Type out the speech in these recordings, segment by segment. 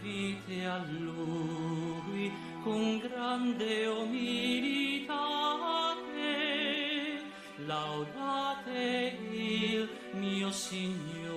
servite a Lui con grande umilitate, laudate il mio Signore.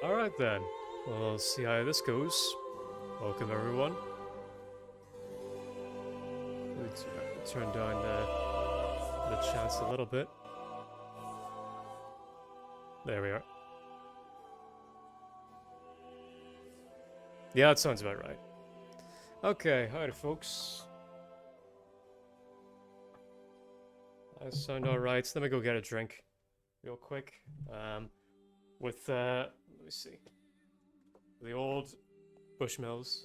Alright then, we'll see how this goes. Welcome everyone. Let's turn down the chance a little bit. There we are. Yeah, that sounds about right. Okay, howdy folks. That sound alright. Let me go get a drink real quick. With let me see. The old Bushmills.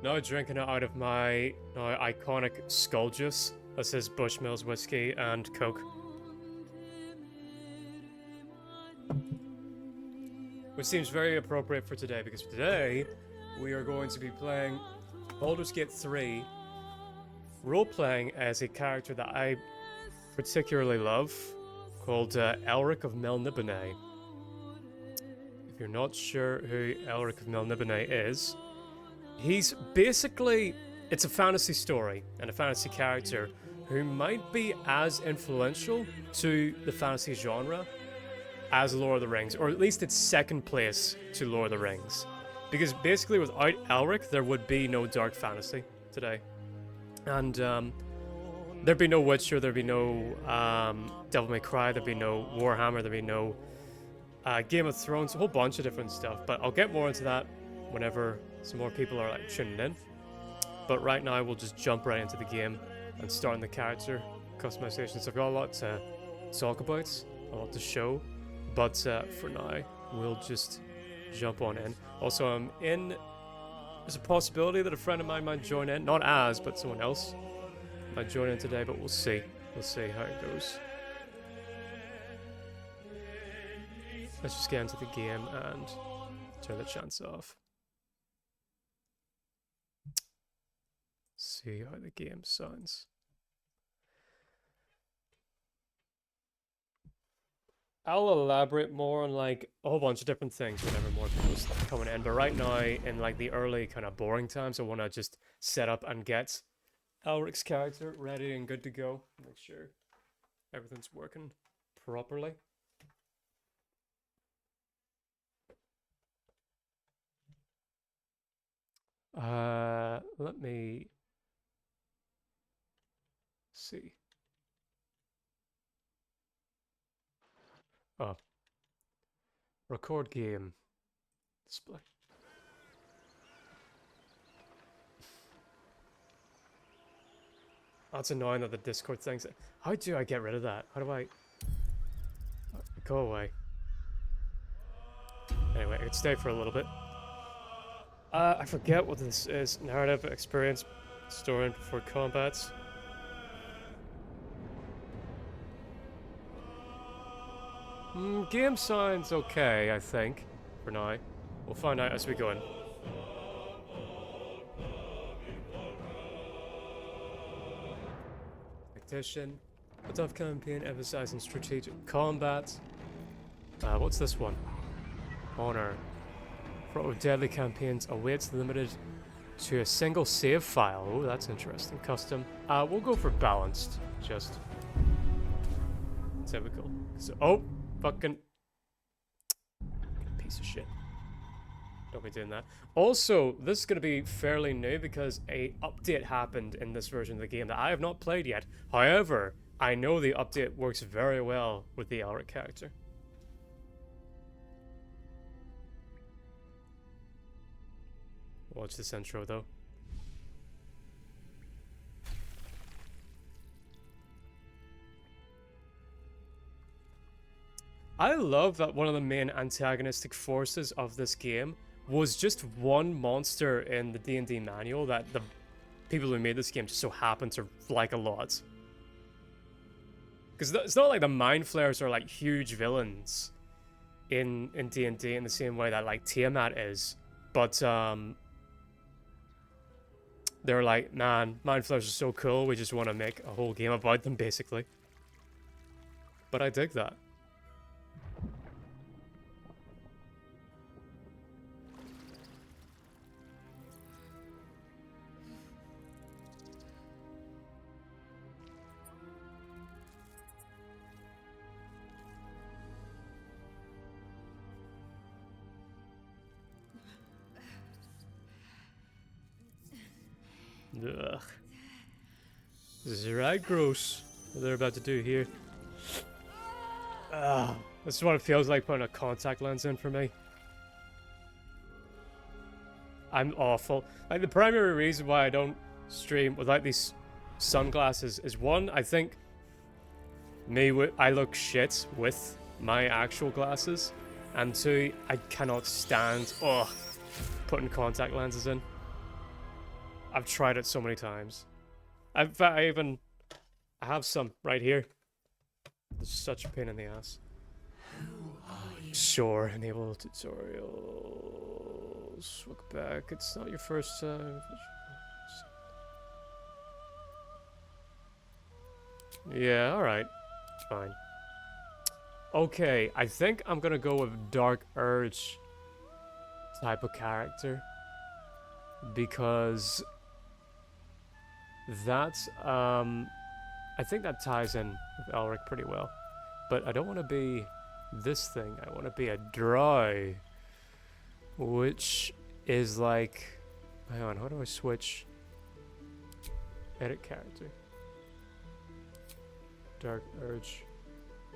Now drinking it out of my iconic skull juice. This is Bushmills whiskey and Coke. Which seems very appropriate for today, because today we are going to be playing Baldur's Gate 3, role-playing as a character that I particularly love, called Elric of Melniboné. If you're not sure who Elric of Melniboné is, he's basically, it's a fantasy story and a fantasy character who might be as influential to the fantasy genre as Lord of the Rings, or at least it's second place to Lord of the Rings. Because basically without Elric, there would be no dark fantasy today. And there'd be no Witcher, there'd be no Devil May Cry, there'd be no Warhammer, there'd be no Game of Thrones, a whole bunch of different stuff. But I'll get more into that whenever some more people are like tuning in. But right now we'll just jump right into the game and start on the character customizations. I've got a lot to talk about, a lot to show. But for now, we'll just jump on in. Also, there's a possibility that a friend of mine might join in. Not as, but someone else might join in today, but we'll see. We'll see how it goes. Let's just get into the game and turn the chance off. See how the game sounds. I'll elaborate more on like a whole bunch of different things whenever more people start coming in. But right now, in like the early kind of boring times, I want to just set up and get Elric's character ready and good to go. Make sure everything's working properly. Let me see. Oh. Record game. Display. That's annoying that the Discord things. How do I get rid of that? How do I... Go away. Anyway, I could stay for a little bit. I forget what this is. Narrative, experience, story before combats. Game sounds okay, I think, for now. We'll find out as we go in. Tactician. A tough campaign emphasizing strategic combat. What's this one? Honor. Fraught with deadly campaigns awaits limited to a single save file. Oh, that's interesting. Custom. We'll go for balanced. Just typical. So, oh! Fucking piece of shit. Don't be doing that. Also, this is going to be fairly new because a update happened in this version of the game that I have not played yet. However, I know the update works very well with the Elric character. Watch this intro though. I love that one of the main antagonistic forces of this game was just one monster in the D&D manual that the people who made this game just so happen to like a lot. Because it's not like the Mind Flayers are like huge villains in D&D in the same way that like Tiamat is, but they're like, man, Mind Flayers are so cool, we just want to make a whole game about them basically. But I dig that. Ugh. This is right gross what they're about to do here. This is what it feels like putting a contact lens in for me. I'm awful. Like, the primary reason why I don't stream without these sunglasses is, one, I think I look shit with my actual glasses, and two, I cannot stand putting contact lenses in. I've tried it so many times. I have some right here. It's such a pain in the ass. Sure, enable tutorials. Look back. It's not your first time. Yeah, alright. Fine. Okay, I think I'm gonna go with Dark Urge type of character. Because that's, I think that ties in with Elric pretty well. But I don't want to be this thing. I want to be a Drow. Which is like... Hang on, how do I switch? Edit character. Dark Urge.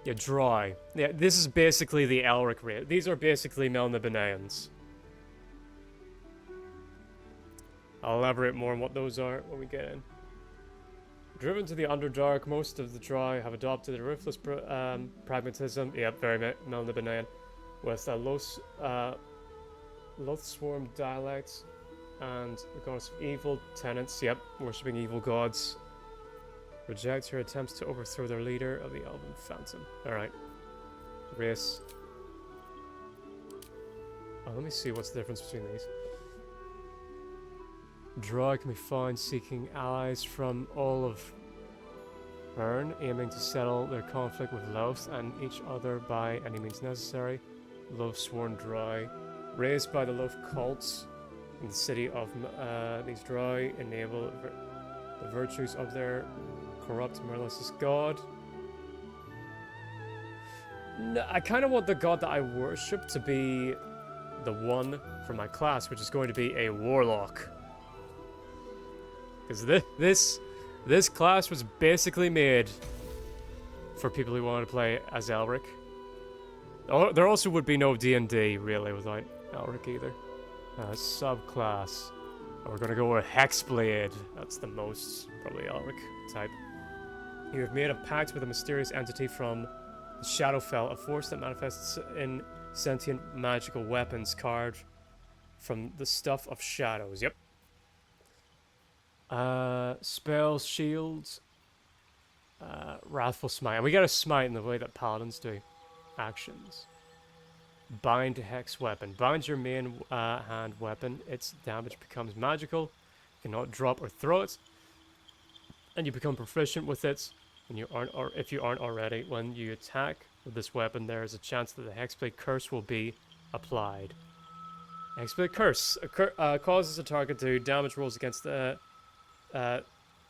Yeah, Drow. Yeah, this is basically the Elric race. These are basically Melnibonéans. I'll elaborate more on what those are when we get in. Driven to the Underdark, most of the Drow have adopted a ruthless pragmatism. Yep, very Melnibonéan. With a Loathsworn dialect and the goddess of evil tenants. Yep, worshipping evil gods. Reject her attempts to overthrow their leader of the Elven Phantom. Alright. Race. Oh, let me see what's the difference between these. Drow can be found seeking allies from all of Bern, aiming to settle their conflict with Loath and each other by any means necessary. Loathsworn Drow. Raised by the Loath cults in the city of these Drow, enable the virtues of their corrupt merciless god. No, I kind of want the god that I worship to be the one for my class, which is going to be a warlock. Because this class was basically made for people who want to play as Elric. Oh, there also would be no D&D, really, without Elric either. Subclass. We're going to go with Hexblade. That's the most, probably, Elric type. You have made a pact with a mysterious entity from the Shadowfell, a force that manifests in sentient magical weapons carved from the stuff of shadows. Yep. Spells, shields, Wrathful Smite. And we got a smite in the way that paladins do. Actions. Bind to Hex Weapon. Bind your main hand weapon. Its damage becomes magical. You cannot drop or throw it. And you become proficient with it when you aren't, or if you aren't already. When you attack with this weapon, there is a chance that the Hexblade Curse will be applied. Hexblade Curse causes a target to damage rolls against the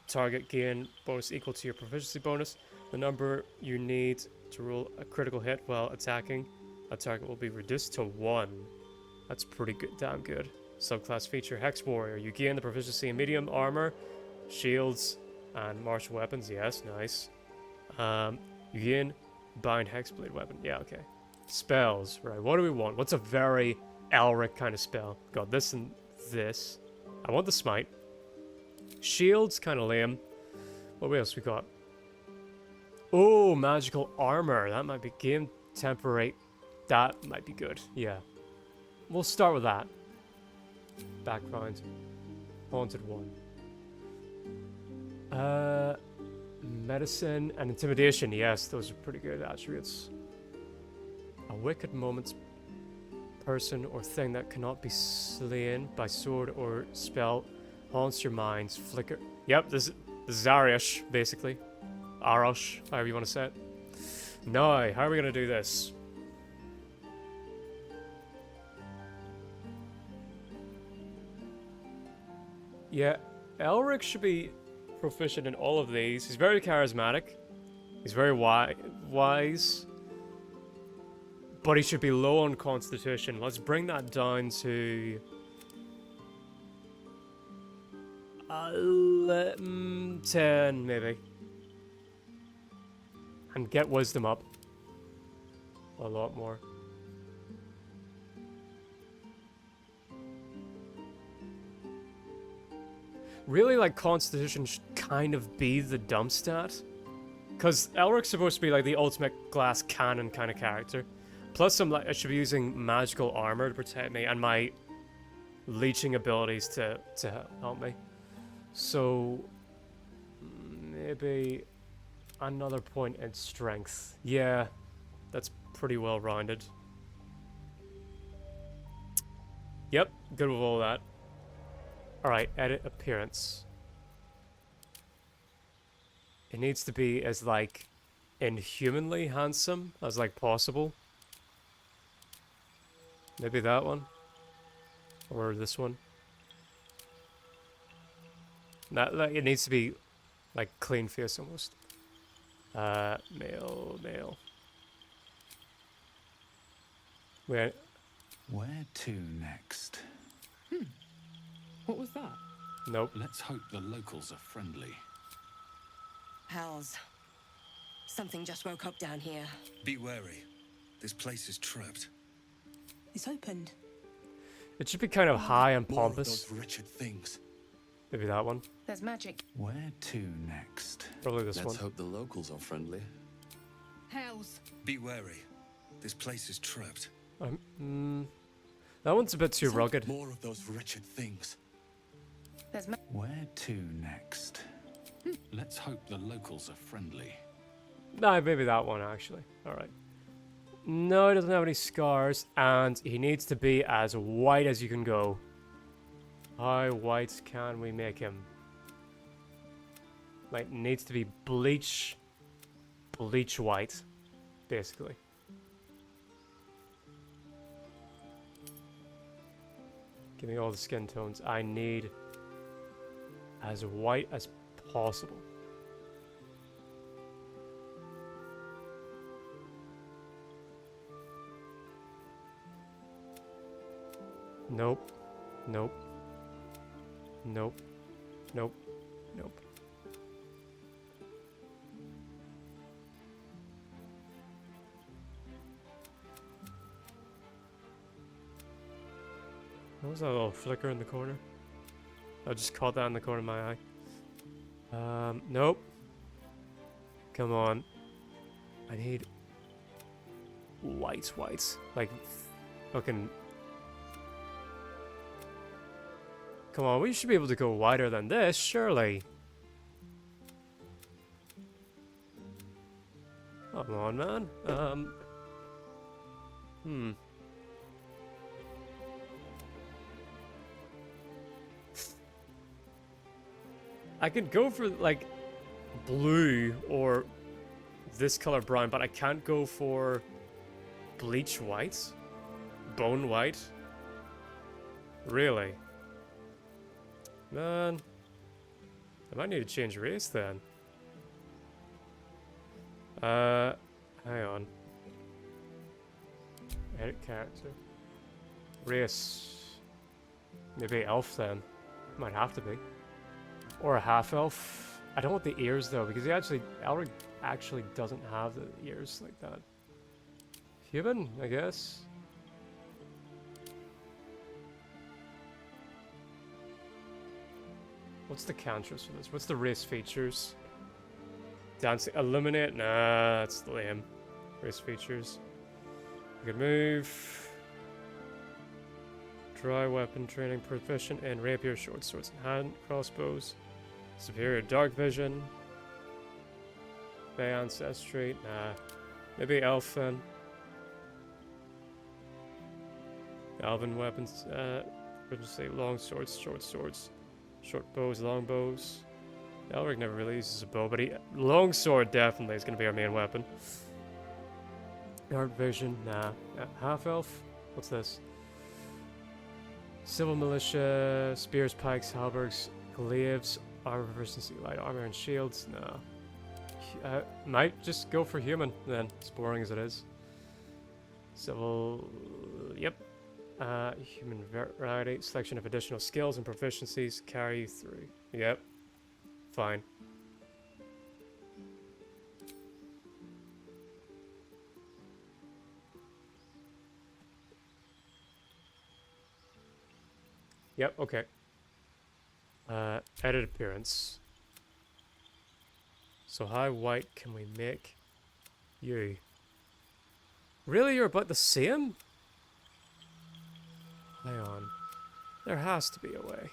target gain bonus equal to your proficiency bonus. The number you need to roll a critical hit while attacking a target will be reduced to 1. That's pretty good, damn good. Subclass feature Hex Warrior. You gain the proficiency in medium armor, shields, and martial weapons. Yes, nice. You gain bind Hexblade weapon. Yeah, okay. Spells. Right, what do we want? What's a very Elric kind of spell? Got this and this. I want the smite. Shields, kind of lame. What else we got? Oh, magical armor. That might be game temporary. That might be good. Yeah. We'll start with that. Background. Haunted one. Medicine and intimidation. Yes, those are pretty good attributes. A wicked moment's person or thing that cannot be slain by sword or spell haunts your minds. Flicker. Yep, this is Arish, basically. Arash, however you want to say it. Now, how are we going to do this? Yeah, Elric should be proficient in all of these. He's very charismatic. He's very wise. But he should be low on constitution. Let's bring that down to 10, maybe. And get wisdom up a lot more. Really, like, constitution should kind of be the dump stat. Because Elric's supposed to be like the ultimate glass cannon kind of character. Plus, I should be using magical armor to protect me and my leeching abilities to help me. So, maybe another point in strength. Yeah, that's pretty well rounded. Yep, good with all that. Alright, edit appearance. It needs to be as, like, inhumanly handsome as, like, possible. Maybe that one. Or this one. It needs to be, like, clean face almost. Male. Where to next? What was that? Nope. Let's hope the locals are friendly. Pals, something just woke up down here. Be wary. This place is trapped. It's opened. It should be kind of high and More of pompous. those wretched things. Maybe that one. There's magic. Where to next? Probably this Let's one. hope the locals are friendly. Pals. Be wary. This place is trapped. That one's a bit too rugged. More of those wretched things. There's Where to next? Let's hope the locals are friendly. No, maybe that one actually. Alright. No, he doesn't have any scars, and he needs to be as white as you can go. How white can we make him? Like, needs to be bleach white, basically. Give me all the skin tones. I need as white as possible. Nope. Nope. Nope. Nope. Nope. What was that little flicker in the corner? I just caught that in the corner of my eye. Nope. Come on. I need white. Like, fucking... Come on, we should be able to go wider than this, surely. Come on, man. I could go for, like, blue or this color brown, but I can't go for bleach white? Bone white? Really? Man. I might need to change race then. Hang on. Edit character. Race. Maybe elf then. Might have to be. Or a half-elf. I don't want the ears though, because Elric actually doesn't have the ears like that. Human, I guess. What's the cantrip for this? What's the race features? Dancing, eliminate? Nah, that's lame. Race features. We can move. Dry weapon training, proficient in rapier, short swords and hand crossbows. Superior dark vision. Bay ancestry. Nah. Maybe elf then. Elven weapons. Would you say long swords, short swords, short bows, long bows. Elric never really uses a bow, but long sword definitely is going to be our main weapon. Dark vision, nah. Half elf. What's this? Civil militia, spears, pikes, halberds, glaives, armor proficiency, light armor and shields. Nah. Might just go for human then, as boring as it is. Civil, yep. Human variety, selection of additional skills and proficiencies, carry you through. Yep. Fine. Yep, okay. Edit appearance. So how white can we make you? Really, you're about the same? Hang on. There has to be a way.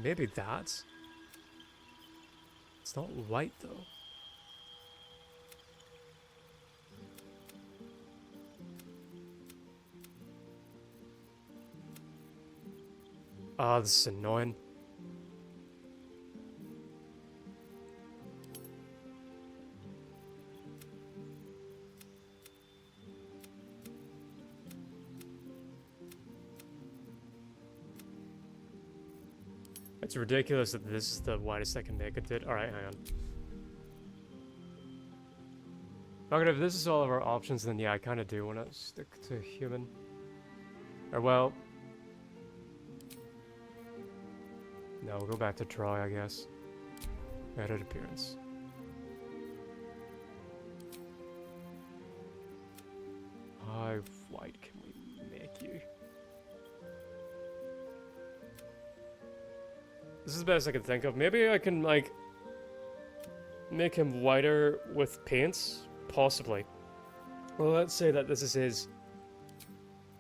Maybe that's... It's not white though. Ah, this is annoying. It's ridiculous that this is the widest I can make it. Alright, hang on. Okay, if this is all of our options, then yeah, I kind of do want to stick to human. Or well... No, we'll go back to try, I guess. Edit appearance. How white can we make you? This is the best I can think of. Maybe I can, like, make him whiter with paints? Possibly. Well, let's say that this is his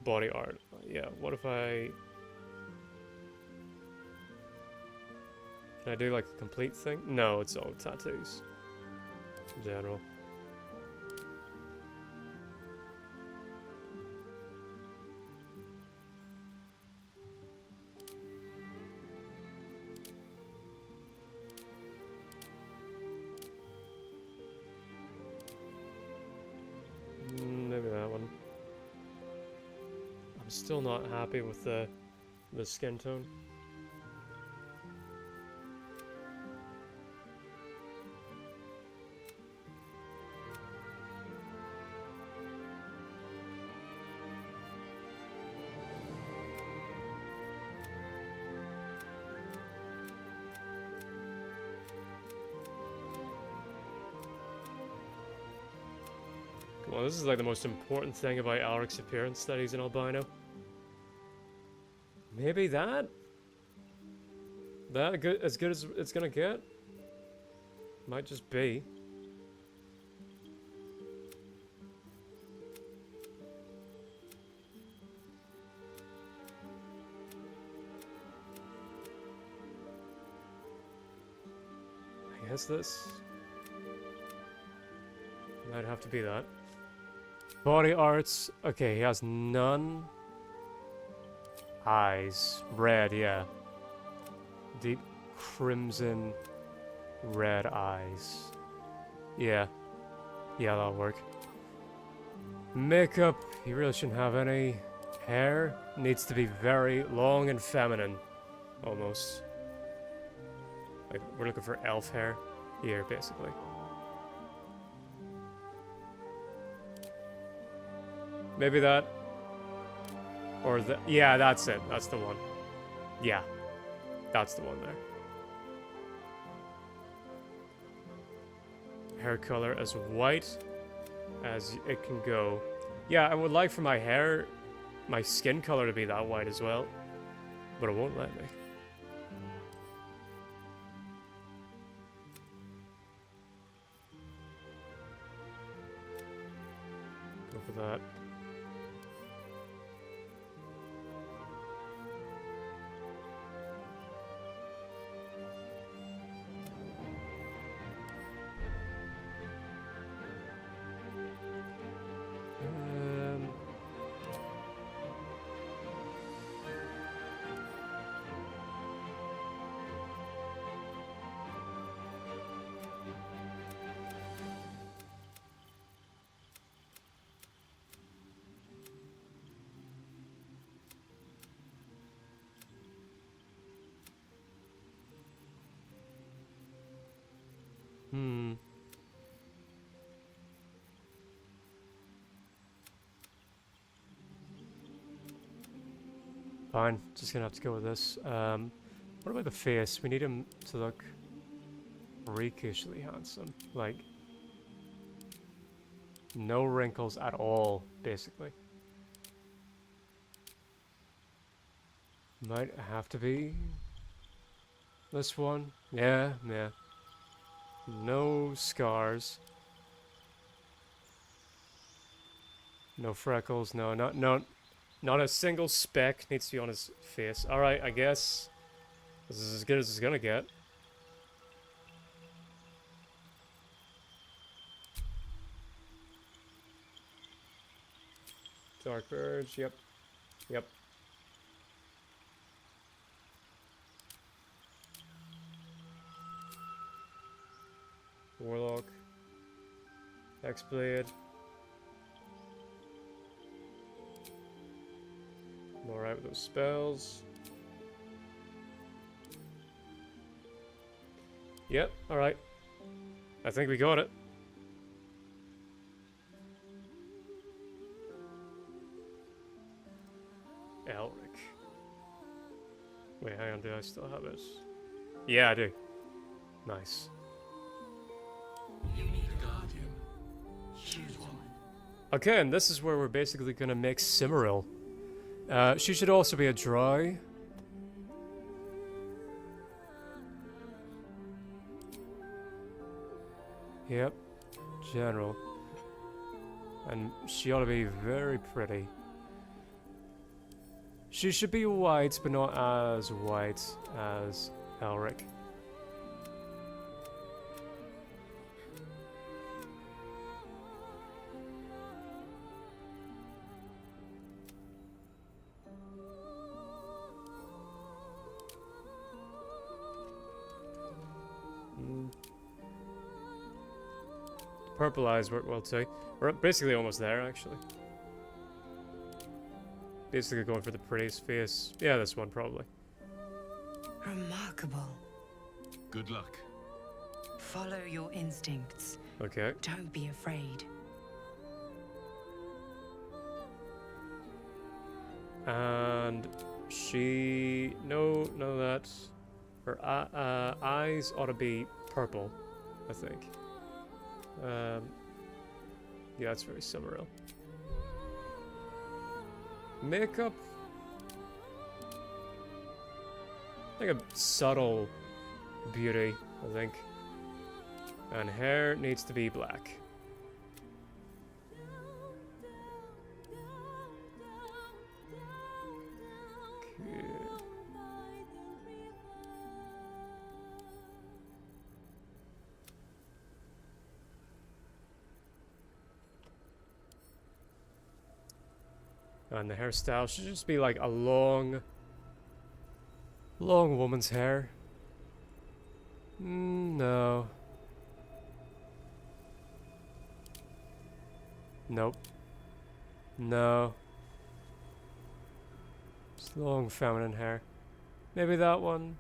body art. Yeah, what if I... Can I do, like, a complete thing? No, it's all tattoos. In general. Maybe that one. I'm still not happy with the skin tone. Well, this is like the most important thing about Elric's appearance, that he's an albino. Maybe that? That good, as good as it's gonna get? Might just be. I guess this might have to be that. Body arts. Okay, he has none. Eyes. Red, yeah. Deep crimson red eyes. Yeah. Yeah, that'll work. Makeup. He really shouldn't have any. Hair needs to be very long and feminine. Almost. Like, we're looking for elf hair here, basically. Maybe that. Or the... Yeah, that's it. That's the one. Yeah. That's the one there. Hair color as white. as it can go. Yeah, I would like for my hair, my skin color to be that white as well, but it won't let me. Go for that. Fine, just gonna have to go with this. What about the face? We need him to look freakishly handsome. Like, no wrinkles at all, basically. Might have to be this one. Yeah, yeah. No scars. No freckles. No, not a single speck needs to be on his face. All right, I guess this is as good as it's gonna get. Dark Urge. Yep. Yep. Warlock. X-Blade. I'm alright with those spells. Yep, alright. I think we got it. Elric. Wait, hang on, do I still have it? Yeah, I do. Nice. You need a guardian. Choose one. Okay, and this is where we're basically gonna make Cimmeril. She should also be a dry. Yep, general. And she ought to be very pretty. She should be white, but not as white as Elric. Purple eyes work well too. We're basically almost there, actually. Basically going for the prettiest face. Yeah, this one probably. Remarkable. Good luck. Follow your instincts. Okay. Don't be afraid. And she... No, none of that. Her eyes ought to be purple, I think. Yeah, it's very Cimmeril. Makeup? Like a subtle beauty, I think. And hair needs to be black. Okay. And the hairstyle should just be like a long woman's hair. No. Nope. No. Just long feminine hair. Maybe that one.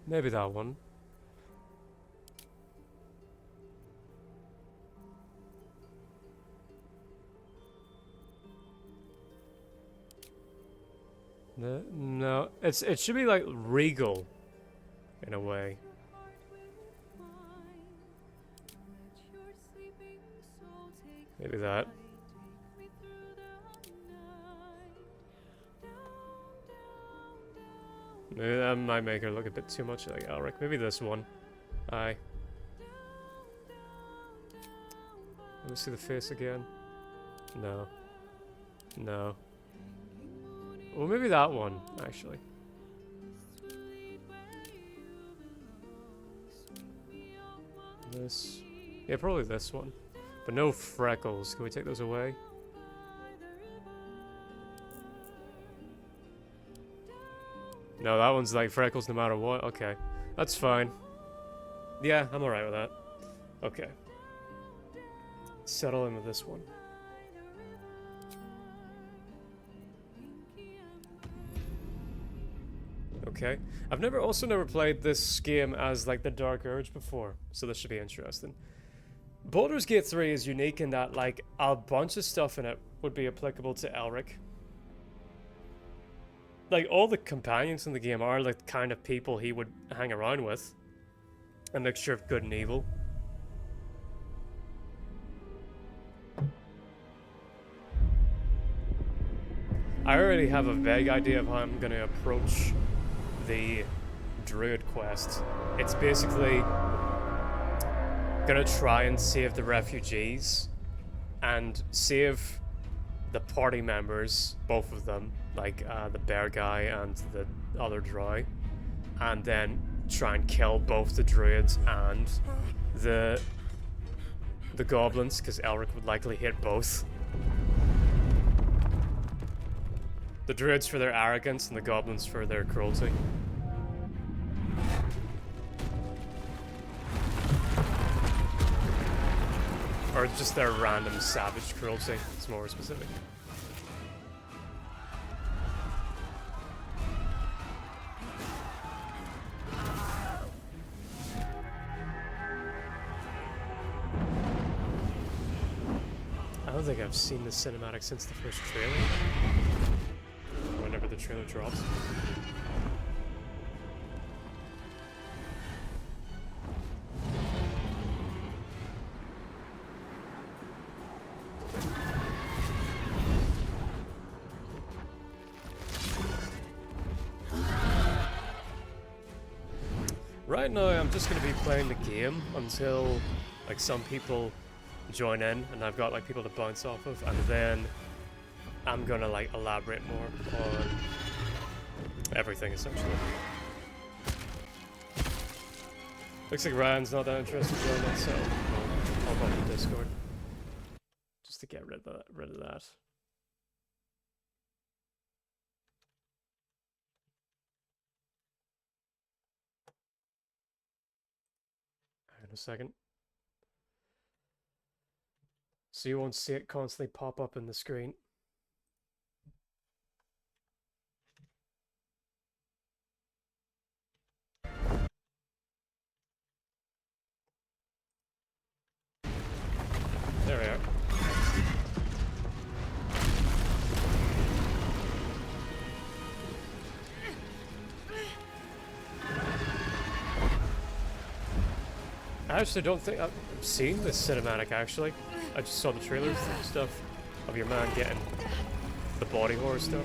Maybe that one. No, it should be like regal, in a way. Maybe that. Maybe that might make her look a bit too much like Elric. Maybe this one. Aye. Let me see the face again. No. No. Well, maybe that one, actually. This. Yeah, probably this one. But no freckles. Can we take those away? No, that one's like freckles no matter what. Okay. That's fine. Yeah, I'm alright with that. Okay. Settle in with this one. Okay. I've also never played this game as like the Dark Urge before, so this should be interesting. Baldur's Gate 3 is unique in that like a bunch of stuff in it would be applicable to Elric. Like all the companions in the game are like kind of people he would hang around with. A mixture of good and evil. I already have a vague idea of how I'm going to approach the Druid quest. It's basically gonna try and save the refugees and save the party members, both of them, like the bear guy and the other drow, and then try and kill both the druids and the goblins, because Elric would likely hit both. The druids for their arrogance and the goblins for their cruelty. Or just their random savage cruelty. It's more specific. I don't think I've seen the cinematic since the first trailer. Whenever the trailer drops. Right now, I'm just going to be playing the game until, like, some people join in, and I've got, like, people to bounce off of, and then I'm going to, like, elaborate more on everything, essentially. Looks like Ryan's not that interested in joining, so I'll go on the Discord. Just to get rid of that. In a second. So you won't see it constantly pop up in the screen. There we are. I actually don't think I've seen this cinematic, actually. I just saw the trailers and stuff of your man getting the body horror stuff.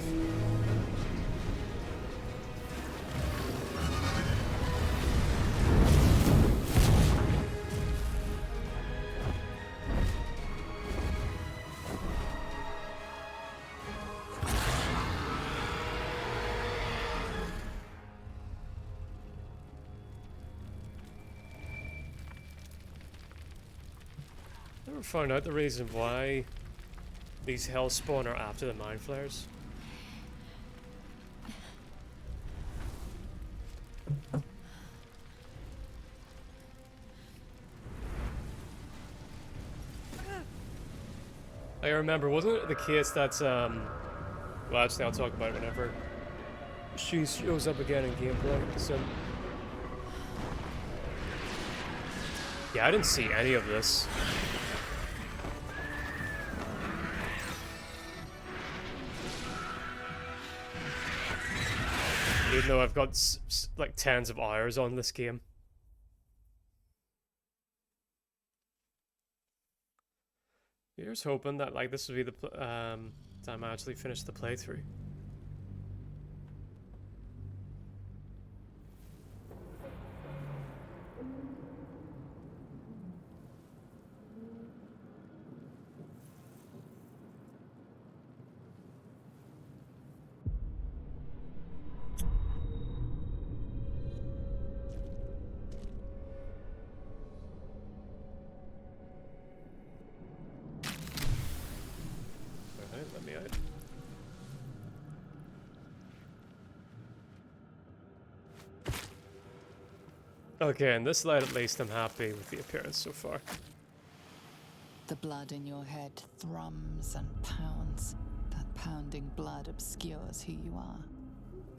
Never found out the reason why these Hellspawn are after the Mind Flayers. I remember, wasn't it the case that, well, actually I'll talk about it whenever she shows up again in gameplay, so... Yeah, I didn't see any of this. Even though I've got like tens of hours on this game. Here's hoping that like this will be the time I actually finish the playthrough. Alright, let me out. Okay, in this light at least I'm happy with the appearance so far. The blood in your head thrums and pounds. That pounding blood obscures who you are.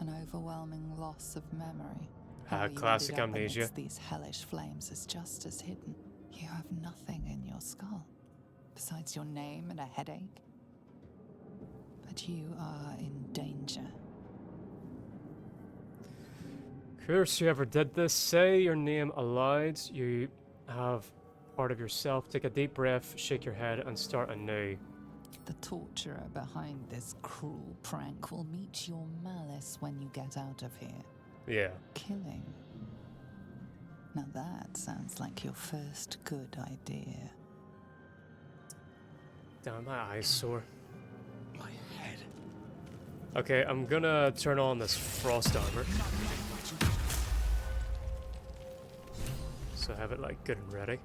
An overwhelming loss of memory. How you Classic ended up amnesia. amidst these hellish flames is just as hidden. You have nothing in your skull, besides your name and a headache. But you are in danger. Curse whoever did this. Say your name aloud. You have part of yourself. Take a deep breath, shake your head, and start anew. The torturer behind this cruel prank will meet your malice when you get out of here. Yeah. Killing. Now that sounds like your first good idea. Damn, my eyes sore. My head. Okay, I'm gonna turn on this frost armor. So I have it like good and ready.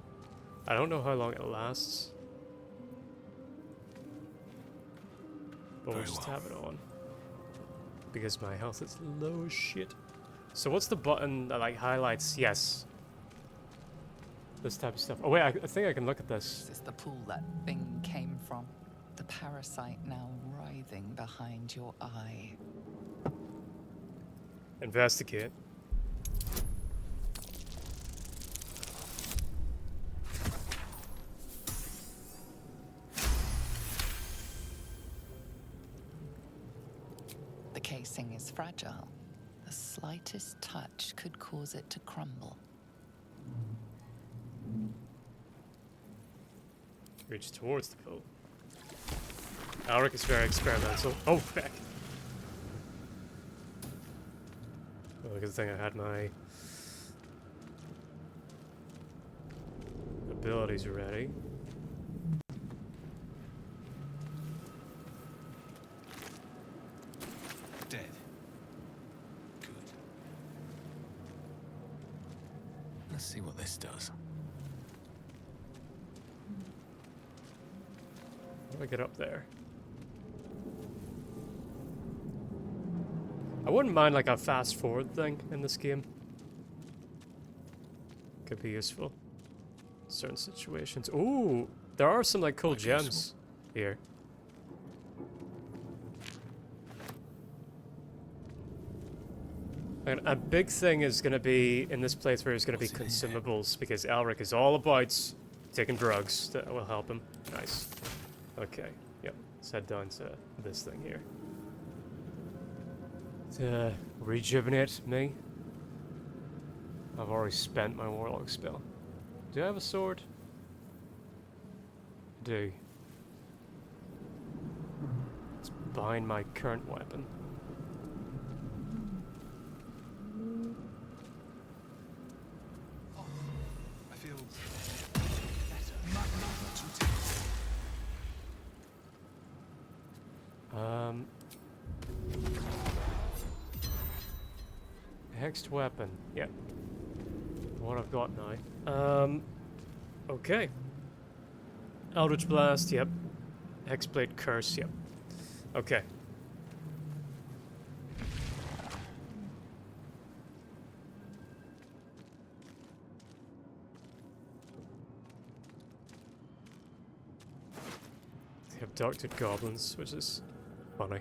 I don't know how long it lasts. But we'll Very just well. have it on. Because my health is low as shit. So what's the button that like highlights? Yes. This type of stuff. Oh wait, I think I can look at this. This is the pool that thing came from. The parasite now writhing behind your eye. Investigate. The casing is fragile. The slightest touch could cause it to crumble. Reach towards the pool. Elric is very experimental. Oh, heck. Well, good thing I had my abilities ready. Dead. Good. Let's see what this does. How do I get up there? I wouldn't mind like a fast forward thing in this game. Could be useful. Certain situations. Ooh, there are some like cool Quite gems useful. here. And a big thing is going to be in this playthrough is going to be What's in here? consumables because Elric is all about taking drugs that will help him. Nice. Okay. Yep. Let's head down to this thing here. To rejuvenate me. I've already spent my warlock spell. Do I have a sword? Do. It's behind my current weapon. I feel Hexed weapon. Yep. What I've got now. Okay. Eldritch Blast, yep. Hexblade Curse, yep. Okay. They have abducted goblins, which is funny.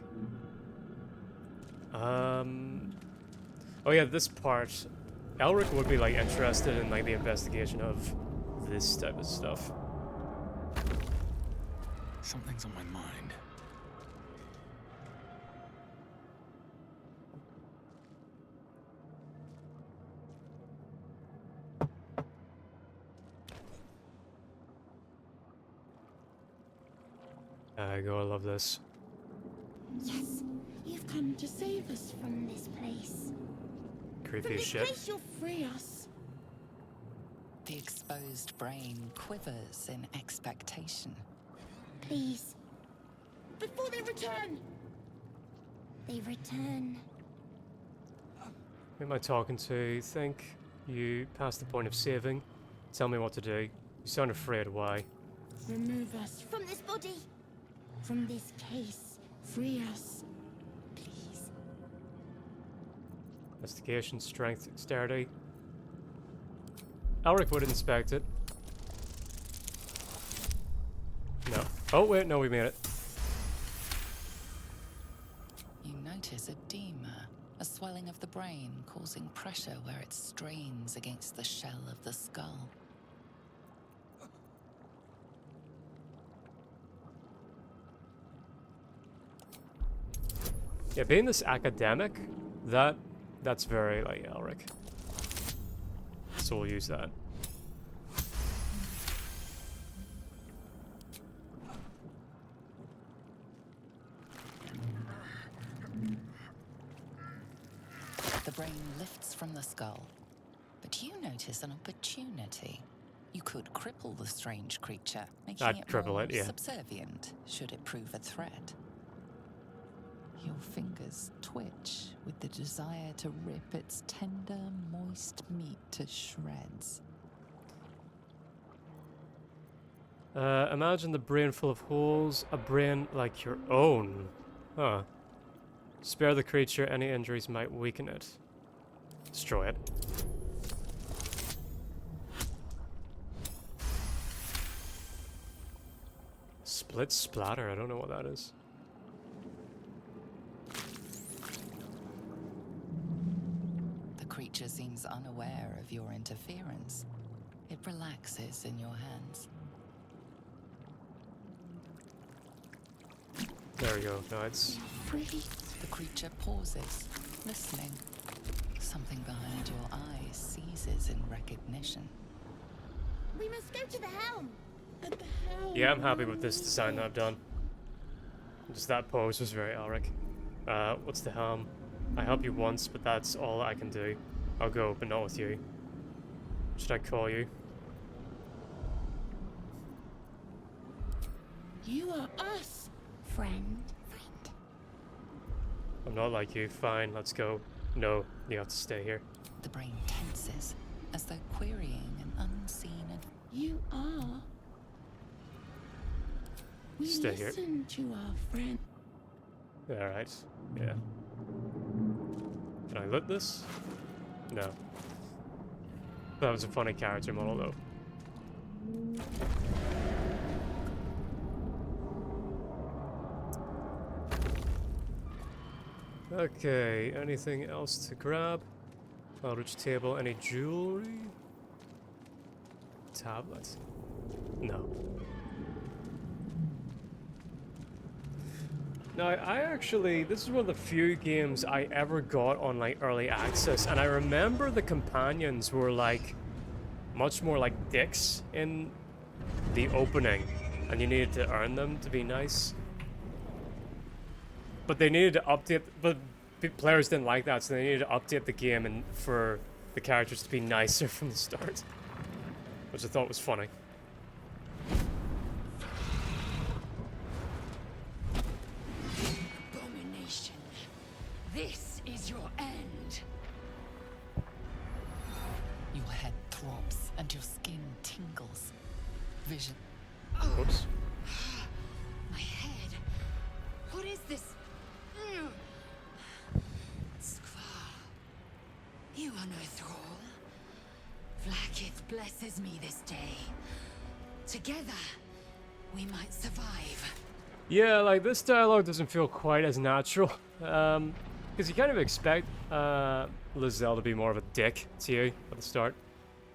Oh yeah, this part. Elric would be like interested in like the investigation of this type of stuff. something's on my mind. I go, I love this. Yes, you've come to save us from this place. Creepy From as this shit. place you'll free us. The exposed brain quivers in expectation. Please. Before they return. They return. Who am I talking to? Think you passed the point of saving? Tell me what to do. You sound afraid. Why? Remove us from this body. From this case. Free us. Please. Investigation, strength, dexterity. Elric would inspect it. No. Oh wait, no, we made it. You notice edema, a swelling of the brain causing pressure where it strains against the shell of the skull. Yeah, being this academic, that's very like Elric. So we'll use that. The brain lifts from the skull, but you notice an opportunity. You could cripple the strange creature, making I'd it cripple more it, yeah. subservient should it prove a threat. Your fingers twitch with the desire to rip its tender, moist meat to shreds. Imagine the brain full of holes, a brain like your own. Huh. Spare the creature, any injuries might weaken it. Destroy it. Split splatter, I don't know what that is. The creature seems unaware of your interference. It relaxes in your hands. There we go, no, it's... Free. The creature pauses, listening. Something behind your eyes seizes in recognition. We must go to the helm. At the helm. Yeah, I'm happy with this design that I've done. Just that pose was very Elric. What's the helm? I help you once, but that's all I can do. I'll go, but not with you. Should I call you? You are us, friend. I'm not like you. Fine, let's go. No, you have to stay here. The brain tenses, as though querying an unseen You are. We Stay here. listen to our friend. Alright, yeah. Can I lit this? No. That was a funny character model though. Okay, anything else to grab? Eldritch table, any jewelry? Tablet? No. Now, I actually, this is one of the few games I ever got on like early access, and I remember the companions were like much more like dicks in the opening, and you needed to earn them to be nice. But they needed to update, but players didn't like that, so they needed to update the game and for the characters to be nicer from the start, which I thought was funny. Abomination. This is your end. Your head throbs and your skin tingles. Vision. Oops. My head. What is this? Skvar. You are no thrall. Vlaakith blesses me this day. Together, we might survive. Yeah, like this dialogue doesn't feel quite as natural, because you kind of expect Lizelle to be more of a dick to you at the start.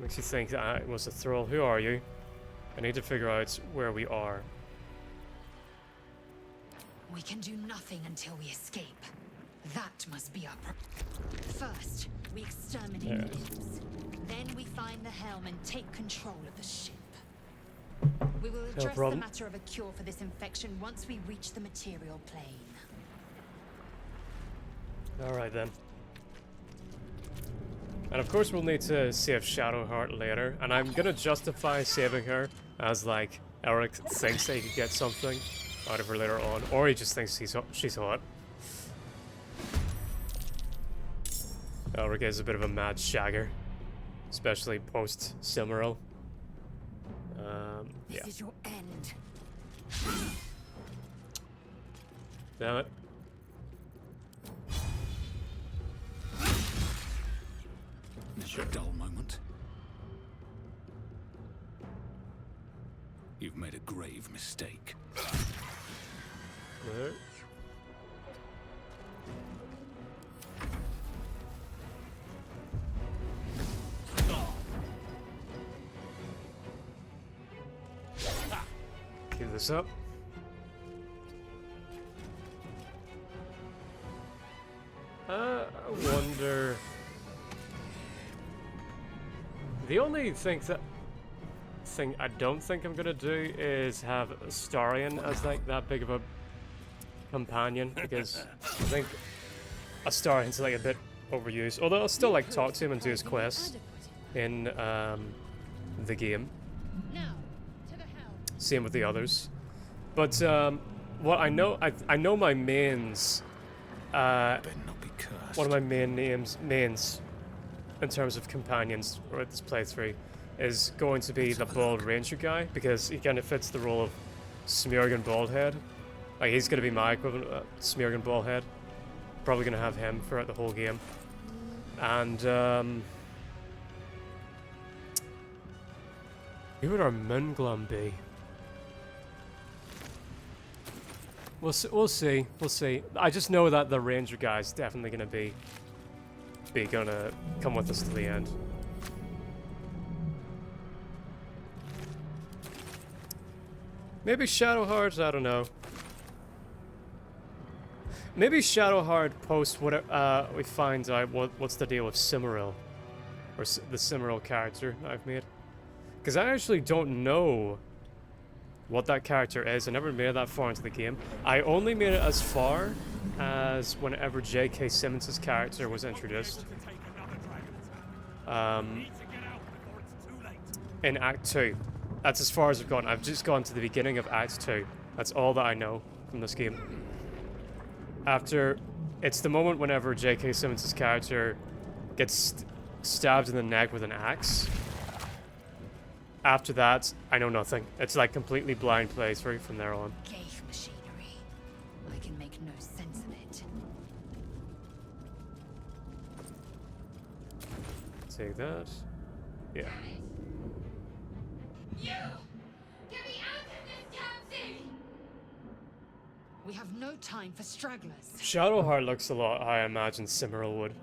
Makes you think that I was a thrall. Who are you? I need to figure out where we are. We can do nothing until we escape. That must be our First, we exterminate the imps. Then we find the helm and take control of the ship. We will No address the problem. matter of a cure for this infection once we reach the material plane. Alright then. And of course we'll need to save Shadowheart later, and I'm gonna justify saving her as like Elric thinks that he could get something out of her later on, or he just thinks she's hot. Elric is a bit of a mad shagger, especially post Silmaril. Yeah. This is your end. Damn it. It's a dull moment. You've made a grave mistake. There. Give this up. I wonder. The only thing I don't think I'm gonna do is have Astarion as like that big of a companion, because I think Astarion's like a bit overused. Although I'll still like talk to him and do his quests in the game. Same with the others. But what I know, I know my mains. Better not be cursed. One of my mains in terms of companions throughout this playthrough is going to be the bald ranger guy, because he kind of fits the role of Smeargan Baldhead. Like, he's going to be my equivalent of Smeargan Baldhead. Probably going to have him throughout the whole game. And who would our Moonglum be? We'll see. I just know that the ranger guy is definitely going to be gonna come with us to the end. Maybe Shadowheart, I don't know. Maybe Shadowheart post what we find out what's the deal with Silmaril, or the Silmaril character I've made, because I actually don't know what that character is. I never made it that far into the game. I only made it as far as whenever J.K. Simmons' character was introduced. In Act 2. That's as far as I've gone. I've just gone to the beginning of Act 2. That's all that I know from this game. It's the moment whenever J.K. Simmons' character gets stabbed in the neck with an axe. After that, I know nothing. It's like completely blind playthrough from there on. Gave machinery. I can make no sense of it. Take that. Yeah. You! Get me out of this damn thing! We have no time for stragglers. Shadowheart looks a lot how I imagine Silmaril would.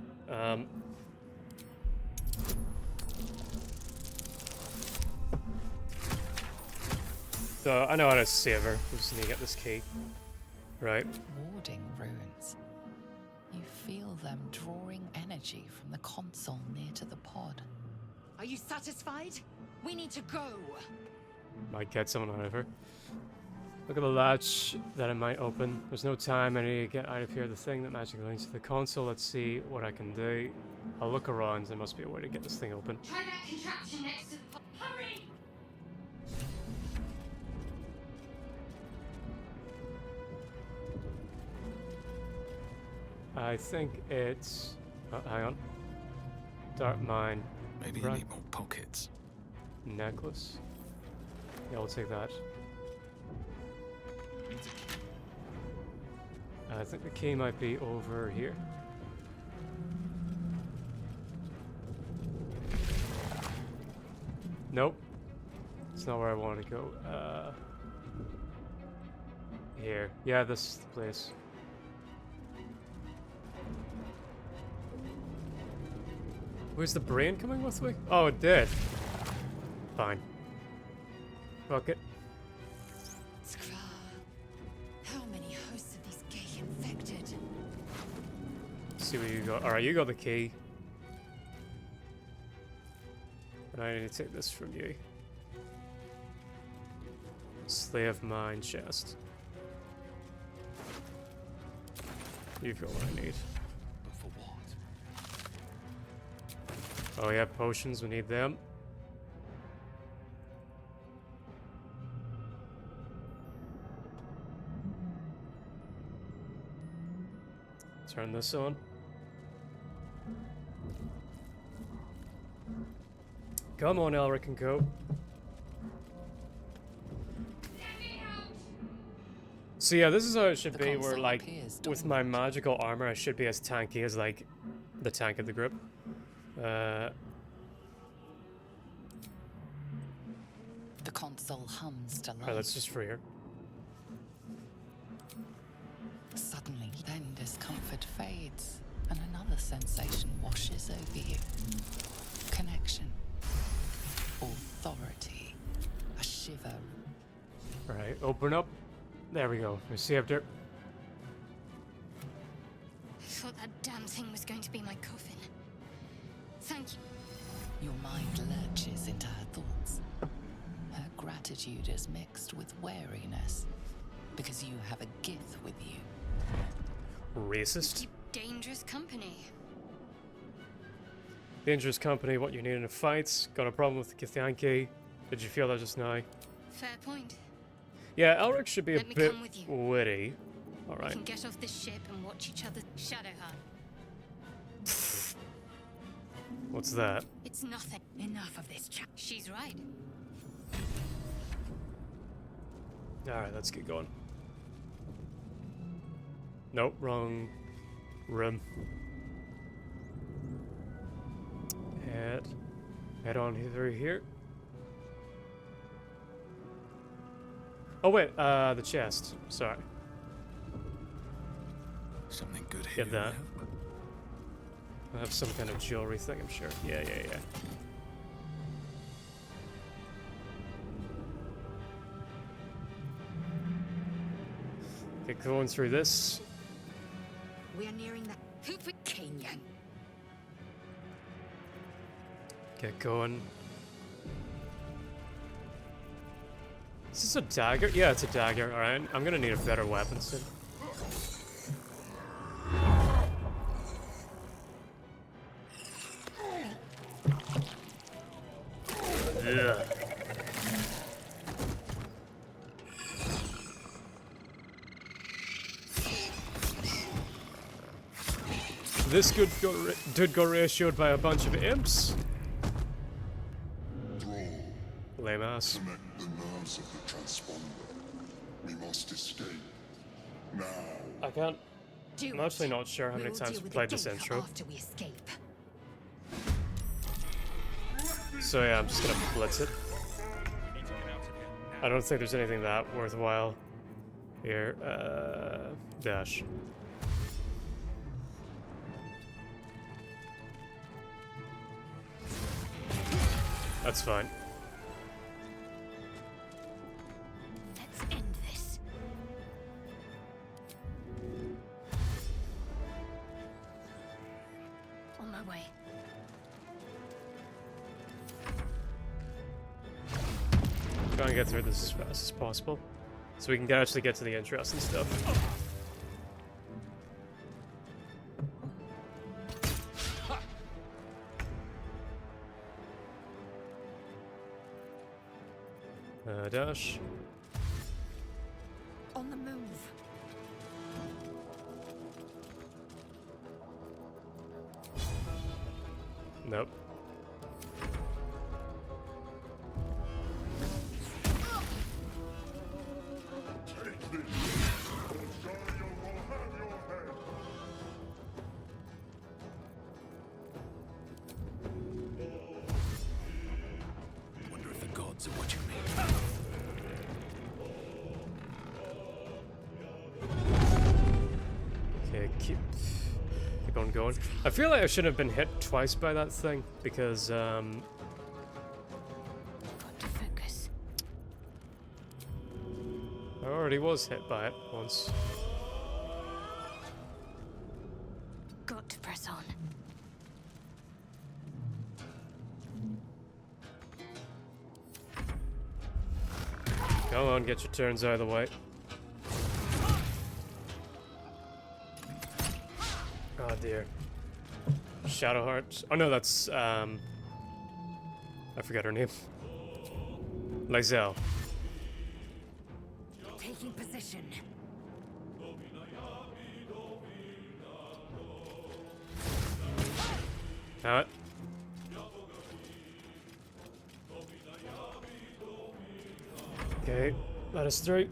So I know how to save her. We just need to get this key. Right. Warding runes. You feel them drawing energy from the console near to the pod. Are you satisfied? We need to go. Might get someone out of her. Look at the latch that it might open. There's no time. I need to get out of here. The thing that magically links to the console. Let's see what I can do. I'll look around. There must be a way to get this thing open. Try that contraption next to the... Hurry! I think it's... Oh, hang on. Dark Mine. Maybe you need more pockets. Necklace. Yeah, we'll take that. I think the key might be over here. Nope. It's not where I want to go. Here. Yeah, this is the place. Where's the brain coming with me? Oh, it did. Fine. Fuck it. Skra. How many hosts of these gay infected? Let's see what you got. Alright, you got the key. And I need to take this from you. Slave mine chest. You've got what I need. But for what? Oh yeah, potions, we need them. Turn this on. Come on, Elric and Co. So yeah, this is how it should The be, where console like, appears with my magical armor, I should be as tanky as like, the tank of the group. The console hums to Alright, life. let's just free her. Suddenly, then discomfort fades, and another sensation washes over you. Connection. Authority. A shiver. Alright, open up. There we go. We saved her. I thought that damn thing was going to be my coffin. Thank you. Your mind lurches into her thoughts. Her gratitude is mixed with wariness, because you have a gift with you. Racist. Keep dangerous company. Dangerous company, what you need in a fight. Got a problem with the Githyanki. Did you feel that just now? Fair point. Yeah, Elric should be Let a me bit come with you. witty. We Alright. can get off this ship and watch each other. Shadowheart. What's that? It's nothing. Enough of this chat. She's right. Alright, let's get going. Nope, wrong room. Head on through here. Oh wait, the chest. Sorry. Something good here. Get that. I have some kind of jewelry thing, I'm sure. Yeah. Okay, going through this. We are nearing the Hoopit Canyon. Get going. Is this a dagger? Yeah, it's a dagger. Alright, I'm gonna need a better weapon soon. Yeah. This dude got ratioed by a bunch of imps. Lame ass. Connect the nerves of the transponder. We must escape. Now. I can't. Do I'm actually it. not sure how many We'll times deal we with played the this Gate intro. after we escape. So yeah, I'm just gonna blitz it. I don't think there's anything that worthwhile here. Dash. That's fine. Let's end this. On my way. Try and get through this as fast as possible, so we can actually get to the interesting stuff. Dash. On the move. Nope. Take this. Shire will have your head. Wonder if the gods are watching me. Okay, keep on going. I feel like I should have been hit twice by that thing because Got to focus. I already was hit by it once. Got to press on. Come Come on, get your turns out of the way. Oh dear. Shadowheart. Oh no, that's I forgot her name. Lysel. Taking position. Have it. Okay, let us through.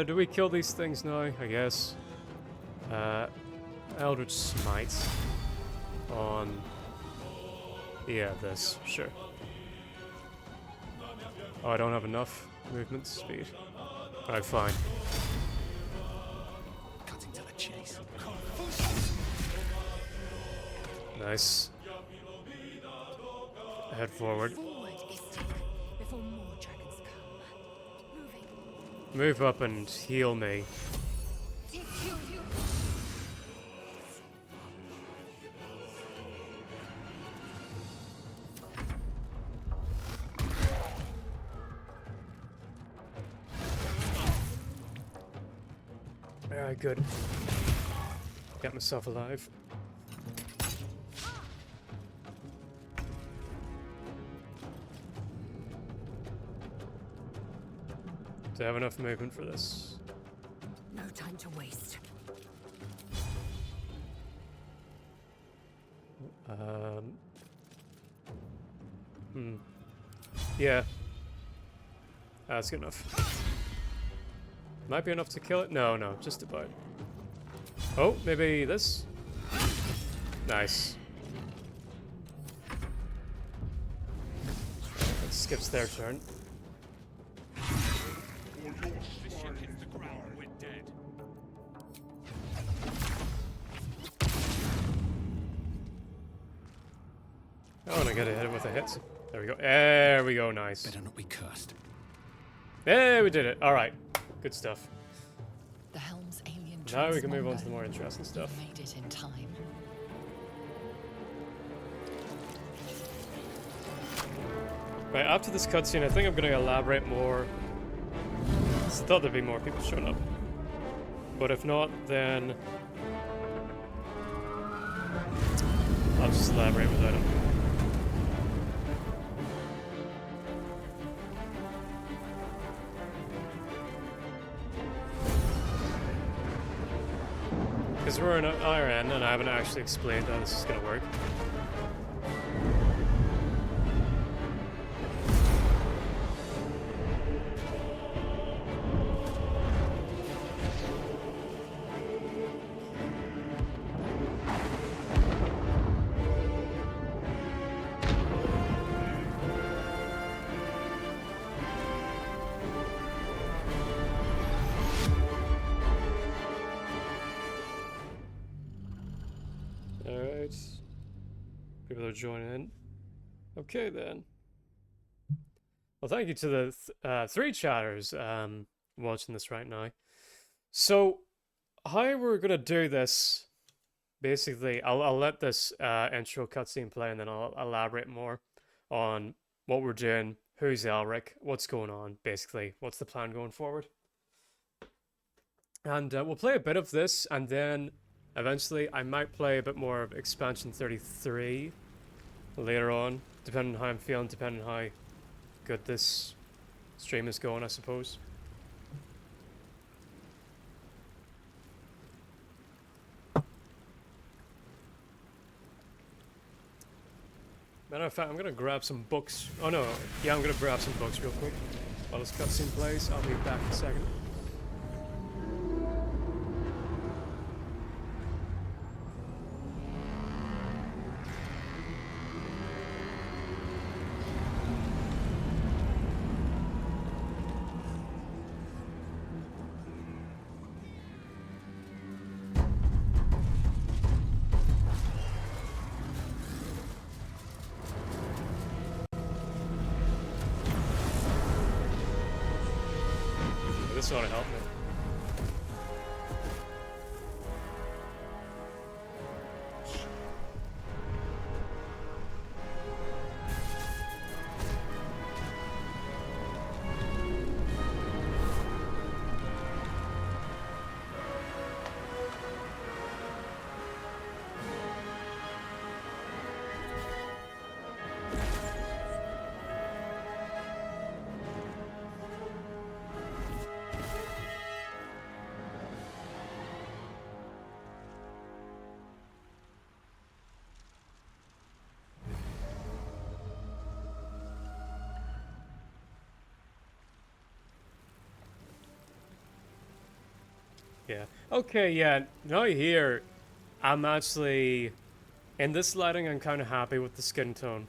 Do we kill these things now? I guess. Eldritch Smite on. Yeah, this. Sure. Oh, I don't have enough movement speed. Alright, fine. Cutting to the chase. Nice. Head forward. Forward, Istik, before more dragons come. Moving. Move up and heal me. Alright, good. Get myself alive. Do I have enough movement for this? No time to waste. Yeah. That's good enough. Might be enough to kill it? No, no, just about. Oh, maybe this? Nice. That skips their turn. Oh, and I gotta hit it with a hit. There we go. There we go, nice. Better not be cursed. There we did it. Alright. Good stuff. The helm's alien Now we can move on transponder. to the more interesting stuff. You made it in time. Right, after this cutscene, I think I'm going to elaborate more. I thought there'd be more people showing up. But if not, then I'll just elaborate without him. Because we're in Iran and I haven't actually explained how this is going to work. Alright. People are joining in. Okay then. Well, thank you to the three chatters watching this right now. So, how we're gonna do this, basically, I'll let this intro cutscene play and then I'll elaborate more on what we're doing, who's Elric, what's going on, basically, what's the plan going forward. And we'll play a bit of this and then eventually I might play a bit more of Expansion 33 later on, depending on how I'm feeling, depending on how good this stream is going, I suppose. Matter of fact, I'm gonna grab some books. Oh no, yeah, I'm gonna grab some books real quick while this cutscene plays. I'll be back in a second. this ought to help me. Yeah. Okay, yeah. Now here, I'm actually... In this lighting, I'm kind of happy with the skin tone.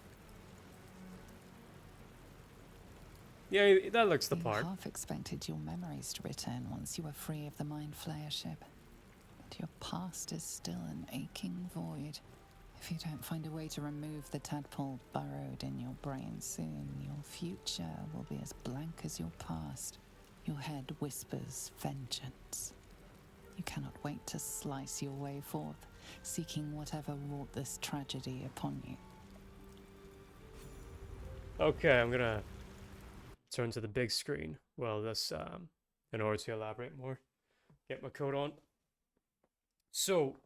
Yeah, that looks the You part. half expected your memories to return once you were free of the Mind Flayer ship. But your past is still an aching void. If you don't find a way to remove the tadpole burrowed in your brain soon, your future will be as blank as your past. Your head whispers vengeance. You cannot wait to slice your way forth, seeking whatever wrought this tragedy upon you. Okay, I'm gonna turn to the big screen. Well, this, in order to elaborate more. Get my coat on. So,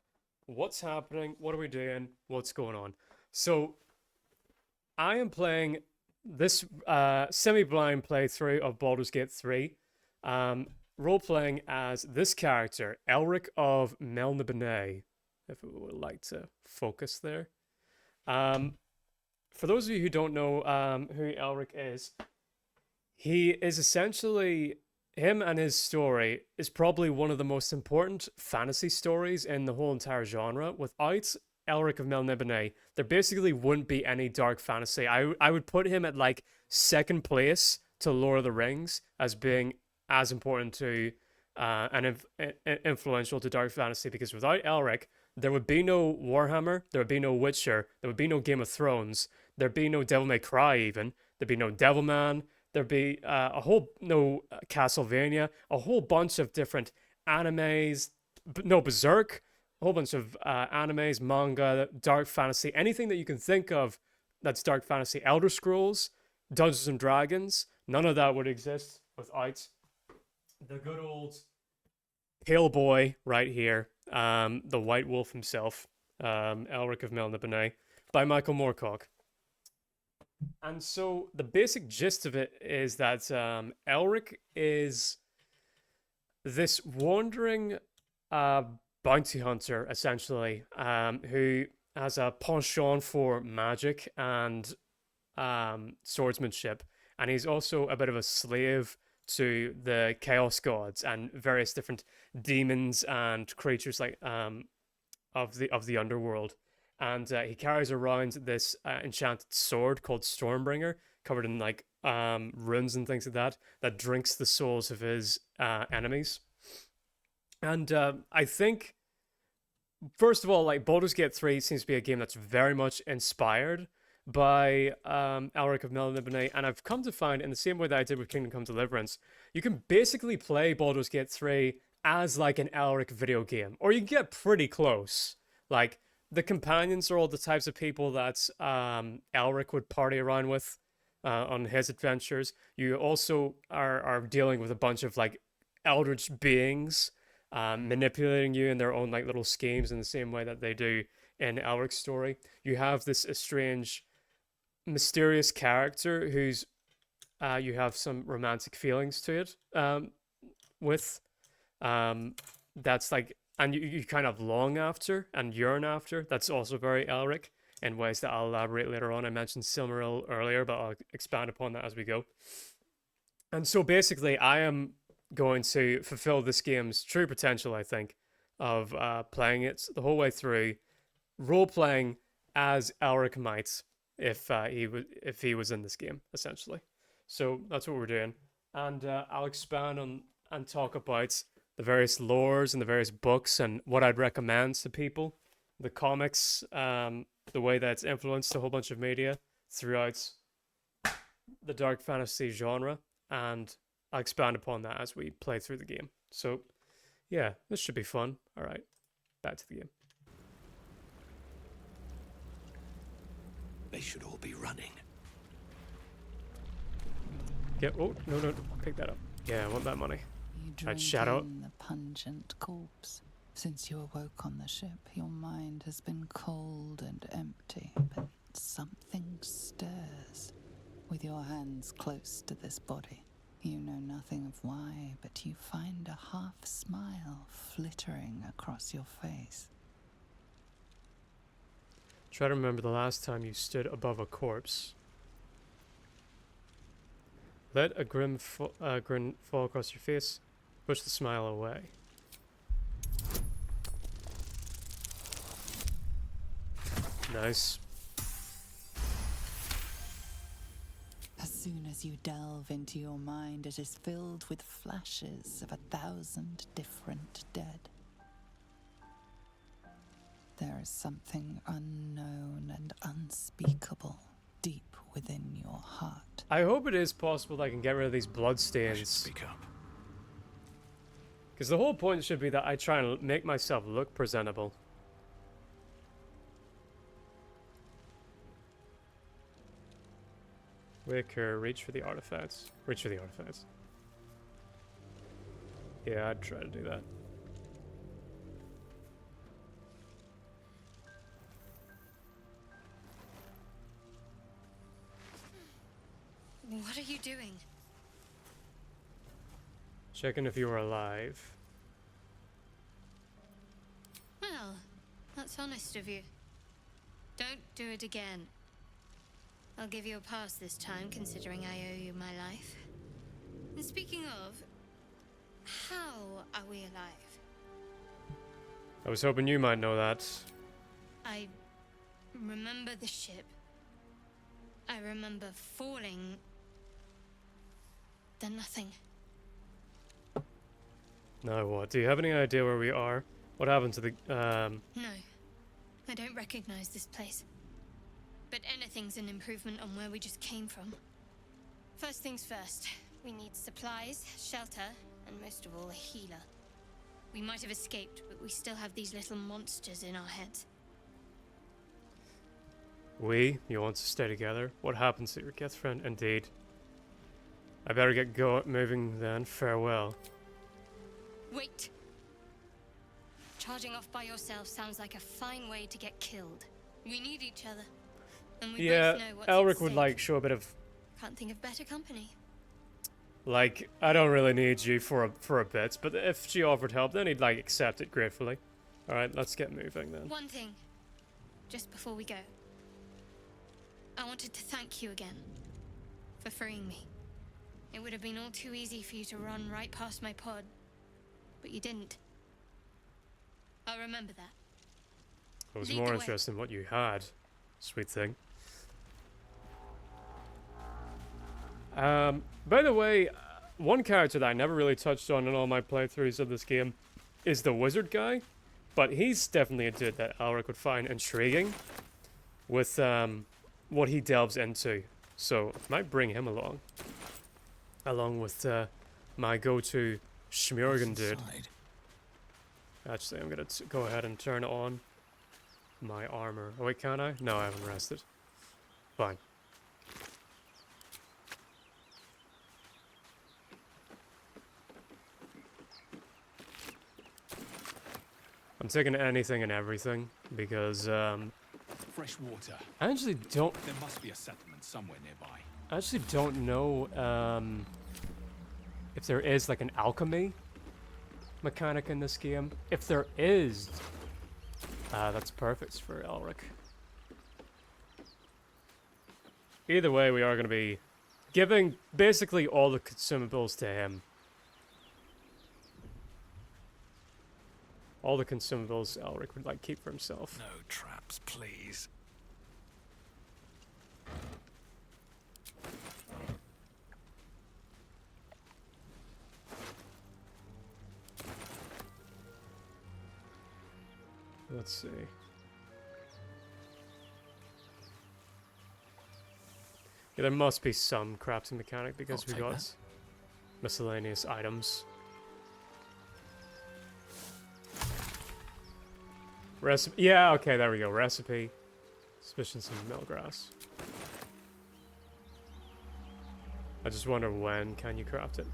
what's happening? What are we doing? What's going on? So, I am playing this semi-blind playthrough of Baldur's Gate 3. Role-playing as this character, Elric of Melniboné, if we would like to focus there. For those of you who don't know who Elric is, he is essentially, him and his story is probably one of the most important fantasy stories in the whole entire genre. Without Elric of Melniboné, there basically wouldn't be any dark fantasy. I would put him at like second place to Lord of the Rings as being as important to and influential to dark fantasy, because without Elric, there would be no Warhammer, there would be no Witcher, there would be no Game of Thrones, there'd be no Devil May Cry even, there'd be no Devilman, there'd be no Castlevania, a whole bunch of different animes, no Berserk, a whole bunch of animes, manga, dark fantasy, anything that you can think of that's dark fantasy. Elder Scrolls, Dungeons and Dragons, none of that would exist without the good old pale boy right here, the White Wolf himself, Elric of Melniboné, by Michael Moorcock. And so the basic gist of it is that Elric is this wandering bounty hunter, essentially, who has a penchant for magic and swordsmanship, and he's also a bit of a slave to the Chaos Gods and various different demons and creatures like of the underworld. And he carries around this enchanted sword called Stormbringer, covered in like runes and things like that, that drinks the souls of his enemies. And I think, first of all, like Baldur's Gate 3 seems to be a game that's very much inspired by Elric of Melniboné, and I've come to find, in the same way that I did with Kingdom Come Deliverance, you can basically play Baldur's Gate 3 as like an Elric video game, or you can get pretty close. Like, the companions are all the types of people that Elric would party around with on his adventures. You also are dealing with a bunch of like eldritch beings manipulating you in their own like little schemes in the same way that they do in Elric's story. You have this strange, mysterious character who's you have some romantic feelings to it with. That's like, and you kind of long after and yearn after. That's also very Elric in ways that I'll elaborate later on. I mentioned Silmaril earlier, but I'll expand upon that as we go. And so basically, I am going to fulfill this game's true potential, I think, of playing it the whole way through, role-playing as Elric might if he was in this game, essentially. So that's what we're doing. And I'll expand on and talk about the various lores and the various books and what I'd recommend to people, the comics, the way that it's influenced a whole bunch of media throughout the dark fantasy genre, and I'll expand upon that as we play through the game. So, yeah, this should be fun. All right, back to the game. They should all be running. Yeah. Oh no, pick that up. Yeah, I want that money. You I'd drink shout out. in the pungent corpse. Since you awoke on the ship, your mind has been cold and empty, but something stirs. With your hands close to this body, you know nothing of why, but you find a half smile flittering across your face. Try to remember the last time you stood above a corpse. Let a grin fall across your face. Push the smile away. Nice. As soon as you delve into your mind, it is filled with flashes of 1,000 different dead. There is something unknown and unspeakable deep within your heart. I hope it is possible that I can get rid of these blood I should stains. speak up. Because the whole point should be that I try and make myself look presentable. Wicker, reach for the artifacts. Reach for the artifacts. Yeah, I'd try to do that. What are you doing? Checking if you were alive. Well, that's honest of you. Don't do it again. I'll give you a pass this time, considering I owe you my life. And speaking of, how are we alive? I was hoping you might know that. I remember the ship. I remember falling. Then nothing. Now what? Do you have any idea where we are? What happened to the, No, I don't recognize this place. But anything's an improvement on where we just came from. First things first, we need supplies, shelter, and most of all, a healer. We might have escaped, but we still have these little monsters in our heads. You want to stay together? What happens to your cat friend? Indeed. I better get moving then. Farewell. Wait! Charging off by yourself sounds like a fine way to get killed. We need each other. And we both know what's Elric at would stake. like show a bit of Can't think of better company. like, I don't really need you for a bit, but if she offered help, then he'd like accept it gratefully. All right, let's get moving then. One thing, just before we go. I wanted to thank you again for freeing me. It would have been all too easy for you to run right past my pod, but you didn't. I'll remember that. I was Lead more the way. interested in what you had. Sweet thing. By the way, one character that I never really touched on in all my playthroughs of this game is the wizard guy, but he's definitely a dude that Elric would find intriguing with what he delves into. So I might bring him along with my go-to Schmurgen dude. Inside. Actually, I'm gonna go ahead and turn on my armor. Oh wait, can I? No, I haven't rested. Fine. I'm taking anything and everything because Fresh water. I actually don't There must be a settlement somewhere nearby. know if there is like an alchemy mechanic in this game. If there is, that's perfect for Elric. Either way, we are going to be giving basically all the consumables to him. All the consumables Elric would like keep for himself. No traps, please. Let's see. Yeah, there must be some crafting mechanic because I'll we take got miscellaneous items. Recipe. Yeah, okay, there we go. Recipe. Sufficiency millgrass. I just wonder when can you craft it.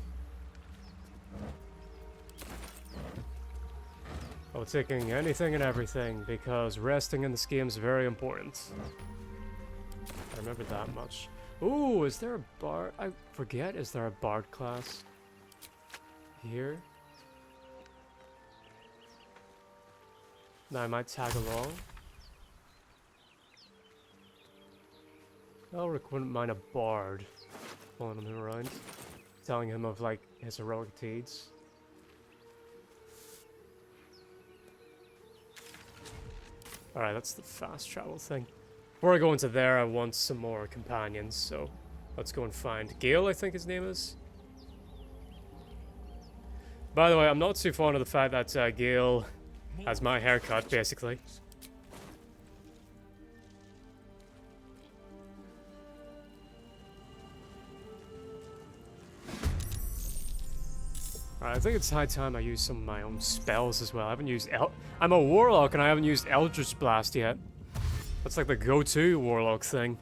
Oh, taking anything and everything because resting in this game is very important. I remember that much. Ooh, is there a bard? I forget. Is there a bard class here? Now I might tag along. Elric wouldn't mind a bard following him around, telling him of like his heroic deeds. Alright, that's the fast travel thing. Before I go into there, I want some more companions, so let's go and find Gale, I think his name is. By the way, I'm not too fond of the fact that Gale has my haircut, basically. Alright, I think it's high time I use some of my own spells as well. I haven't used I'm a warlock and I haven't used Eldritch Blast yet. That's like the go-to warlock thing.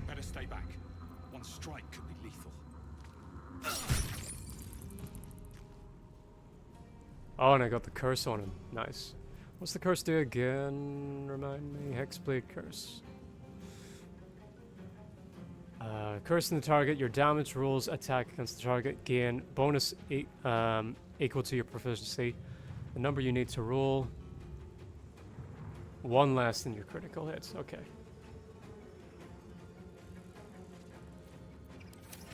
Better stay back. One strike could be lethal. Oh, and I got the curse on him. Nice. What's the curse do again? Remind me. Hexblade curse. Cursing the target, your damage rolls attack against the target gain bonus equal to your proficiency. The number you need to roll, one less than your critical hits. Okay.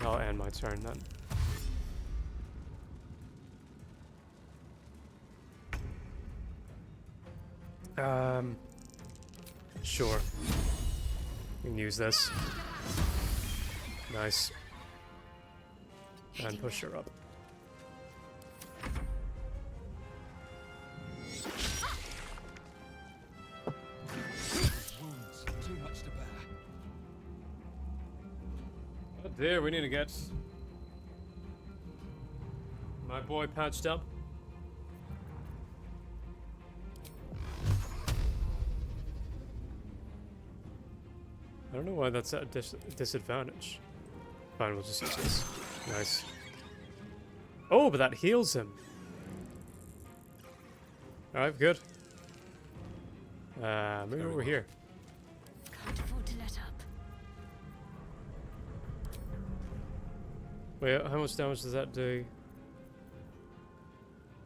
I'll end my turn then. Sure. We can use this. Nice. And push her up. Wounds, too much to bear. Oh dear, we need to get my boy patched up. I don't know why that's at a disadvantage. Fine, we'll just use this. Nice. Oh, but that heals him. Alright, good. Maybe over here. Can't afford to let up. Wait, how much damage does that do?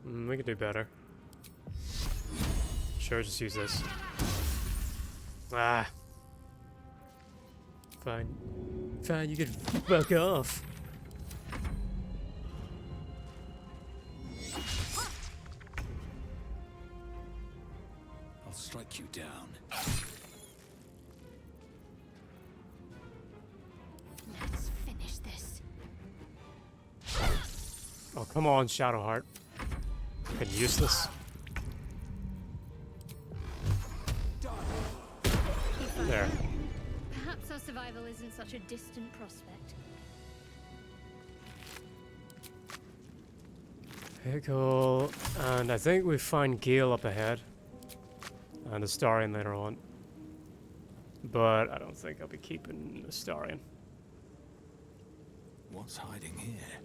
We could do better. Sure, just use this. Ah. Fine. Fine, you can fuck off. I'll strike you down. Let's finish this. Oh, come on, Shadowheart. Fucking useless. There. Perhaps our survival isn't such a distant prospect. Pickle. And I think we find Gale up ahead. And Astarion later on. But I don't think I'll be keeping Astarion. What's hiding here?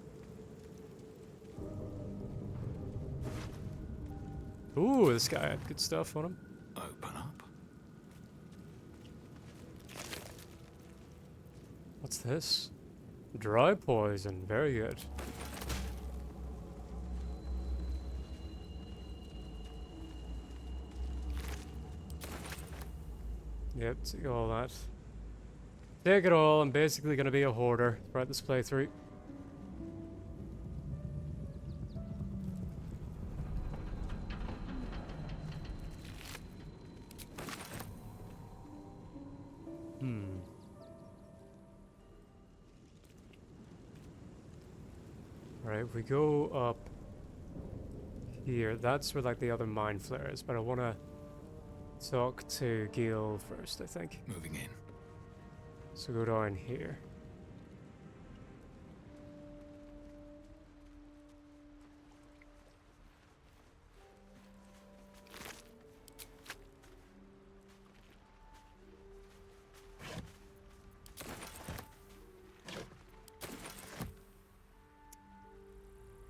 Ooh, this guy had good stuff on him. Open up. What's this? Dry poison. Very good. Yep, take all that. Take it all. I'm basically going to be a hoarder throughout this playthrough. Alright, if we go up here, that's where like the other mind flare is, but I want to talk to Gale first, I think. Moving in. So go down here.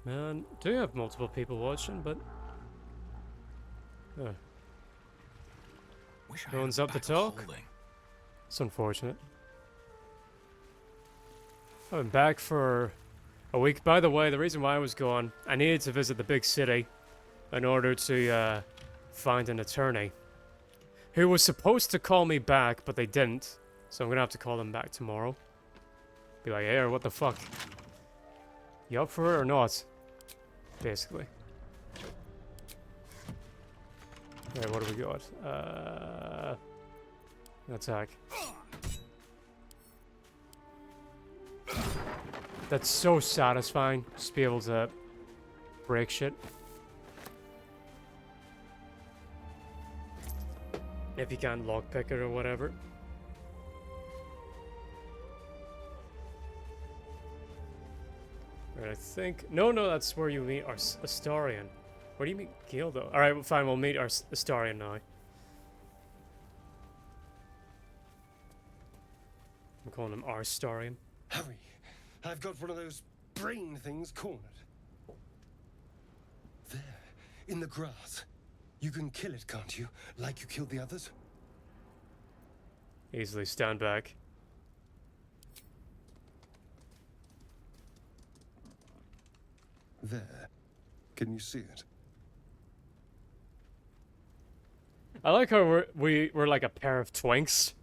Man, do you have multiple people watching, but... Wish I No had one's a up to bag of talk? holding. It's unfortunate. I've been back for a week. By the way, the reason why I was gone, I needed to visit the big city in order to find an attorney who was supposed to call me back, but they didn't. So I'm gonna have to call them back tomorrow. Be like, hey, what the fuck? You up for it or not? Basically. Alright, what do we got? Attack. That's so satisfying. Just be able to break shit. If you can't lockpick it or whatever. Right, I think... No, that's where you meet our Astarion. Where do you meet Gil, though? Alright, well, fine, we'll meet our Astarion now. I'm calling him our Astarion. Hurry! I've got one of those brain things cornered. There, in the grass. You can kill it, can't you? Like you killed the others? Easily stand back. There. Can you see it? I like how we're like a pair of twinks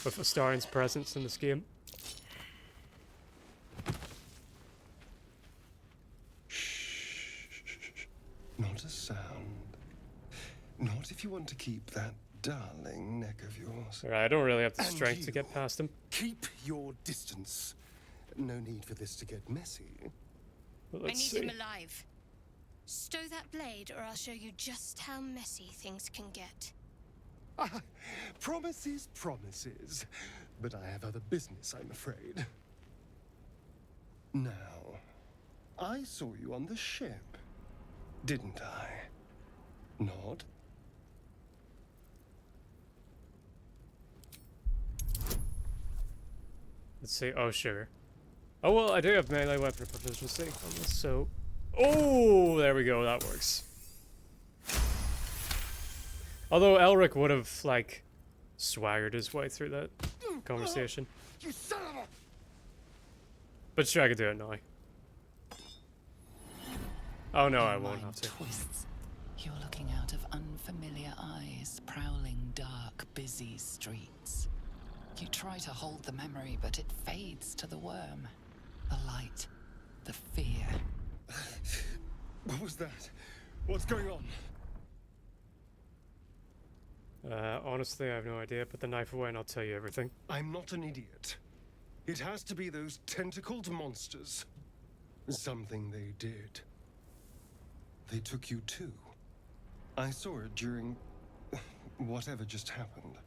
with Astarion's presence in this game. Shh. Not a sound. Not if you want to keep that darling neck of yours. Alright, I don't really have the And strength to you, get past him. Keep your distance. No need for this to get messy. But I let's need see. him alive. Stow that blade, or I'll show you just how messy things can get. Promises. But I have other business, I'm afraid. Now, I saw you on the ship, didn't I? Not? Let's see. Oh, sure. Oh, well, I do have melee weapon proficiency on this, so... Oh, there we go. That works. Although Elric would have, like, swaggered his way through that conversation. You son of a... But sure, I could do it now. Oh, no, I won't Mind have to. Twists. You're looking out of unfamiliar eyes, prowling dark, busy streets. You try to hold the memory, but it fades to the worm. The light. The fear. What was that? What's going on? Honestly, I have no idea. Put the knife away and I'll tell you everything. I'm not an idiot. It has to be those tentacled monsters. Something they did. They took you too. I saw it during whatever just happened.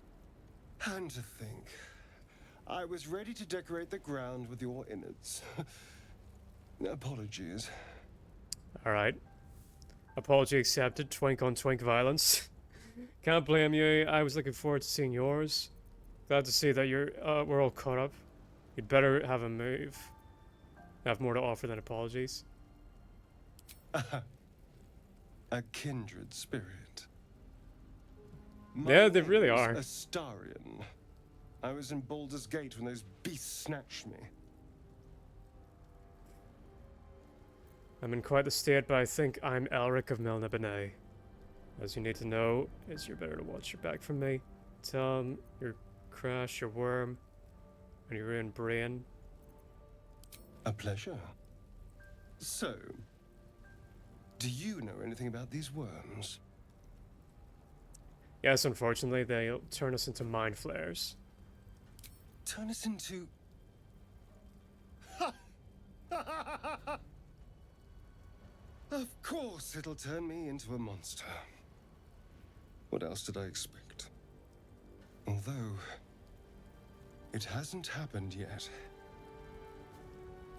And to think, I was ready to decorate the ground with your innards. Apologies. Alright. Apology accepted. Twink on twink violence. Can't blame you. I was looking forward to seeing yours. Glad to see that we're all caught up. You'd better have a move. Have more to offer than apologies. A kindred spirit. Yeah, they really name's are. Astarion. I was in Baldur's Gate when those beasts snatched me. I'm in quite the state, but I think I'm Elric of Melniboné. As you need to know, is you're better to watch your back from me. Tell him your crash, your worm, and your ruined brain. A pleasure. So, do you know anything about these worms? Yes, unfortunately, they'll turn us into mind flayers. Turn us into... Of course it'll turn me into a monster. What else did I expect? Although, it hasn't happened yet.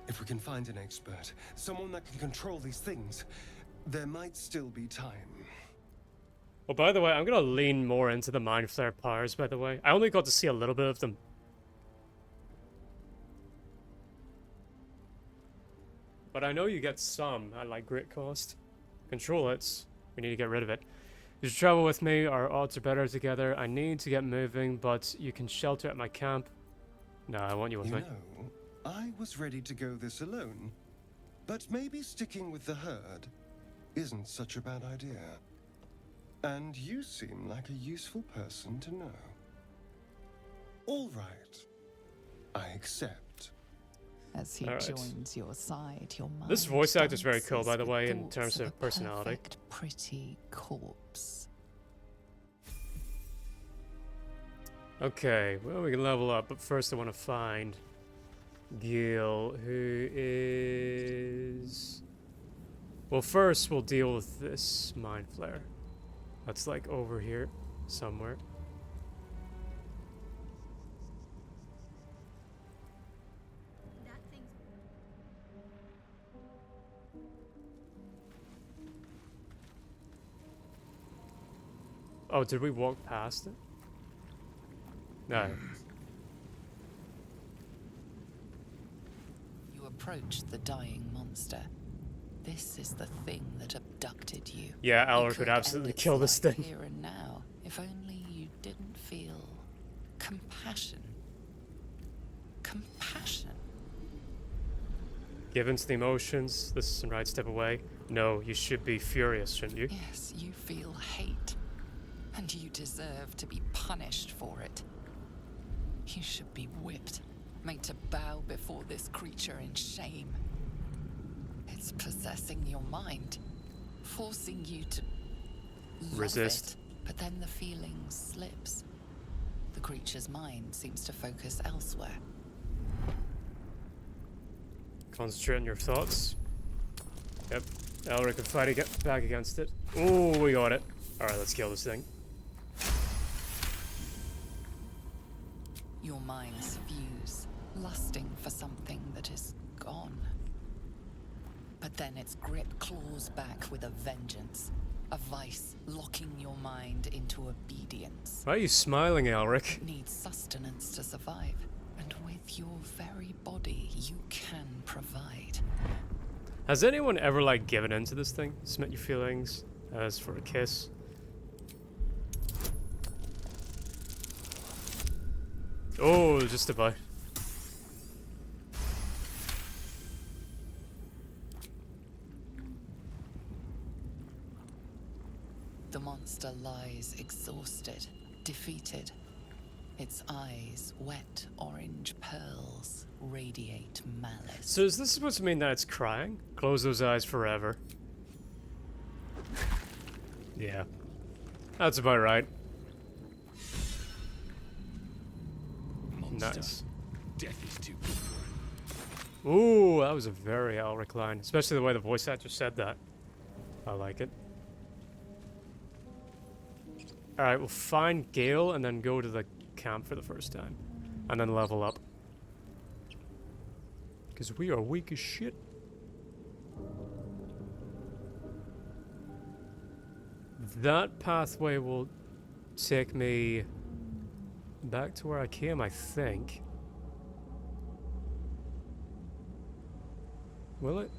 If we can find an expert, someone that can control these things, there might still be time. Well, by the way, I'm gonna lean more into the mind flare powers, by the way. I only got to see a little bit of them. but I know you get some at like great cost. Control it. We need to get rid of it. You should travel with me. Our odds are better together. I need to get moving, but you can shelter at my camp. No, I want you with me. know, I was ready to go this alone, but maybe sticking with the herd isn't such a bad idea. And you seem like a useful person to know. All right. I accept. As he joins your side, your mind This voice actor is very cool, by the way, in terms of personality. Perfect, pretty corpse. Okay, well, we can level up, but first I want to find Gil, who is... Well, first we'll deal with this mind flare. That's like over here somewhere. Oh, did we walk past it? No. You approach the dying monster. This is the thing that abducted you. Yeah, It Elric would could absolutely end its kill this life thing. Here and now, if only you didn't feel compassion. Compassion. Give in to the emotions. This is the right step away. No, you should be furious, shouldn't you? Yes, you feel hate, and you deserve to be punished for it. You should be whipped, made to bow before this creature in shame. It's possessing your mind, forcing you to resist. love it, but then the feeling slips. The creature's mind seems to focus elsewhere. Concentrate on your thoughts. Yep. Elric can fight back against it. Oh, we got it. Alright, let's kill this thing. Your minds fuse, lusting for something that is gone. But then its grip claws back with a vengeance. A vice locking your mind into obedience. Why are you smiling, Elric? It needs sustenance to survive. And with your very body, you can provide. Has anyone ever, like, given into this thing? Submit your feelings as for a kiss. Oh, just about. The monster lies exhausted, defeated. Its eyes, wet orange pearls, radiate malice. So is this supposed to mean that it's crying? Close those eyes forever. Yeah. That's about right. Monster. Nice. Death is too good for it. Ooh, that was a very Elric line. Especially the way the voice actor said that. I like it. Alright, we'll find Gale and then go to the camp for the first time. And then level up. Because we are weak as shit. That pathway will take me back to where I came, I think. Will it?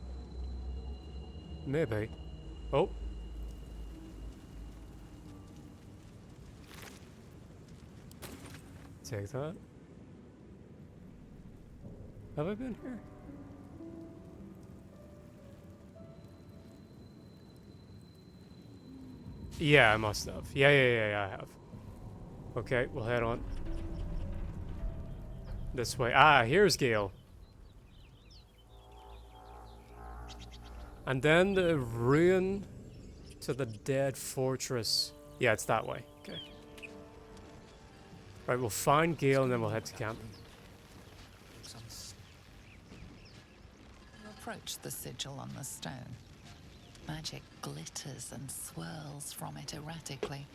Maybe. Oh. Take that. Have I been here? Yeah, I must have. Yeah, I have. Okay, we'll head on. This way. Ah, here's Gale. And then the ruin to the dead fortress. Yeah, it's that way. Okay. Right, we'll find Gale and then we'll head to camp. You approach the sigil on the stone. Magic glitters and swirls from it erratically,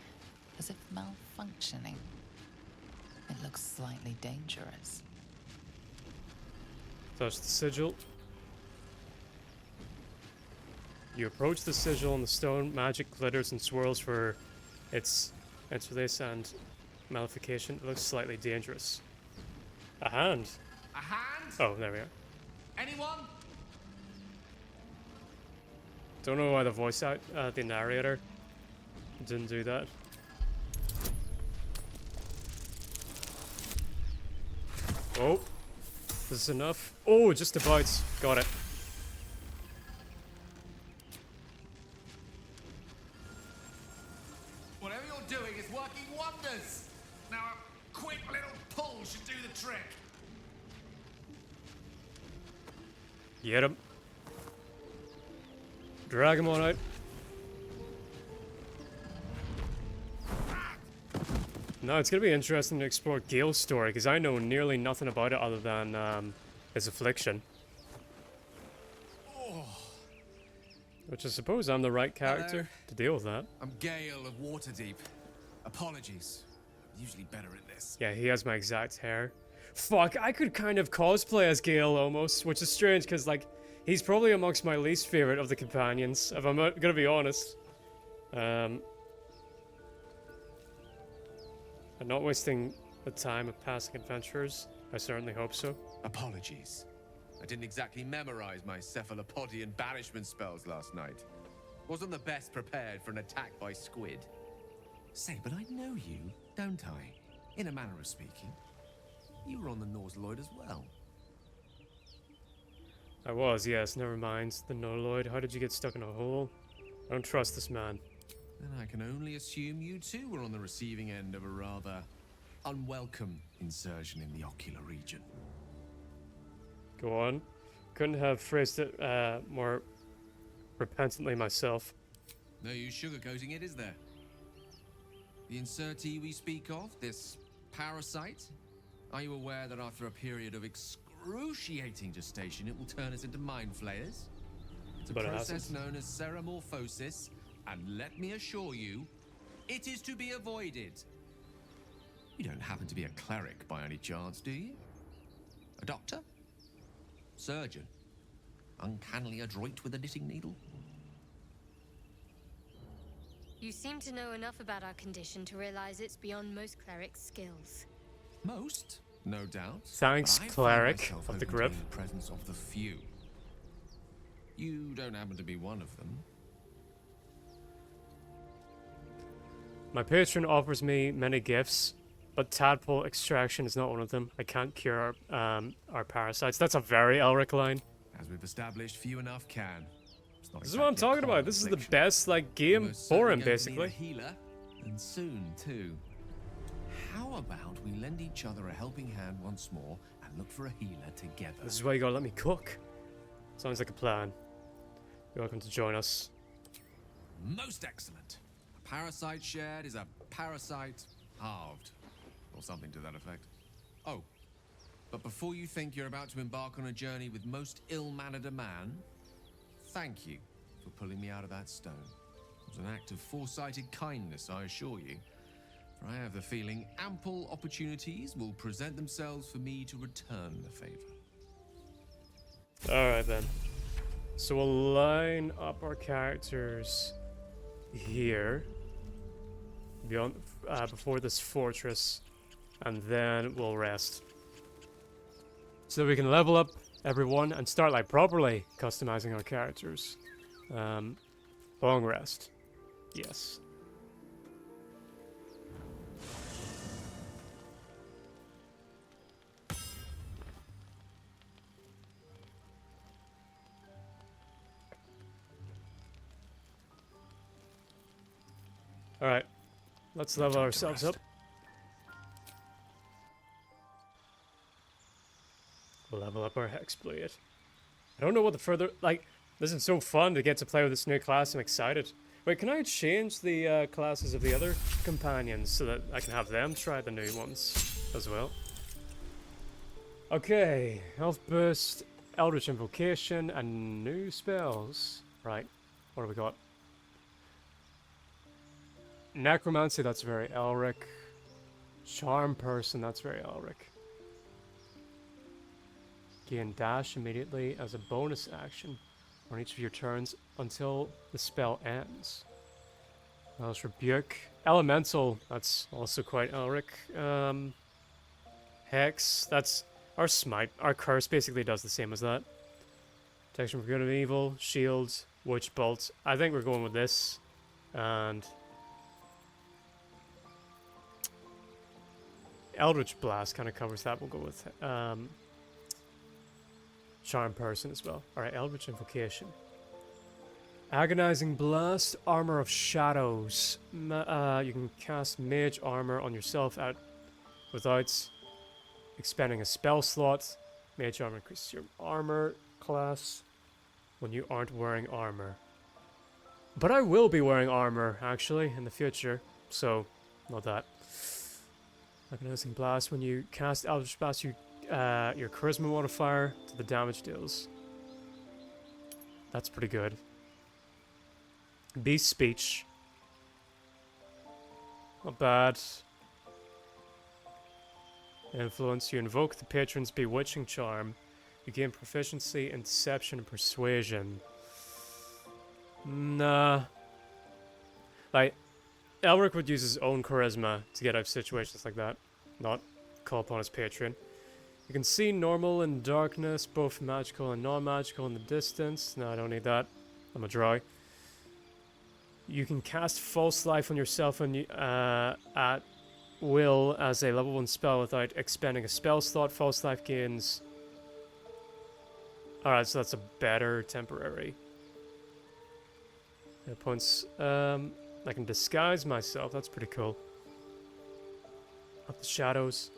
as if malfunctioning. It looks slightly dangerous. Touch the sigil. You approach the sigil on the stone. Magic glitters and swirls for its interlace and malefication. It looks slightly dangerous. A hand. A hand? Oh, there we are. Anyone? Don't know why the voice out, the narrator didn't do that. Oh, this is enough. Oh, just about. Got it. Whatever you're doing is working wonders. Now a quick little pull should do the trick. Get him. Drag him on out. No, it's gonna be interesting to explore Gale's story, because I know nearly nothing about it other than his affliction. Which I suppose I'm the right character to deal with that. I'm Gale of Waterdeep. Apologies. I'm usually better at this. Yeah, he has my exact hair. Fuck, I could kind of cosplay as Gale almost, which is strange because, like, he's probably amongst my least favorite of the companions, if I'm gonna be honest. I'm not wasting the time of passing adventurers. I certainly hope so. Apologies. I didn't exactly memorize my cephalopodian banishment spells last night. Wasn't the best prepared for an attack by squid. Say, but I know you, don't I? In a manner of speaking. You were on the Norsloid as well. I was, yes, never mind. The Noloid, how did you get stuck in a hole? I don't trust this man. Then I can only assume you too were on the receiving end of a rather unwelcome insertion in the ocular region. Go on. Couldn't have phrased it more repentantly myself. No use sugarcoating it, is there? The insertee we speak of, this parasite, are you aware that after a period of excruciating gestation, it will turn us into mind flayers? It's a process known as ceramorphosis, and let me assure you, it is to be avoided. You don't happen to be a cleric by any chance, do you? A doctor? Surgeon? Uncannily adroit with a knitting needle? You seem to know enough about our condition to realize it's beyond most clerics' skills. Most, no doubt. Thanks, cleric of the grip. In the presence of the few. You don't happen to be one of them. My patron offers me many gifts, but tadpole extraction is not one of them. I can't cure our parasites. That's a very Elric line. As we've established, few enough can. This is what I'm talking about. This is the best, like, game for him, basically. A healer, and soon too. How about we lend each other a helping hand once more and look for a healer together? This is why you gotta let me cook. Sounds like a plan. You're welcome to join us. Most excellent. A parasite shared is a parasite halved. Or something to that effect. Oh, but before you think you're about to embark on a journey with most ill-mannered a man, thank you for pulling me out of that stone. It was an act of foresighted kindness, I assure you. For I have the feeling ample opportunities will present themselves for me to return the favor. Alright then. So we'll line up our characters here. Beyond, before this fortress. And then we'll rest. So we can level up everyone and start, like, properly customizing our characters. Long rest. Yes. Alright. Let's level ourselves up. We'll level up our Hexblade. I don't know what the further... Like, this is so fun to get to play with this new class. I'm excited. Wait, can I change the classes of the other companions so that I can have them try the new ones as well? Okay. Health Boost, Eldritch Invocation, and new spells. Right. What do we got? Necromancy, that's very Elric. Charm Person, that's very Elric. Gain dash immediately as a bonus action on each of your turns until the spell ends. Hellish Rebuke. Elemental, that's also quite Elric. Hex, that's our Smite. Our Curse basically does the same as that. Protection from good and evil. Shield. Witch Bolt. I think we're going with this. And Eldritch Blast kind of covers that. We'll go with Charm Person as well. Alright, Eldritch Invocation. Agonizing Blast, Armor of Shadows. You can cast Mage Armor on yourself without expending a spell slot. Mage Armor increases your armor class when you aren't wearing armor. But I will be wearing armor, actually, in the future. So, not that. Agonizing Blast. When you cast Eldritch Blast, your Charisma modifier to the damage deals. That's pretty good. Beast Speech. Not bad. Influence. You invoke the patron's bewitching charm. You gain proficiency in deception and persuasion. Nah. Like, Elric would use his own charisma to get out of situations like that. Not call upon his patron. You can see normal and darkness, both magical and non-magical in the distance. No, I don't need that. I'm a dry. You can cast False Life on yourself at will as a level 1 spell without expending a spell slot. False Life gains... Alright, so that's a better temporary. Points. I can disguise myself. That's pretty cool. Up the shadows.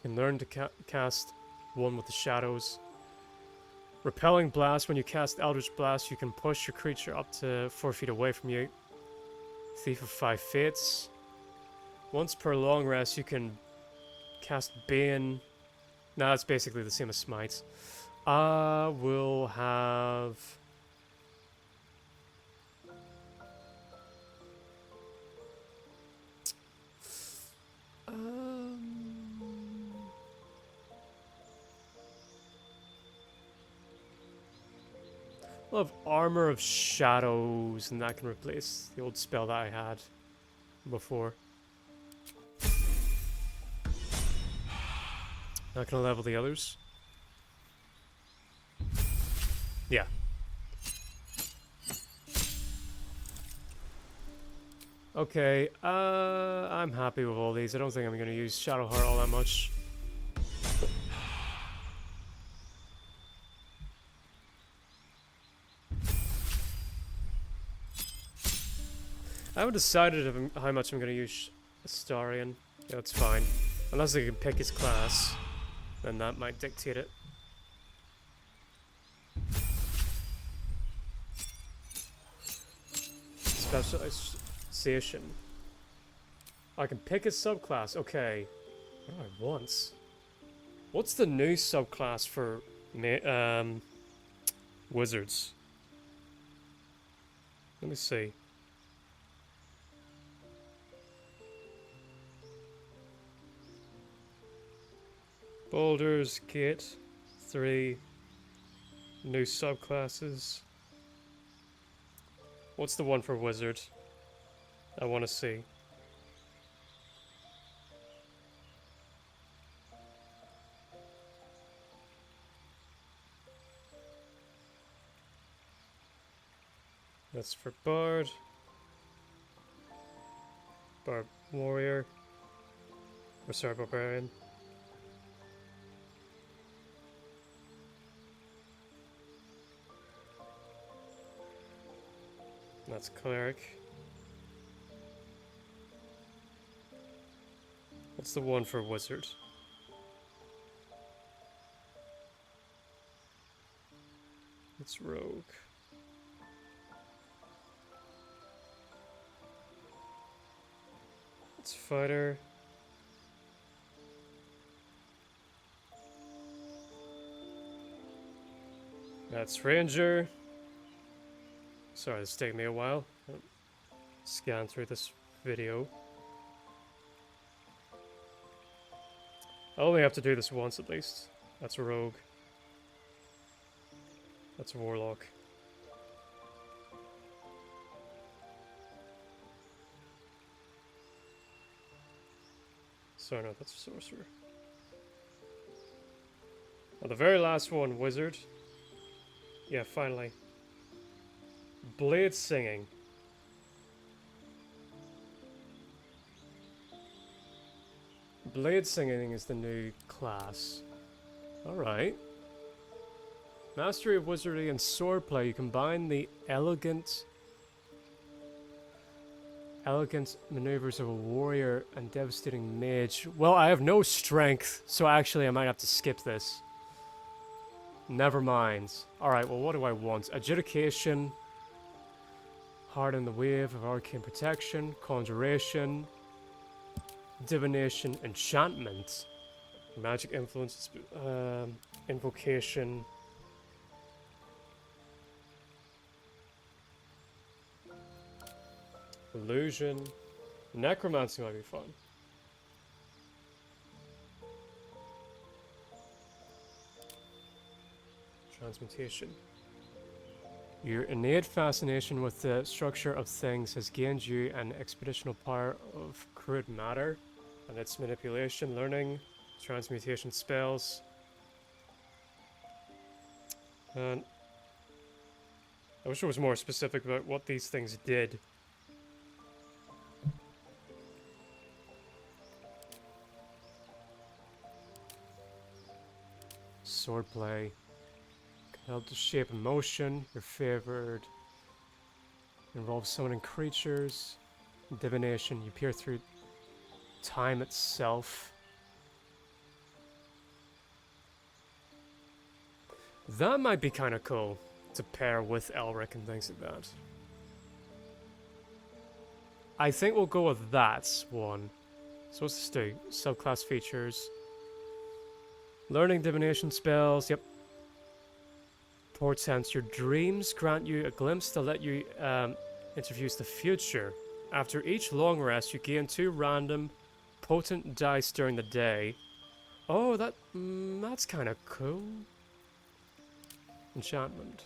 You can learn to cast one with the shadows. Repelling Blast. When you cast Eldritch Blast, you can push your creature up to 4 feet away from you. Thief of 5 Fates. Once per long rest, you can cast Bane. No, that's basically the same as Smite. We'll have... We'll have Armor of Shadows, and that can replace the old spell that I had before. Not gonna level the others. Yeah. Okay, I'm happy with all these. I don't think I'm gonna use Shadowheart all that much. I haven't decided how much I'm gonna use Astarion. Yeah, that's fine. Unless I can pick his class, then that might dictate it. Specialization. I can pick a subclass. Okay. What do I want? What's the new subclass for wizards? Let me see. Baldur's Gate 3 new subclasses. What's the one for wizard? I want to see. That's for bard. Bard warrior. Or sorry, barbarian. That's cleric. What's the one for wizard? It's rogue. It's fighter. That's ranger. Sorry, this is taking me a while. Scan through this video. I only have to do this once at least. That's a rogue. That's a warlock. Sorry, no, that's a sorcerer. Oh, the very last one, wizard. Yeah, finally. Blade singing. Blade singing is the new class. Alright. Mastery of wizardry and swordplay. You combine the elegant maneuvers of a warrior and devastating mage. Well, I have no strength, so actually I might have to skip this. Never mind. Alright, well, what do I want? Adjudication. Harden the wave of arcane protection. Conjuration. Divination. Enchantment. Magic influence. Invocation. Illusion. Necromancy might be fun. Transmutation. Your innate fascination with the structure of things has gained you an expeditional power of crude matter and its manipulation, learning, transmutation spells. And I wish it was more specific about what these things did. Swordplay. Can help to shape emotion. Your favored. Involves summoning creatures. Divination. You peer through time itself. That might be kind of cool to pair with Elric and things like that. I think we'll go with that one. So what's this do? Subclass features. Learning divination spells, yep. Portents. Your dreams grant you a glimpse to let you introduce the future. After each long rest, you gain 2 random potent dice during the day. Oh, that's kind of cool. Enchantment.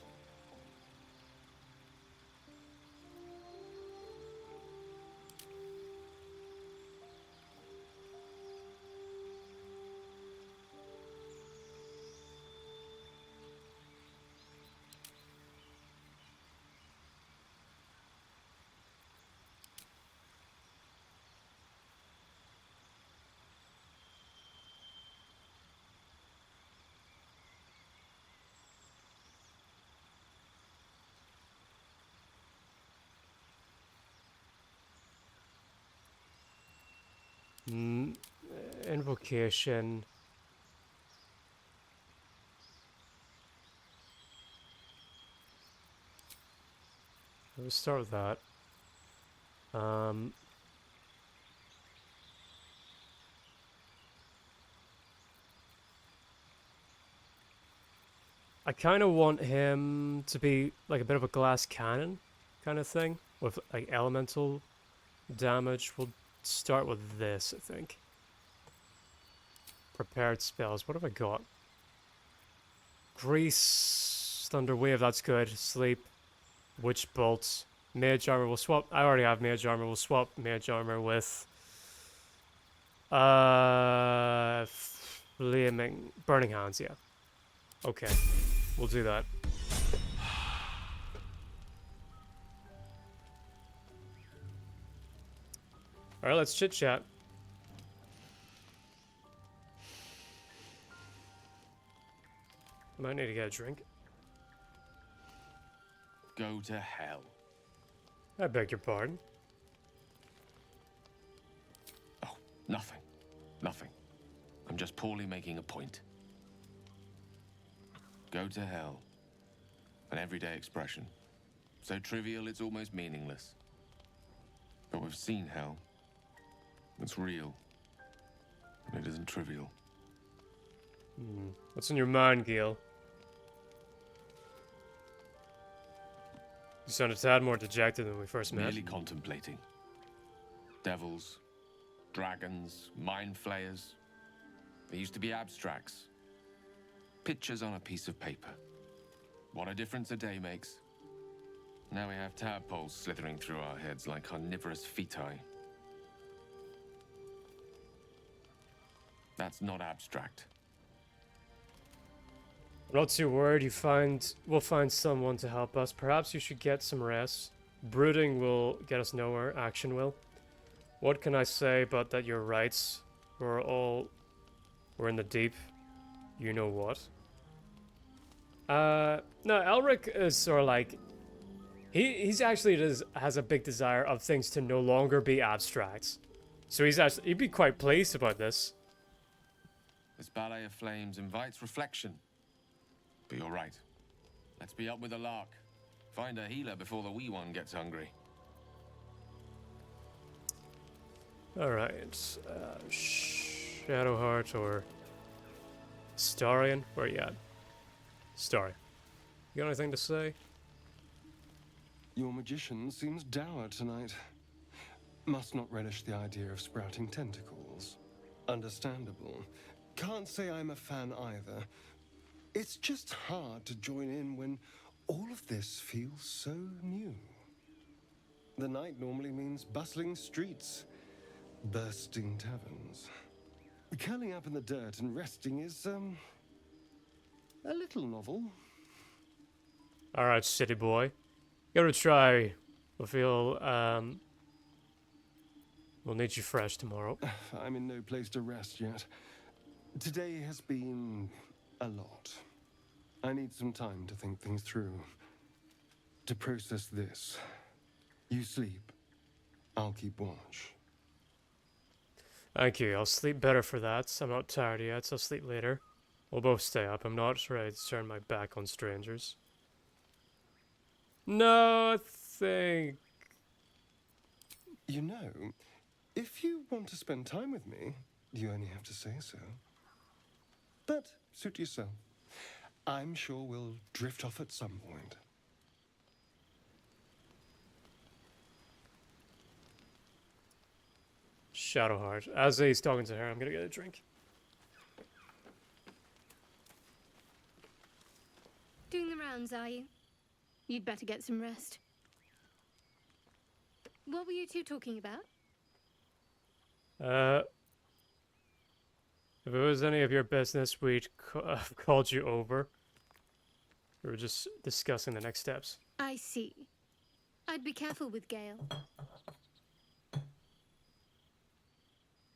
Invocation. Let's start with that. I kind of want him to be like a bit of a glass cannon kind of thing with like elemental damage. We'll start with this, I think. Prepared spells. What have I got? Grease, Thunder Wave, that's good. Sleep, Witch Bolt, Mage Armor. We'll swap. I already have Mage Armor. We'll swap Mage Armor with Flaming Burning Hands. Yeah. Okay, we'll do that. All right, let's chit chat. Might need to get a drink. Go to hell. I beg your pardon. Oh, nothing. Nothing. I'm just poorly making a point. Go to hell. An everyday expression. So trivial it's almost meaningless. But we've seen hell. It's real. And it isn't trivial. What's in your mind, Gil? You sound a tad more dejected than we first met. Merely contemplating. Devils, dragons, mind flayers. They used to be abstracts. Pictures on a piece of paper. What a difference a day makes. Now we have tadpoles slithering through our heads like carnivorous feti. That's not abstract. I'm not too worried. We'll find someone to help us. Perhaps you should get some rest. Brooding will get us nowhere. Action will. What can I say but that you're right? We're in the deep. You know what? No, Elric is sort of like... He's actually has a big desire of things to no longer be abstract. So he'd be quite pleased about this. This ballet of flames invites reflection. But you're right. Let's be up with the lark. Find a healer before the wee one gets hungry. Alright. Shadowheart or... Starion? Where are you at? Starion. You got anything to say? Your magician seems dour tonight. Must not relish the idea of sprouting tentacles. Understandable. Can't say I'm a fan either. It's just hard to join in when all of this feels so new. The night normally means bustling streets, bursting taverns. Curling up in the dirt and resting is, a little novel. Alright, city boy. Gotta try. We'll need you fresh tomorrow. I'm in no place to rest yet. Today has been a lot. I need some time to think things through. To process this. You sleep. I'll keep watch. Thank you. I'll sleep better for that. I'm not tired yet, so I'll sleep later. We'll both stay up. I'm not ready to turn my back on strangers. No, I think... You know, if you want to spend time with me, you only have to say so. But suit yourself. I'm sure we'll drift off at some point. Shadowheart. As he's talking to her, I'm gonna get a drink. Doing the rounds, are you? You'd better get some rest. What were you two talking about? If it was any of your business, we'd called you over. We were just discussing the next steps. I see. I'd be careful with Gale. You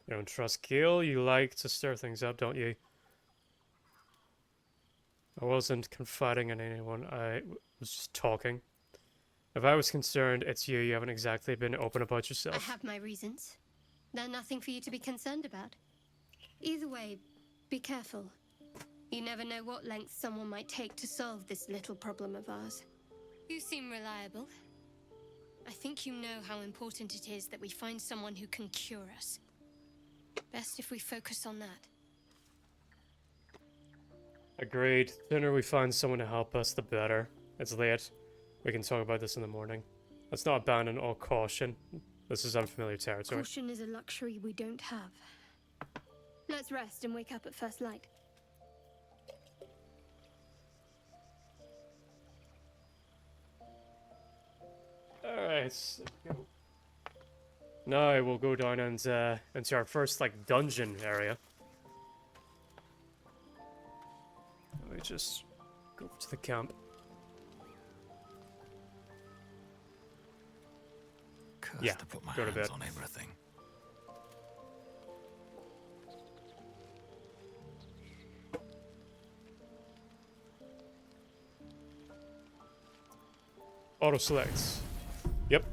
don't trust Gale? You like to stir things up, don't you? I wasn't confiding in anyone. I was just talking. If I was concerned, it's you. You haven't exactly been open about yourself. I have my reasons. They're nothing for you to be concerned about. Either way, be careful. You never know what lengths someone might take to solve this little problem of ours. You seem reliable. I think you know how important it is that we find someone who can cure us. Best if we focus on that. Agreed. The sooner we find someone to help us, the better. It's late. We can talk about this in the morning. Let's not abandon all caution. This is unfamiliar territory. Caution is a luxury we don't have. Let's rest and wake up at first light. Alright. Now we'll go down and into our first like dungeon area. Let me just go to the camp. Cursed Yeah, to put my go to hands bed. on everything. Auto selects. Yep.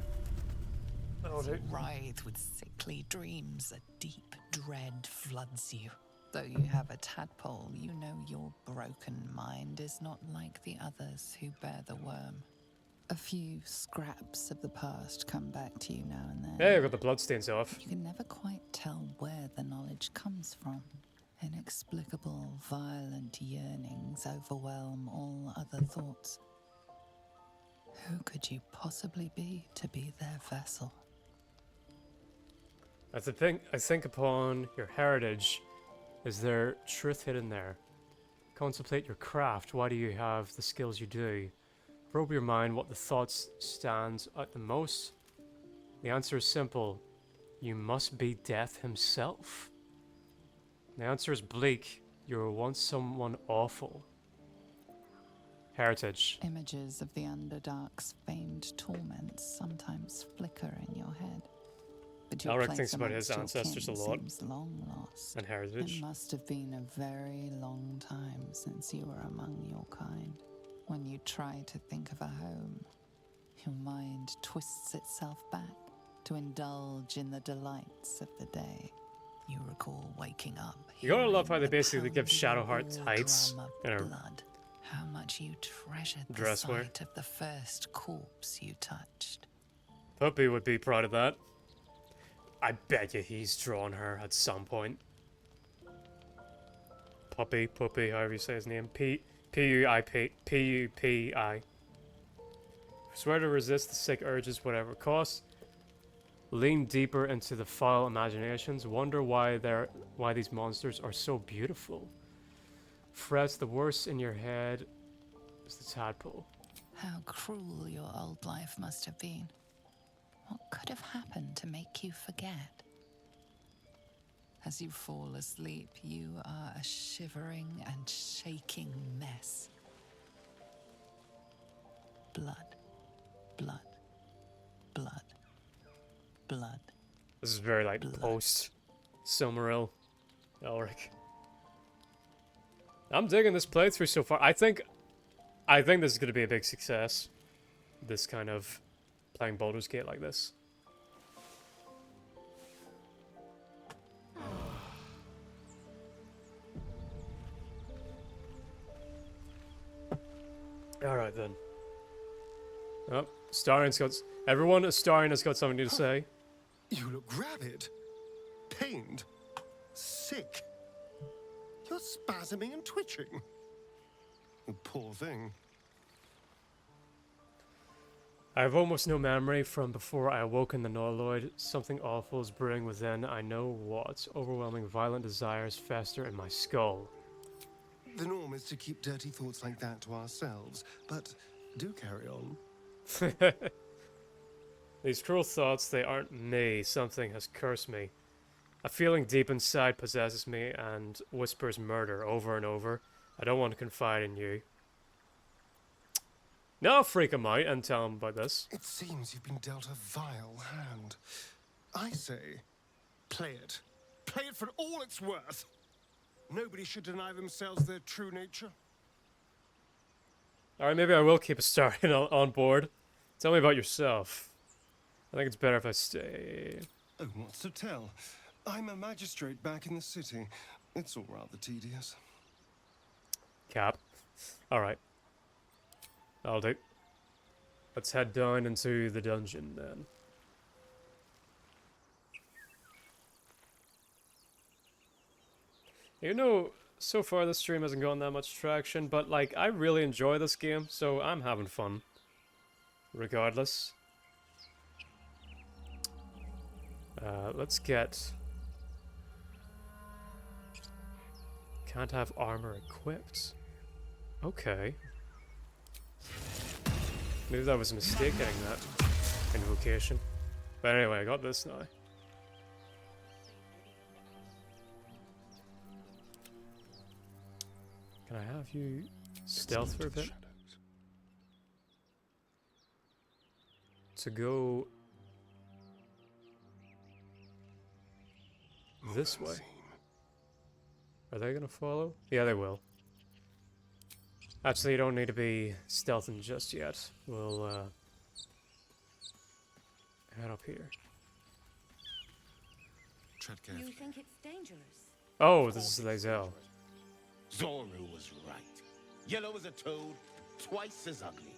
That'll do. Writhe with sickly dreams, a deep dread floods you. Though you have a tadpole, you know your broken mind is not like the others who bear the worm. A few scraps of the past come back to you now and then. Hey, I got the bloodstains off. You can never quite tell where the knowledge comes from. Inexplicable, violent yearnings overwhelm all other thoughts. Who could you possibly be to be their vessel? I think upon your heritage. Is there truth hidden there? Contemplate your craft. Why do you have the skills you do? Probe your mind what the thoughts stand out the most. The answer is simple. You must be death himself. The answer is bleak. You were once someone awful. Heritage. Images of the Underdark's famed torments sometimes flicker in your head. But your Elric place thinks about his amongst your ancestors a kin lot. seems long lost. And heritage. It must have been a very long time since you were among your kind. When you try to think of a home, your mind twists itself back to indulge in the delights of the day. You recall waking up. You gotta love how hearing they the basically give pounding Shadowheart war heights drum of in a blood. How much you treasured the dress wear. sight of the first corpse you touched. Puppy would be proud of that. I bet you he's drawn her at some point. Puppy, however you say his name. P-U-P-I. Swear to resist the sick urges, whatever it costs. Lean deeper into the foul imaginations. Wonder why these monsters are so beautiful. Frets the worst in your head is the tadpole. How cruel your old life must have been. What could have happened to make you forget? As you fall asleep, you are a shivering and shaking mess. Blood, blood, blood, blood. This is very like blood. post Silmaril, Elric. I'm digging this playthrough so far. I think this is gonna be a big success. This kind of playing Baldur's Gate like this. Alright then. Oh, Starian's got... Everyone at Starian has got something to say. You look rabid, pained, sick. You're spasming and twitching. You poor thing. I have almost no memory from before I awoke in the Noloid. Something awful is brewing within. I know what. Overwhelming violent desires fester in my skull. The norm is to keep dirty thoughts like that to ourselves, but do carry on. These cruel thoughts, they aren't me. Something has cursed me. A feeling deep inside possesses me and whispers murder over and over. I don't want to confide in you. Now I'll freak him out and tell him about this. It seems you've been dealt a vile hand. I say, play it. Play it for all it's worth. Nobody should deny themselves their true nature. Alright, maybe I will keep a Starian on board. Tell me about yourself. I think it's better if I stay. Oh, what's to tell? I'm a magistrate back in the city. It's all rather tedious. Cap. Alright. I'll do. Let's head down into the dungeon then. You know, so far this stream hasn't gotten that much traction, but like, I really enjoy this game, so I'm having fun. Regardless. Let's get... Can't have armor equipped. Okay. Maybe that was a mistake getting that invocation. But anyway, I got this now. Can I have you stealth for a bit? To go this way. Are they gonna follow? Yeah, they will. Actually, you don't need to be stealthing just yet. We'll head up here. Tread carefully. You think it's dangerous? Oh, this is Lae'zel. Zoru was right. Yellow as a toad, twice as ugly.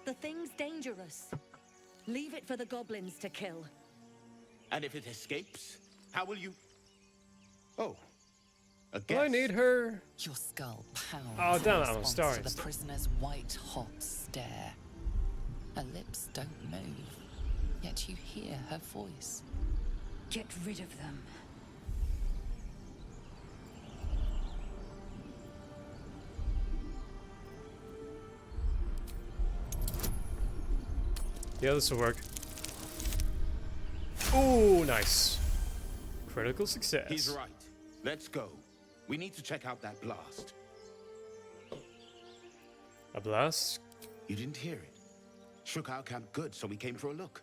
The thing's dangerous. Leave it for the goblins to kill. And if it escapes, how will you... Oh. A Do guess. I need her? Your skull pounds Oh, damn in it, I'm response starting. to the prisoner's white-hot stare. Her lips don't move, yet you hear her voice. Get rid of them. Yeah, this will work. Ooh, nice. Critical success. He's right. Let's go. We need to check out that blast. A blast? You didn't hear it? Shook our camp good, so we came for a look.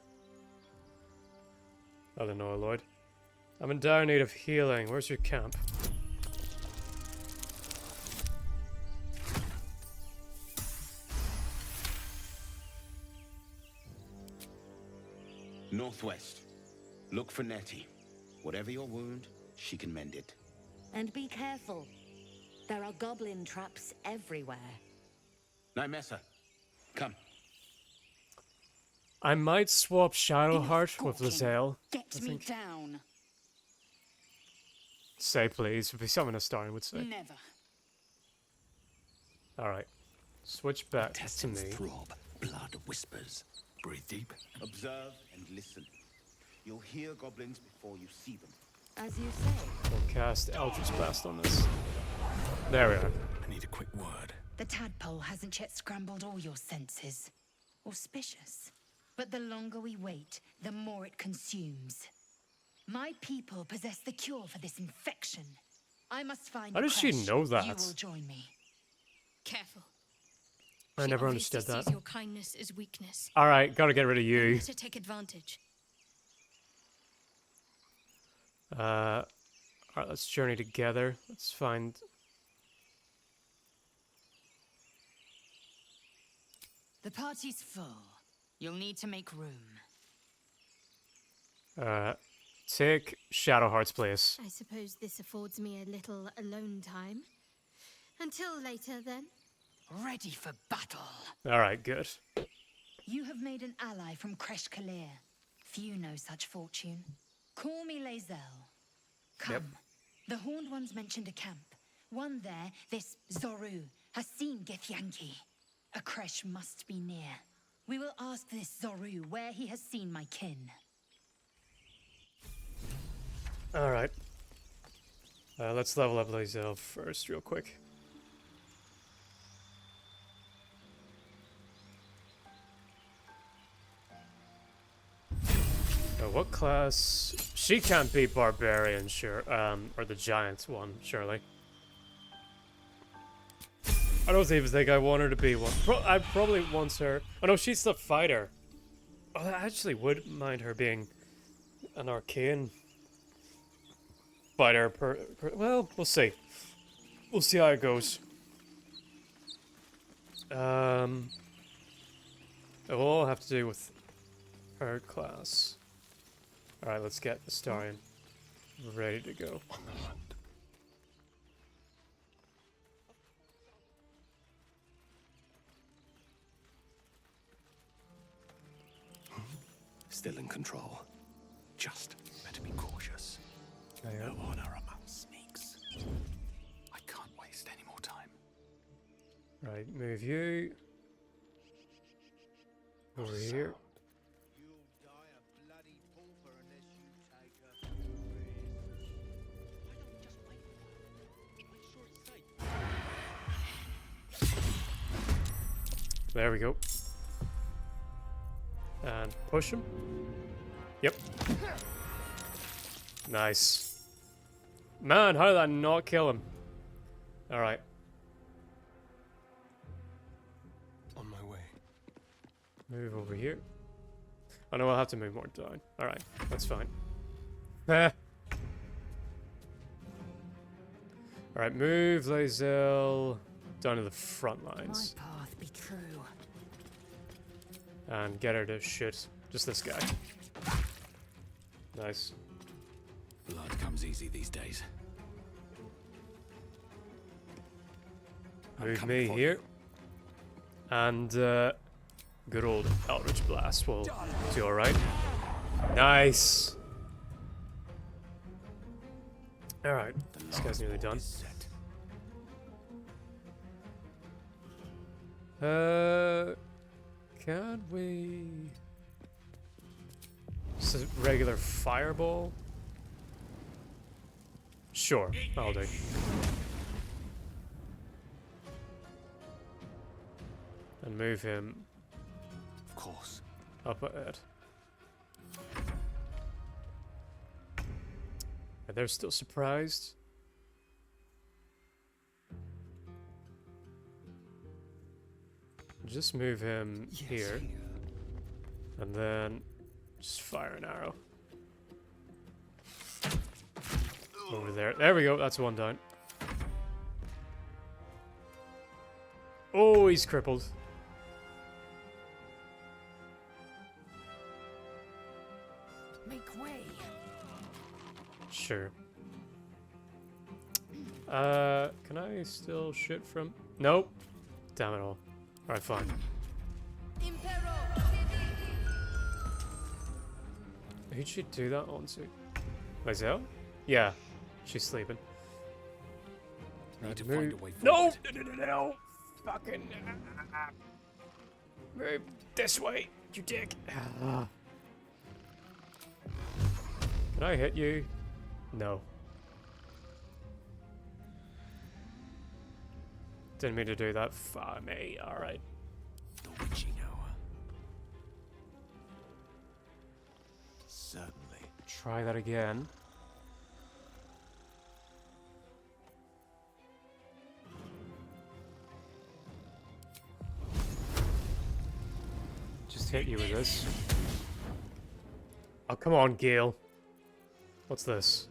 I don't know, Lloyd. I'm in dire need of healing. Where's your camp? Northwest. Look for Nettie. Whatever your wound, she can mend it. And be careful. There are goblin traps everywhere. Nymessa, come. I might swap Shadowheart with Lizelle. Get me down. Say please, would be something a Starring would say. Never. Alright. Switch back to Intestines me. throb, blood whispers. Breathe deep. Observe and listen. You'll hear goblins before you see them. As you say. We'll cast Eldritch Blast on this. There we are. I need a quick word. The tadpole hasn't yet scrambled all your senses. Auspicious. But the longer we wait, the more it consumes. My people possess the cure for this infection. I must find How does she know that? You will join me. Careful. I She never obviously understood that. sees your kindness as weakness. Alright, gotta get rid of you. Let her take advantage. Alright, let's journey together. Let's find... The party's full. You'll need to make room. Take Shadowheart's place. I suppose this affords me a little alone time. Until later, then. Ready for battle. Alright, good. You have made an ally from Kresh Kalir. Few know such fortune. Call me Lae'zel. Come. Yep. The Horned Ones mentioned a camp. One there, this Zoru, has seen Githyanki. A Kresh must be near. We will ask this Zoru where he has seen my kin. Alright. Let's level up Lae'zel first, real quick. What class? She can't be barbarian, sure. Or the giant one, surely. I don't even think I want her to be one. I probably want her. Oh no, she's the fighter. Oh, I actually would mind her being an arcane fighter. Well, we'll see. We'll see how it goes. It will all have to do with her class. Alright, let's get the Starion ready to go. On the hunt. Still in control. Just better be cautious. Yeah. No honor among sneaks. I can't waste any more time. Right, move you over here. There we go. And push him. Yep. Nice. Man, how did that not kill him? Alright. On my way. Move over here. Oh no, I'll have to move more down. Alright, that's fine. Alright, move Lae'zel down to the front lines. My path be true. And get her to shoot just this guy. Nice. Blood comes easy these days. Move me here. And good old Eldritch Blast will do alright. Nice. Alright, this guy's nearly done. Can we... Just a regular fireball? Sure, I'll do. And move him... Of course. Up ahead. And they're still surprised. just move him here. And then just fire an arrow. Over there. There we go. That's one down. Oh, he's crippled. Make way. Sure. Can I still shoot from... Nope. Damn it all. Alright, fine. Who'd she do that on to? Lizelle? Yeah. She's sleeping. Need to find a way No! forward. No! Fucking... Move this way, you dick. Can I hit you? No. Didn't mean to do that. Fuck me. Alright. The witching hour. Certainly. Try that again. Just hit you with this. Oh, come on, Gale. What's this?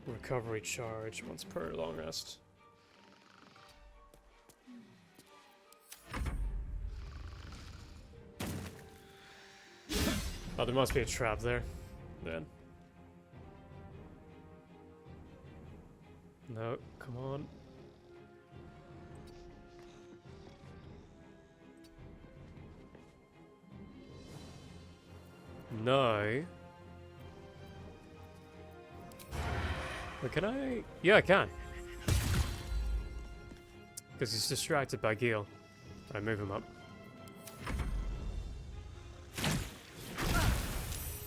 Recovery charge once per long rest. Oh, there must be a trap there, then. No, come on. No. But can I? Yeah, I can. Because he's distracted by Gale. I move him up.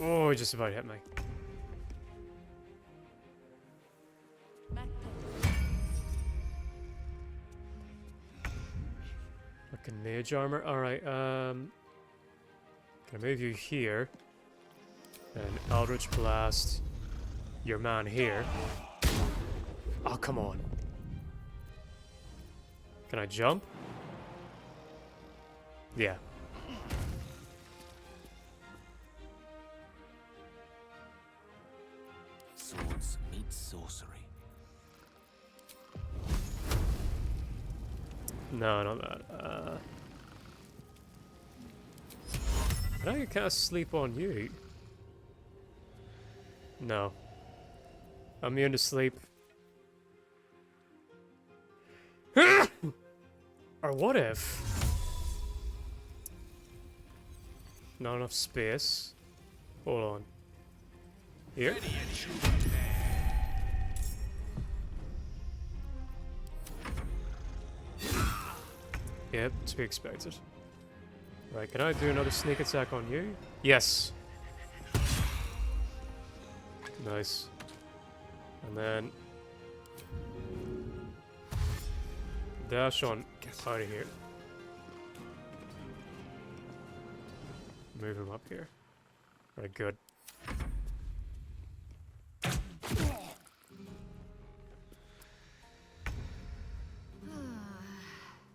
Oh, he just about hit me. Fucking mage armor. Alright, can I move you here? And Eldritch Blast your man here. Oh, come on. Can I jump? Yeah. Swords meet sorcery. No, not that. Can I cast sleep on you? No. I'm immune to sleep. Or what if? Not enough space. Hold on. Here? Yep, to be expected. Right, can I do another sneak attack on you? Yes. Nice. And then dash on out of here. Move him up here. Right, good.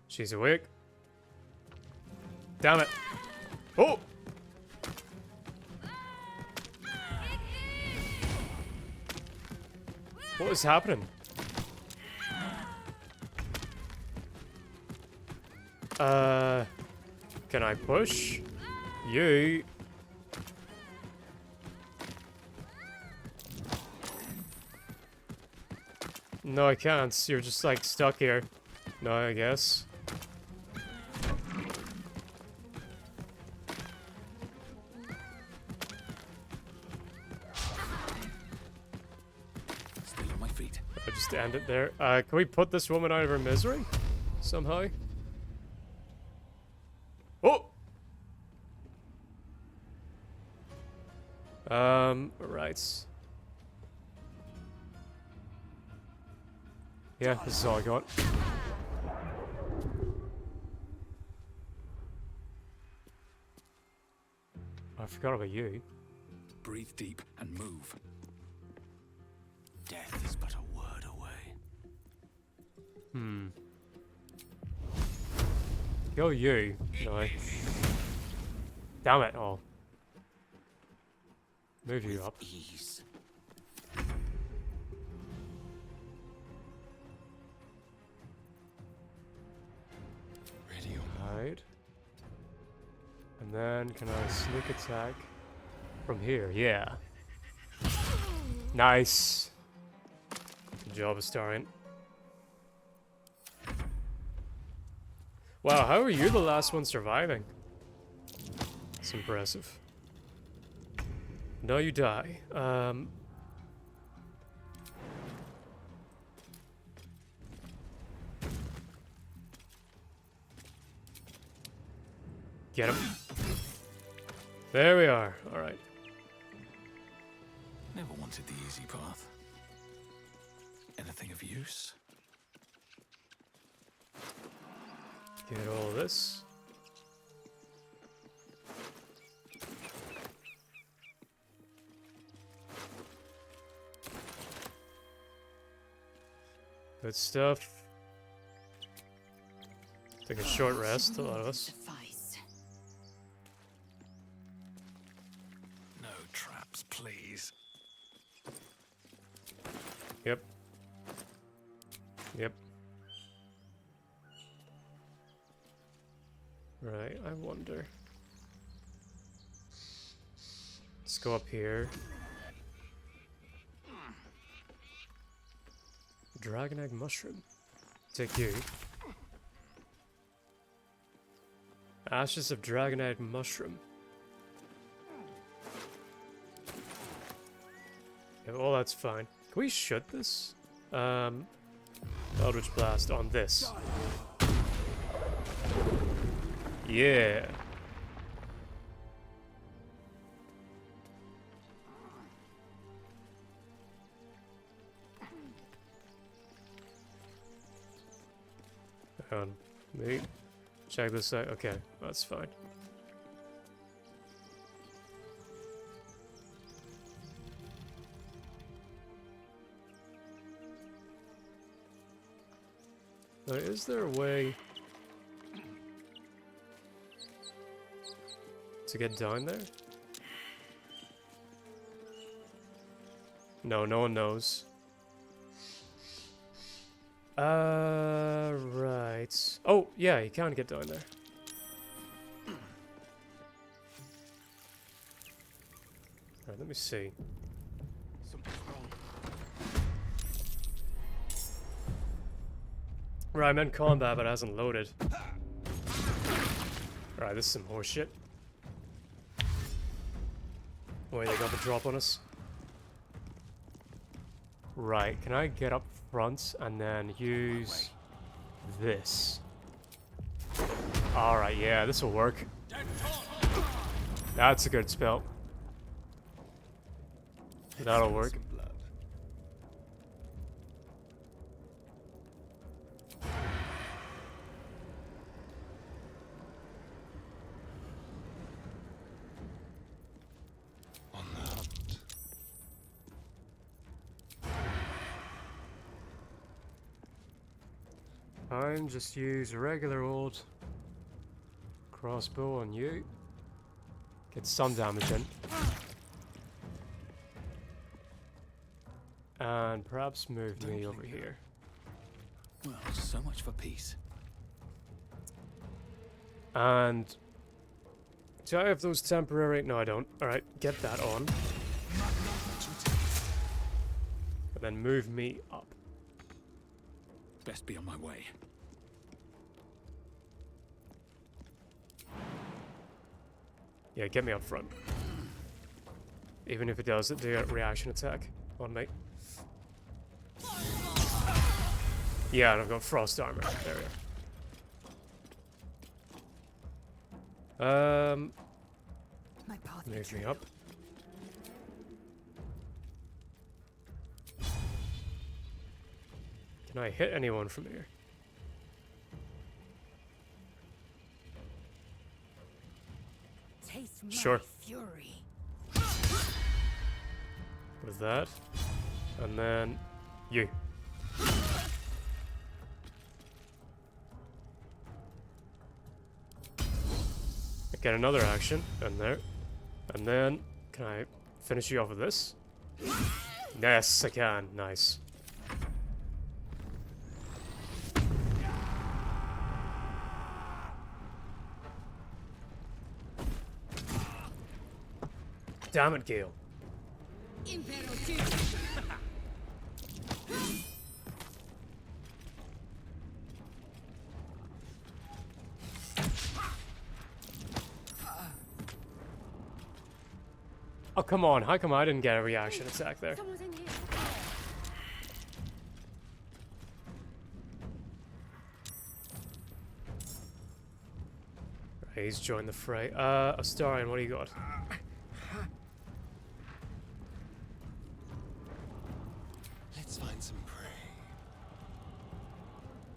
She's awake. Damn it. Oh! What is happening? Can I push? You. No, I can't. You're just like stuck here. No, I guess. Stay on my feet. I just end it there. Can we put this woman out of her misery? Somehow? Oh! Right. Yeah, this is all I got. I forgot about you. Breathe deep and move. Death is but a word away. Kill you. No. Damn it. Oh. Move you up. Ease. Hide. And then can I sneak attack from here? Yeah. Nice. Good job, Astarion. Wow, how are you the last one surviving? That's impressive. No, you die. Get him. There we are. All right. Never wanted the easy path. Anything of use? Get all this. Good stuff. Take a short rest, a lot of us. No traps, please. Yep. Yep. Right, I wonder. Let's go up here. Dragon egg mushroom. Take you. Ashes of dragon egg mushroom. Yeah, well, that's fine. Can we shoot this? Eldritch Blast on this. Yeah. Maybe check this out. Okay, that's fine. Now, is there a way to get down there? No, no one knows. Right. Oh, yeah, you can get down there. Alright, let me see. Right, I'm in combat, but it hasn't loaded. Alright, this is some horseshit. Wait, they got the drop on us. Right, can I get up front and then use this? Alright, yeah, this will work. That's a good spell. That'll work. Fine, just use a regular old crossbow on you. Get some damage in. And perhaps move me over here. Well, so much for peace. And do I have those temporary? No, I don't. Alright, get that on. And then move me up. Best be on my way. Yeah, get me up front. Even if it does do a reaction attack on me. Yeah, and I've got frost armor. There we go. Move me up. Can I hit anyone from here? Taste my Sure. fury. With that. And then you. Get another action in there. And then, can I finish you off with this? Yes, I can. Nice. Damn it, Gale. Oh, come on. How come I didn't get a reaction attack there? Someone's in here. Right, he's joined the fray. Astarion, what do you got? Let's find some prey.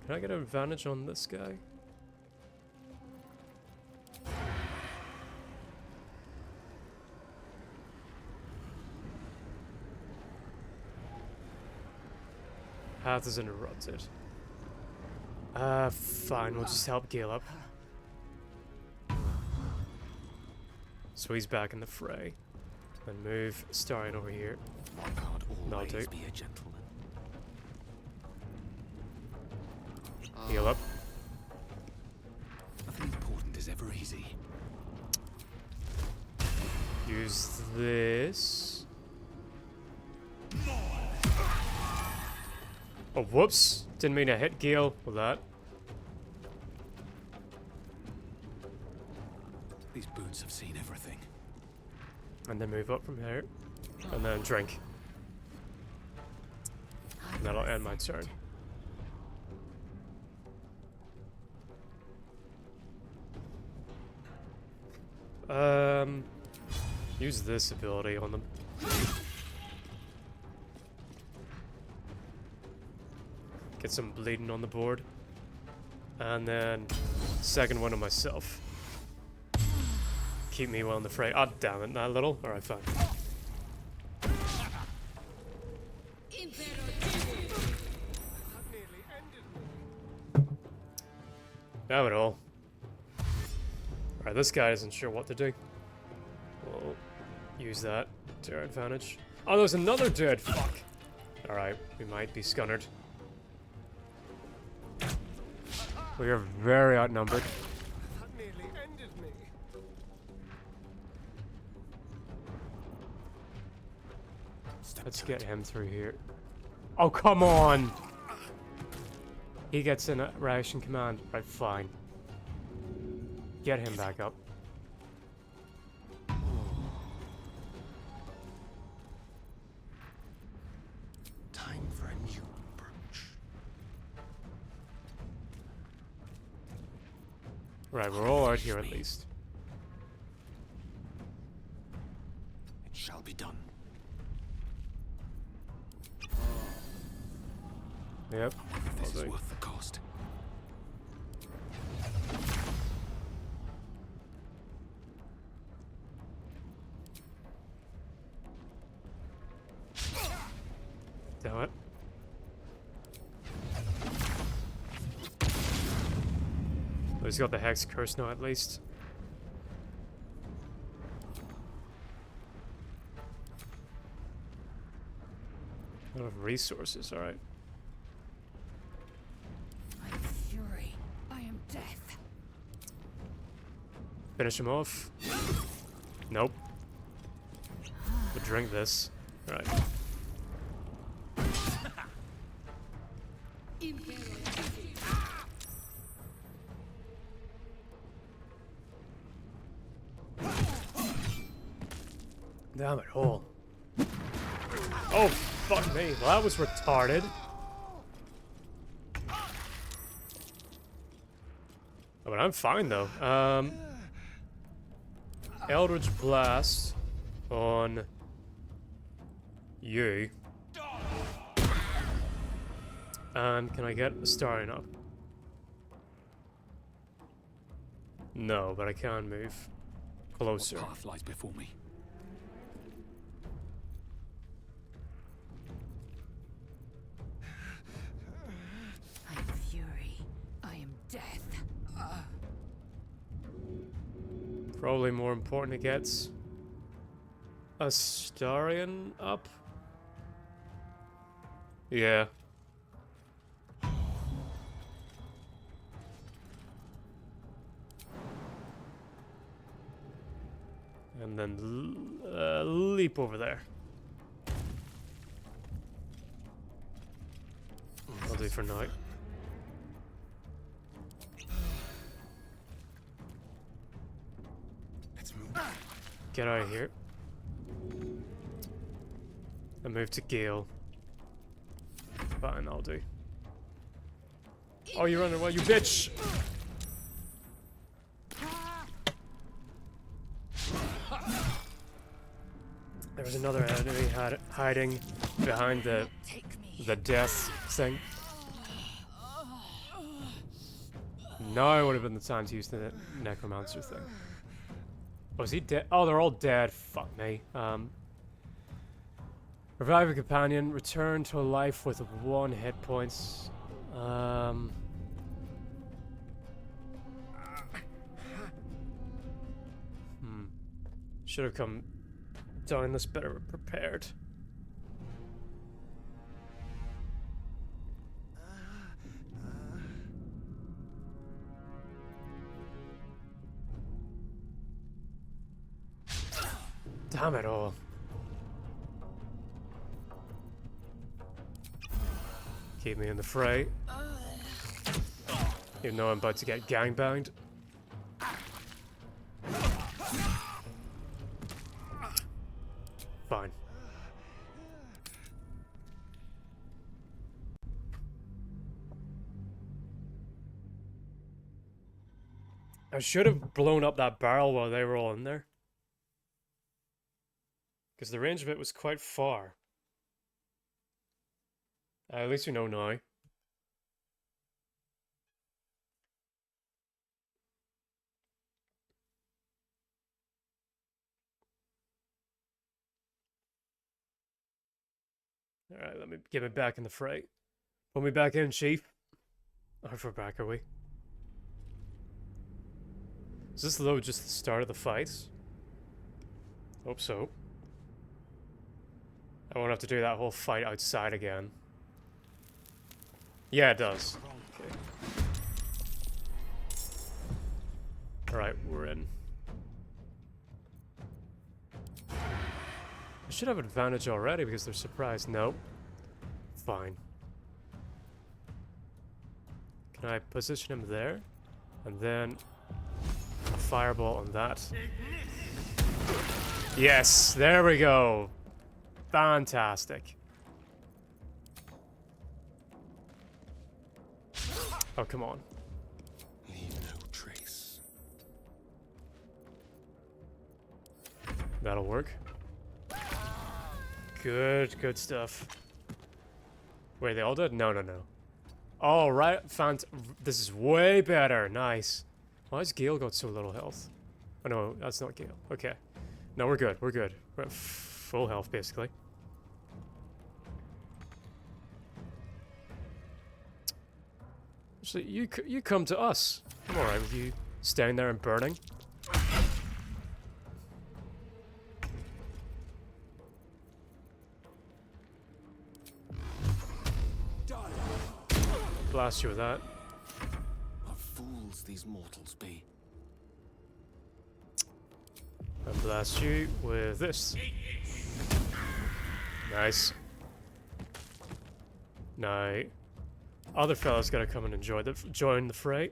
Can I get an advantage on this guy? Path is interrupted. Fine, we'll just help Gale up. So he's back in the fray. Then move Starion over here. One can't always do. be a gentleman. Heal up. Nothing important is ever easy. Use this. Oh, whoops. Didn't mean to hit Gale with that. These boots have seen everything. And then move up from here. And then drink. And that'll end my turn. Use this ability on them. Get some bleeding on the board. And then second one on myself. Keep me well in the fray. Ah, damn it, not a little. Alright, fine. Damn it all. Alright, this guy isn't sure what to do. We'll use that to our advantage. Oh, there's another dude! Fuck! Alright, we might be scunnered. We are very outnumbered. That nearly ended me. Let's get him through here. Oh, come on! He gets in a ration command. Right, fine. Get him back up. Time for a new approach. Right, we're all out here at least. It shall be done. Yep. This is worth the cost. Damn it. Well, he's got the Hex Curse now at least. A lot of resources, alright. I am fury. I am death. Finish him off. Nope. We'll drink this. Right. Damn it all. Oh, fuck me. Well, that was retarded. Oh, but I'm fine, though. Eldritch Blast on you. And can I get a Starion up? No, but I can move closer. What path lies before me? I am fury. I am death. Probably more important to get Astarion up. Yeah. And then leap over there. I'll do for now. Let's move. Get out of here. And move to Gale. Fine, I'll do. Oh, you're running away, you bitch! There was another enemy hiding behind the death thing. Now would have been the time to use the necromancer thing. Was he dead? Oh, they're all dead. Fuck me. Revive a companion. Return to life with 1 hit points. Should have come down this better prepared. Damn it all. Keep me in the fray. Even though I'm about to get gangbanged. Fine. I should have blown up that barrel while they were all in there. Because the range of it was quite far. At least we know now. Alright, let me get me back in the fray. Put me back in, Chief. How far back are we? Is this load just the start of the fight? Hope so. I won't have to do that whole fight outside again. Yeah, it does. Okay. Alright, we're in. I should have advantage already because they're surprised. Nope. Fine. Can I position him there? And then a fireball on that. Yes, there we go. Fantastic. Oh, come on. Leave no trace. That'll work. Good stuff. Wait, they all did? No. All right, this is way better. Nice. Why has Gale got so little health? Oh no, that's not Gale. Okay. No, we're good. We're at full health, basically. So you come to us. I'm alright with you staying there and burning. Blast you with that. What fools these mortals be. And blast you with this. Nice. Now, other fella's gotta come and join the fray.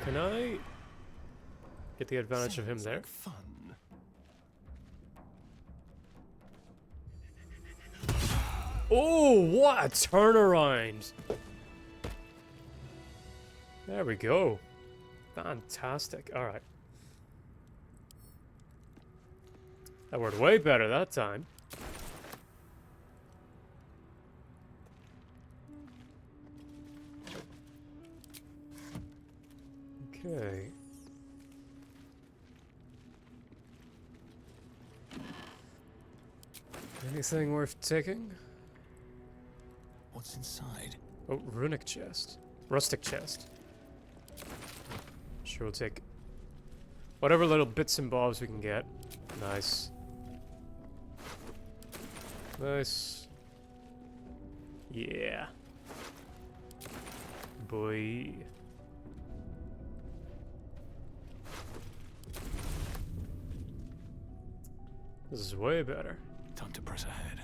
Can I get the advantage of him there? Like fun. Oh, what a turnaround! There we go. Fantastic. Alright. That worked way better that time. Okay. Anything worth taking? What's inside? Oh, runic chest. Rustic chest. Sure, we'll take Whatever little bits and bobs we can get. Nice. Nice. Yeah. Boy. This is way better. Time to press ahead.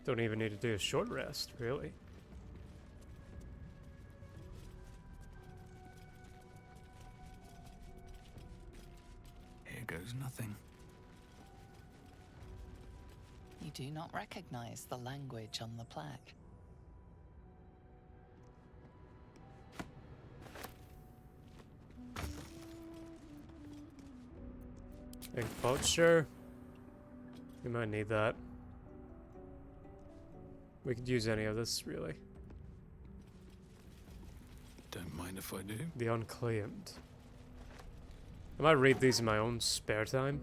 Don't even need to do a short rest, really. Here goes nothing. You do not recognize the language on the plaque. Ink pouch, sure. We might need that. We could use any of this, really. Don't mind if I do. The Unclaimed. I might read these in my own spare time.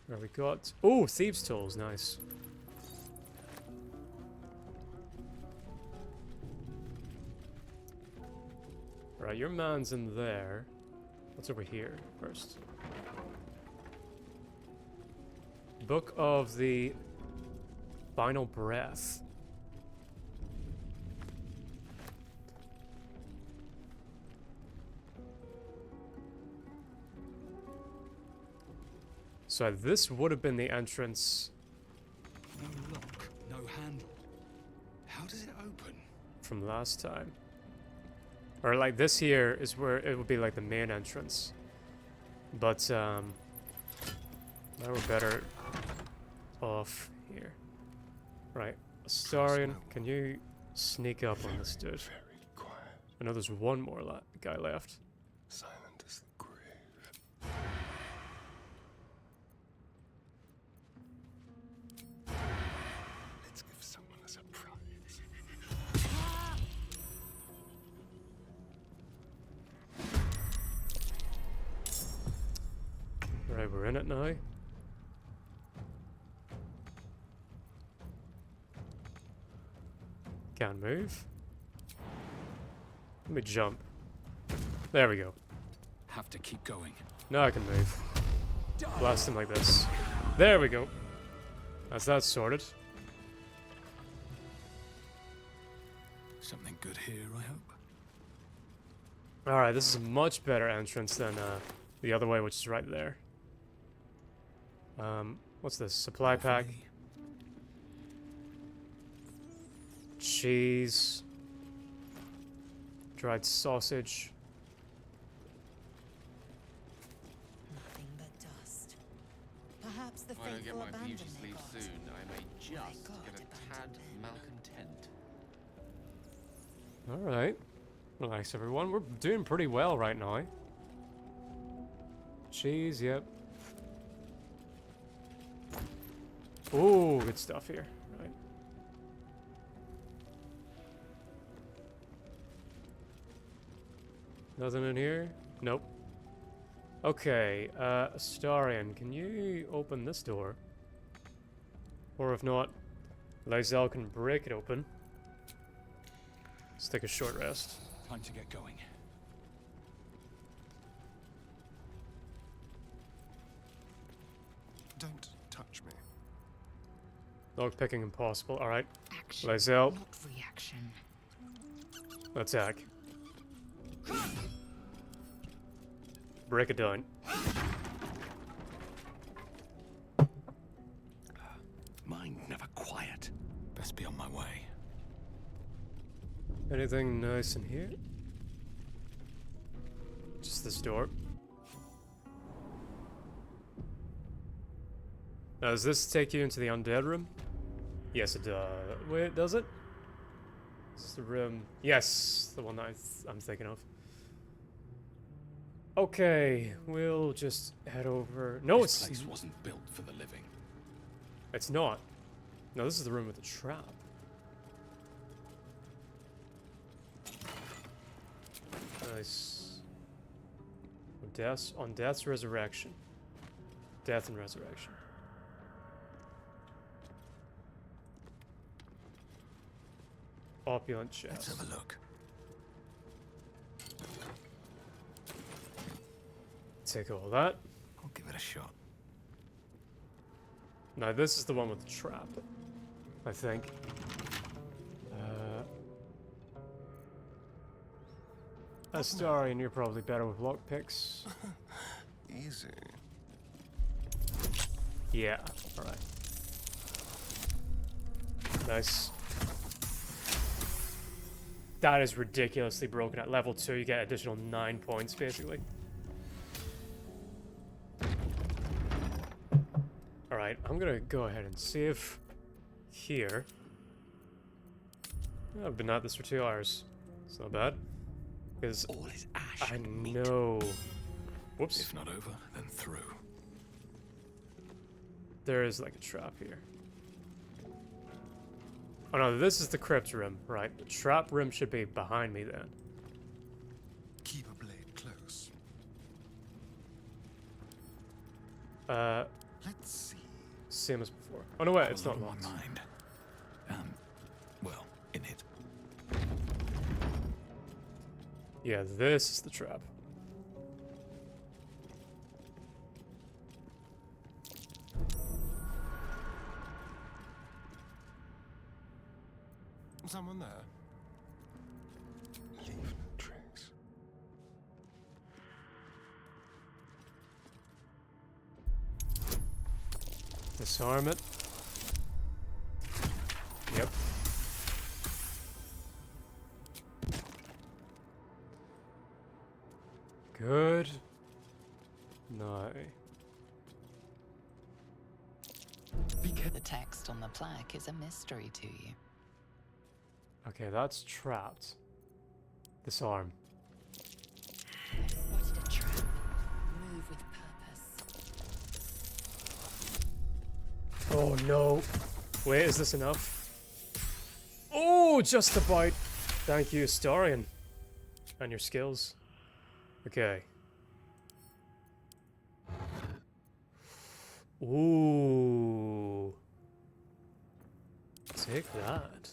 Where we got... Oh, Thieves' Tools, nice. Alright, your man's in there. What's over here first? Book of the Final Breath. So this would have been the entrance. No lock, no handle. How does it open? From last time. Or like this here is where it would be like the main entrance. But now we're better off here. Right. Astarion, can you sneak up on this dude? I know there's one more guy left. Silent as the grave. Let's give someone a surprise. Right, we're in it now. Can't move. Let me jump. There we go. Have to keep going. Now I can move. Blast him like this. There we go. That's that sorted. Something good here, I hope. Alright, this is a much better entrance than the other way, which is right there. What's this? Supply pack. Cheese. Dried sausage. Nothing but dust. Perhaps the If I don't get faithful my abandon beauty their sleep gods. soon, I may just God get a tad malcontent. Alright. Relax, everyone. We're doing pretty well right now. Cheese, yep. Ooh, good stuff here. Right. Nothing in here? Nope. Okay, Astarion, can you open this door? Or if not, Lysel can break it open. Let's take a short rest. Time to get going. Don't touch me. Lock picking impossible. Alright. Action, Lysel, not reaction. attack. Break it down. Mind never quiet. Best be on my way. Anything nice in here? Just this door. Now, does this take you into the undead room? Yes, it does. Wait, does it? This is the room. Yes, the one that I'm thinking of. Okay, we'll just head over. No, This place wasn't built for the living. It's not. No, this is the room with the trap. Nice. On death's resurrection. Death and resurrection. Opulent chest. Let's have a look. take all that. I'll give it a shot. Now this is the one with the trap, I think. Astarion, you're probably better with lockpicks. Easy. Yeah, alright. Nice. That is ridiculously broken. At level 2, you get additional 9 points, basically. Alright, I'm gonna go ahead and save here. I've been at this for 2 hours. It's not bad. Because all is ash I know. Whoops. If not over, then through. There is like a trap here. Oh no, this is the crypt room, right? The trap room should be behind me then. Keep a blade close. Let's see. Same as before. Oh no, wait, it's not in locked. my mind. Well, in it. Yeah, this is the trap. Someone there? Leave no trace. Disarm it. Yep. Good. No. The text on the plaque is a mystery to you. Okay, that's trapped. Disarm. Spotted a trap. Move with purpose. Oh no. Wait, is this enough? Oh, just about. Thank you, Astarion. And your skills. Okay. Ooh. Take that.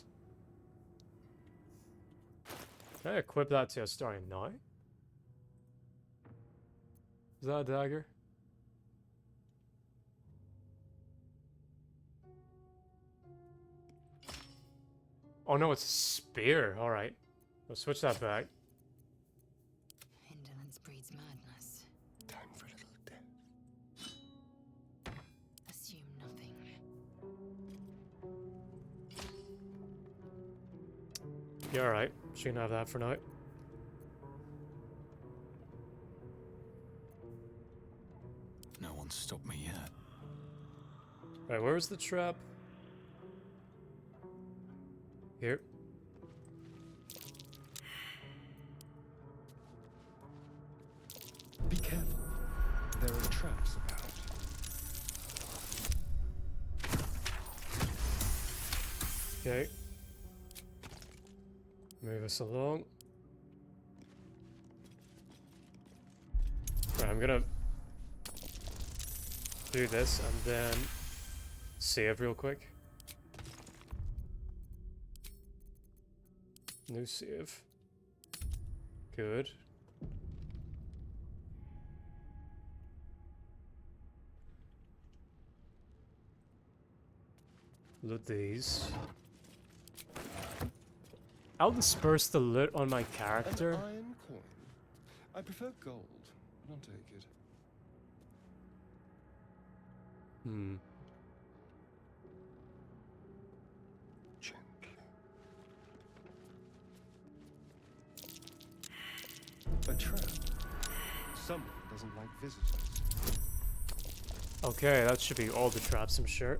Can I equip that to Astarion now? Is that a dagger? Oh no, it's a spear. Alright. I'll switch that back. Indolence breeds madness. Time for a little death. Assume nothing. Yeah, alright. She can have that for now. No one's stopped me yet. Right, where's the trap? Here. Be careful. There are traps about. Okay. Move us along. Right, I'm gonna do this and then save real quick. New save. Good. Loot these. I'll disperse the loot on my character. An iron coin. I prefer gold, but I'll take it. Hmm. Gently. A trap. Someone doesn't like visitors. Okay, that should be all the traps, I'm sure.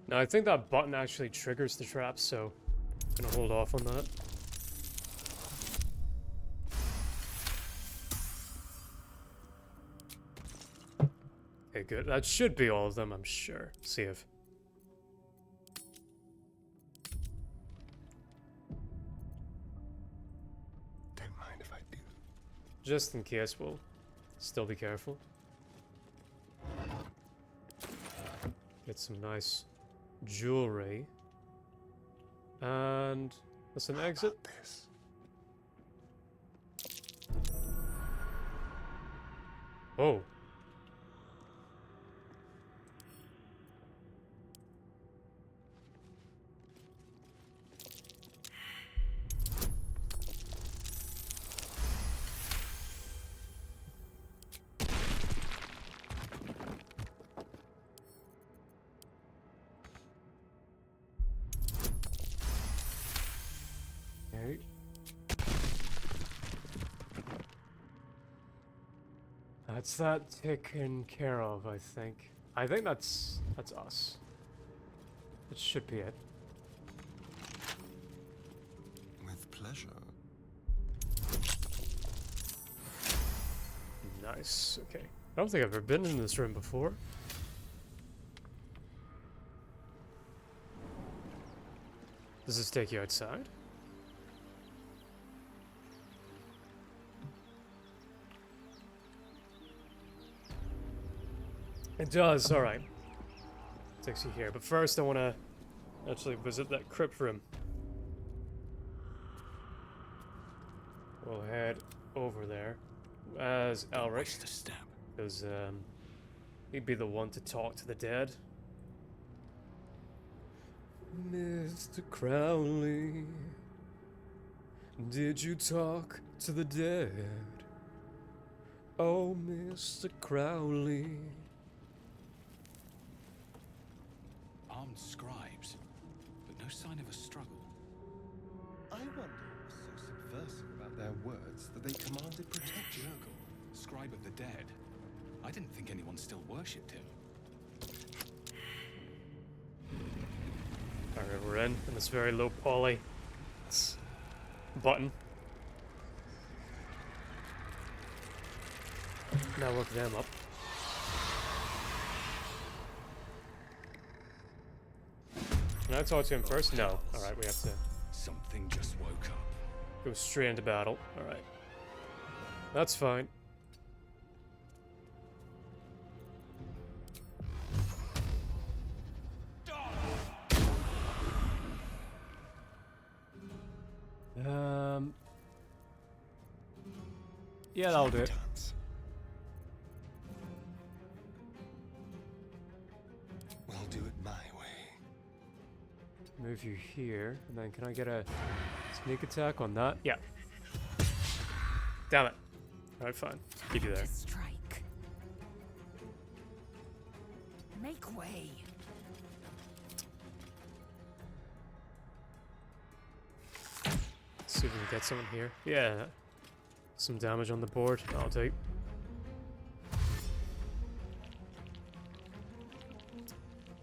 Now, I think that button actually triggers the trap, so I'm gonna hold off on that. Okay, good. That should be all of them, I'm sure. See if. Just in case, we'll still be careful. Get some nice jewelry. And that's an exit. Oh. Okay. That's that taken care of, I think. I think that's us. It should be it. With pleasure. Nice. Okay. I don't think I've ever been in this room before. Does this take you outside? It does, alright. Takes you here. But first I want to actually visit that crypt room. We'll head over there as Elric. Because he'd be the one to talk to the dead. Mr. Crowley, did you talk to the dead? Oh, Mr. Crowley. Armed scribes, but no sign of a struggle. I wonder what was so subversive about their words that they commanded protection. Jurgle, scribe of the dead. I didn't think anyone still worshipped him. Alright, we're in this very low poly button. Now look them up. Can I talk to him first? No. Alright, we have to Something just woke up. go straight into battle. Alright. That's fine. Yeah, that'll do it. We'll do it my way. Move you here, and then can I get a sneak attack on that? Yeah. Damn it. Alright, fine. Keep you there. Strike. Make way. See if we can get someone here. Yeah. Some damage on the board. I'll take.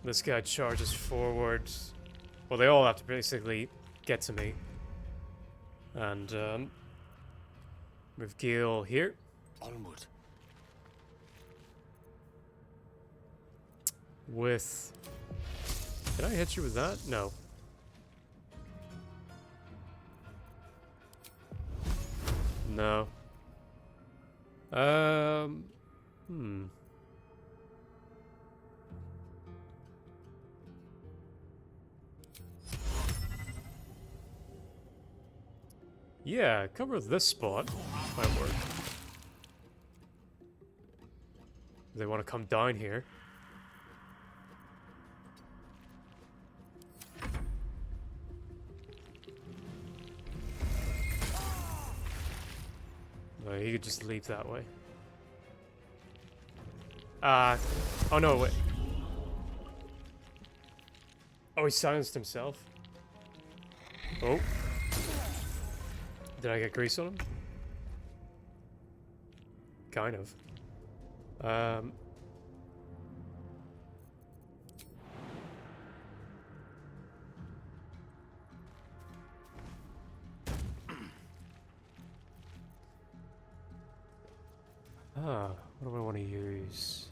This guy charges forward. Well, they all have to basically get to me. And, move Gil here. Onward. With... Can I hit you with that? No. No. Yeah, cover this spot. Might work. They want to come down here. No, he could just leap that way. Oh no, wait. Oh, he silenced himself. Oh. Did I get grease on him? Kind of. What do I want to use?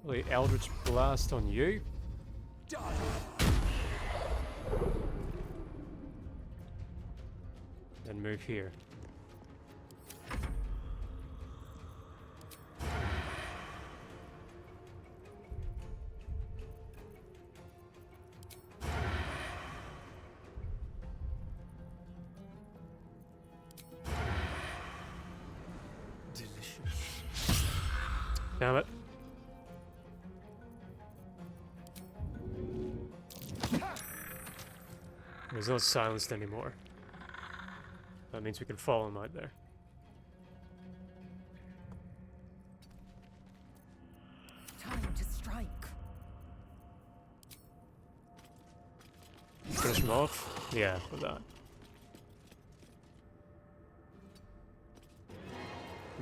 Well, the Eldritch Blast on you. Then move here. Delicious. Damn it. He's not silenced anymore. That means we can follow him out there. Time to strike. Finish him off? Yeah, with that.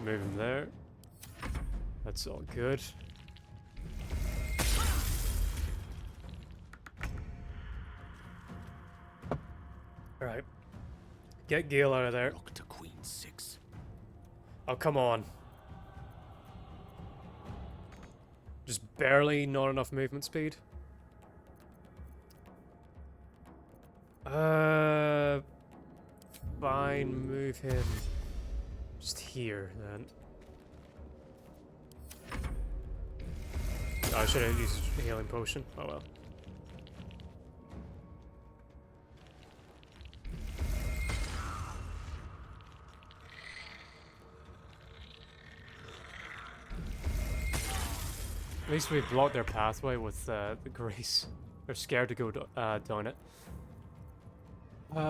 Move him there. That's all good. Alright. Get Gale out of there. Lock to Queen 6. Oh, come on. Just barely not enough movement speed. Fine, move him just here then. Oh, I should have used a healing potion. Oh well. At least we blocked their pathway with the grace. They're scared to go down it. Give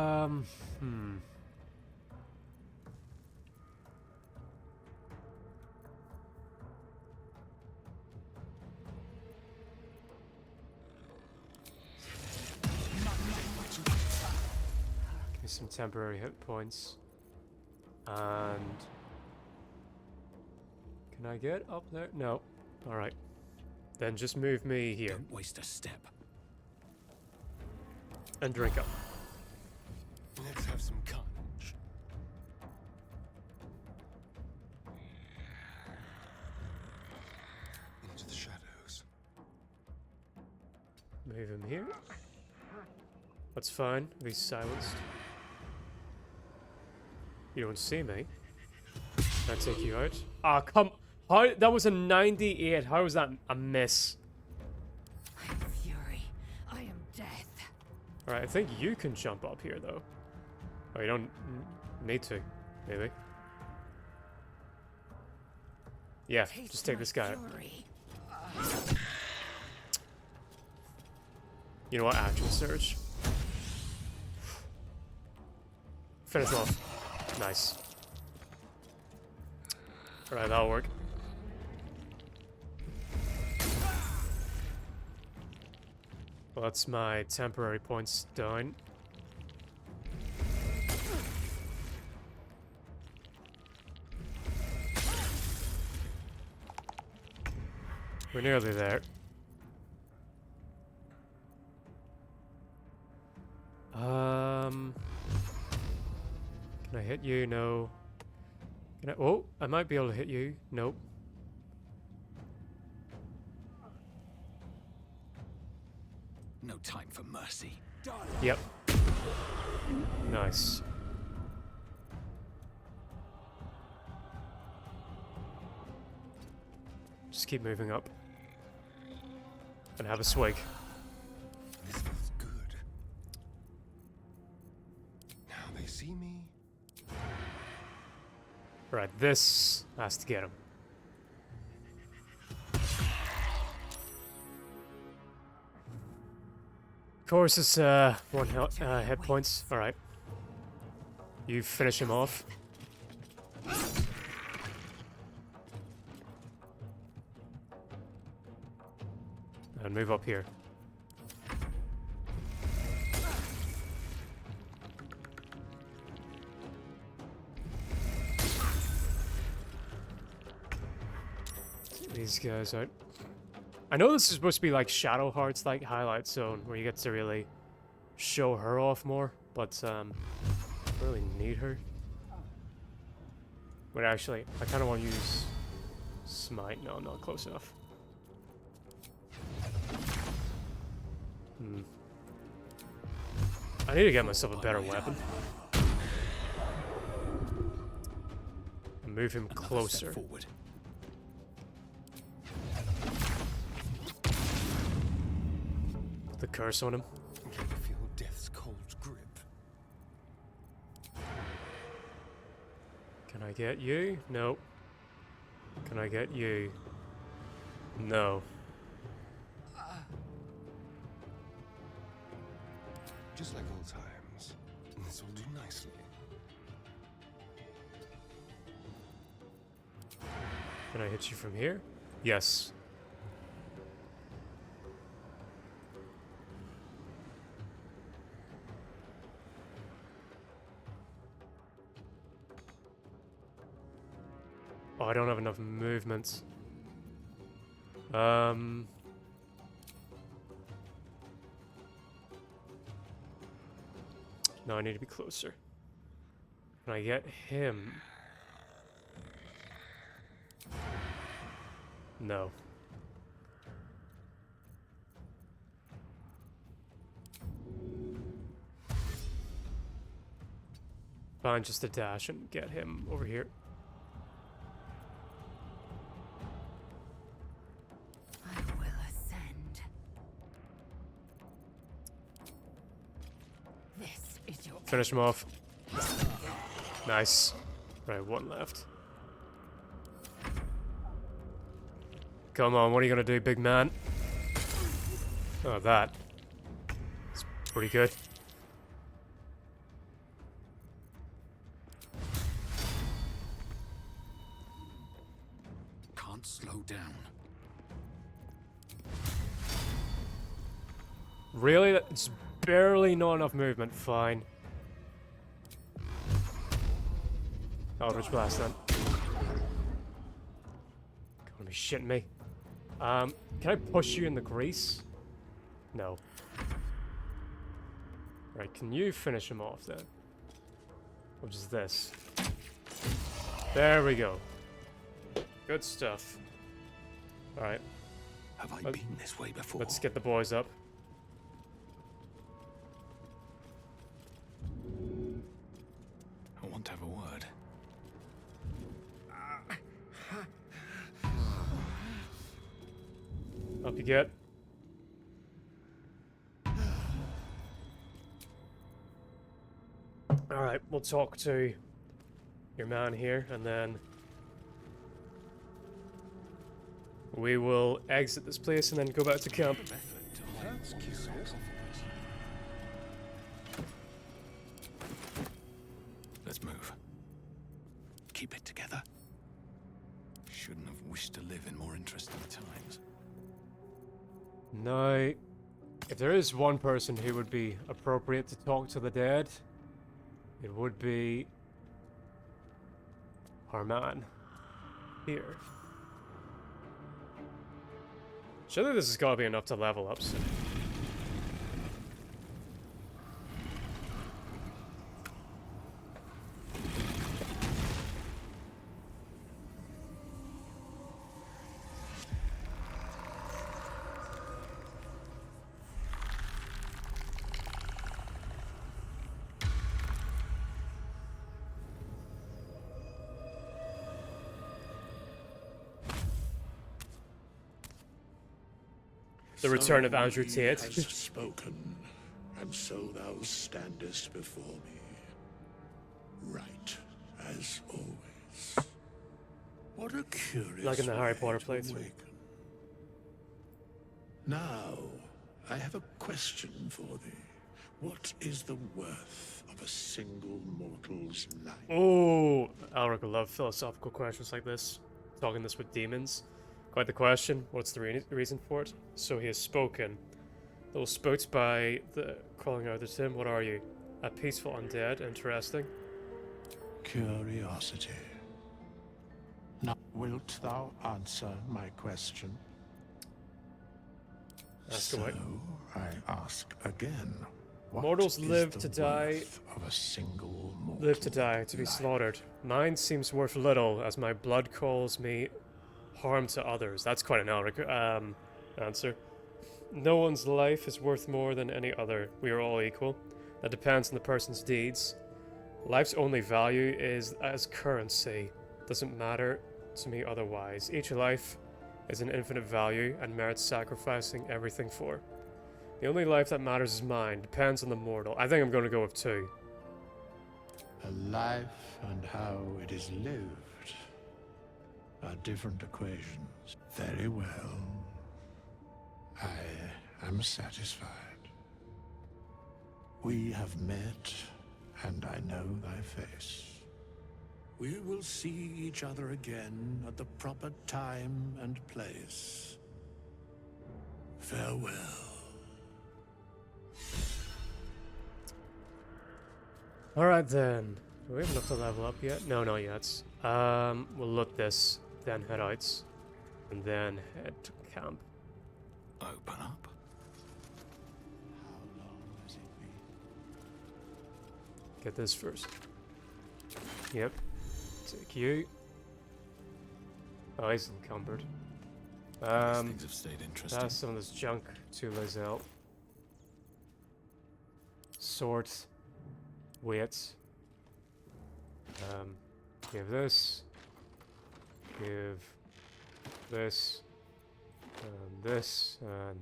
me some temporary hit points. And can I get up there? No. Alright. Then just move me here. Don't waste a step. And drink up. Let's have some carnage. Into the shadows. Move him here. That's fine. He's silenced. You don't see me. Can I take you out? Ah, come. How? That was a 98. How was that a miss? I am fury. I am death. Alright, I think you can jump up here, though. Oh, you don't need to. Maybe. Yeah, just take this guy out. You know what? Action surge. Finish him off. Nice. Alright, that'll work. Well, that's my temporary points down. We're nearly there. Can I hit you? No. Can I? Oh, I might be able to hit you. Nope. No time for mercy. Yep. Nice. Just keep moving up. And have a swig. This feels good. Now they see me. Right, this has to get him. Of course, it's one hit points. All right, you finish him off. And move up here. These guys out. I know this is supposed to be like Shadowheart's like highlight zone where you get to really show her off more, but I don't really need her. But actually, I kind of want to use Smite. No, not close enough. I need to get myself a better weapon. Move him Another closer. step forward. Put the curse on him. Can you feel death's cold grip? Can I get you? No. Can I get you? No. Just like old times. This will do nicely. Can I hit you from here? Yes. Oh, I don't have enough movements. No, I need to be closer. Can I get him? No. Fine, just a dash and get him over here. I will ascend. This is your Finish him off. Nice. Right, one left. Come on, what are you gonna do, big man? Oh, that. It's pretty good. Can't slow down. Really? It's barely not enough movement. Fine. Eldritch Blast then. Gonna be shitting me. Can I push you in the grease? No. Right, can you finish him off then? Which is this. There we go. Good stuff. Alright. Have I been this way before? Let's get the boys up. I want to have a word. Up you get. Alright, we'll talk to your man here, and then we will exit this place and then go back to camp. That's curious. Let's move. Keep it together. Shouldn't have wished to live in more interesting times. Now, if there is one person who would be appropriate to talk to the dead, it would be our man here. Surely this has got to be enough to level up soon. The return of Andrew Tate. Hast spoken, and so thou standest before me, right as always. What a curious Like in the Harry way Potter to playthrough. awaken. Now, I have a question for thee. What is the worth of a single mortal's life? Oh, Elric will love philosophical questions like this. Talking this with demons. Quite the question. What's the reason for it? So he has spoken. Little spokes by the crawling out of the tomb. What are you? A peaceful undead. Interesting. Curiosity. Now, wilt thou answer my question? Ask So, away. I ask again. What Mortals is live the to die. worth of a single mortal Live to die, to be life? slaughtered. Mine seems worth little, as my blood calls me harm to others. That's quite an Elric answer. No one's life is worth more than any other. We are all equal. That depends on the person's deeds. Life's only value is as currency. doesn't matter to me otherwise. Each life is an infinite value and merits sacrificing everything for. The only life that matters is mine. Depends on the mortal. I think I'm going to go with 2. A life and how it is lived are different equations. Very well. I am satisfied. We have met, and I know thy face. We will see each other again at the proper time and place. Farewell. Alright then. Do we have enough to level up yet? No, not yet. We'll loot this, then head out, and then head to camp. Open up. Get this first. Yep. Take you. Oh, he's encumbered. Things have stayed interesting. That's some of this junk to Lizelle. Sword. Weights. Give this. Give this. And this. And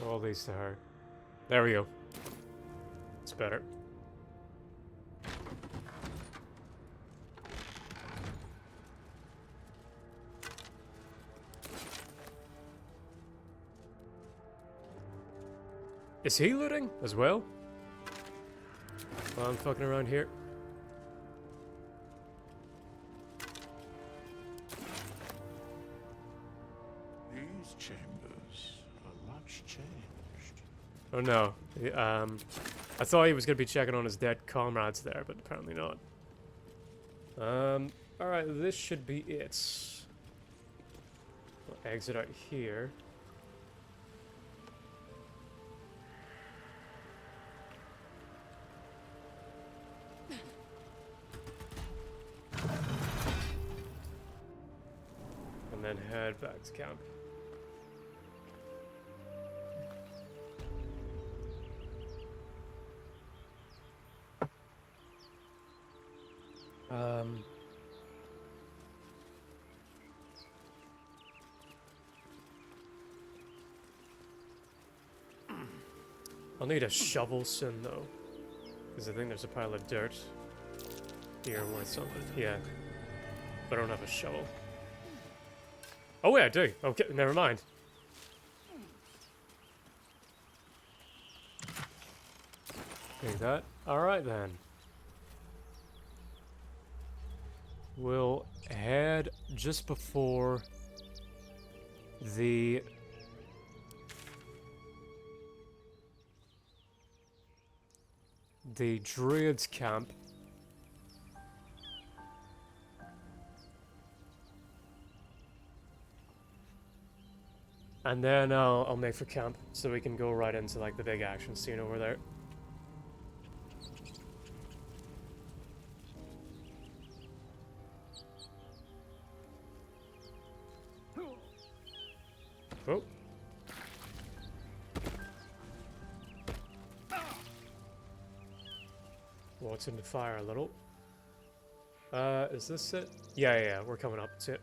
all these to her. There we go. It's better. Is he looting as well? While I'm fucking around here. These chambers are much changed. Oh no. I thought he was going to be checking on his dead comrades there, but apparently not. Alright, this should be it. We'll exit out here. And then head back to camp. I'll need a shovel soon though, because I think there's a pile of dirt here with something. Yeah, but I don't have a shovel. Oh wait, I do. Okay, never mind. Take that. Alright then. We'll head just before the Druids camp. And then I'll make for camp so we can go right into like the big action scene over there. Oh. What's in the fire a little? Is this it? Yeah, we're coming up to it.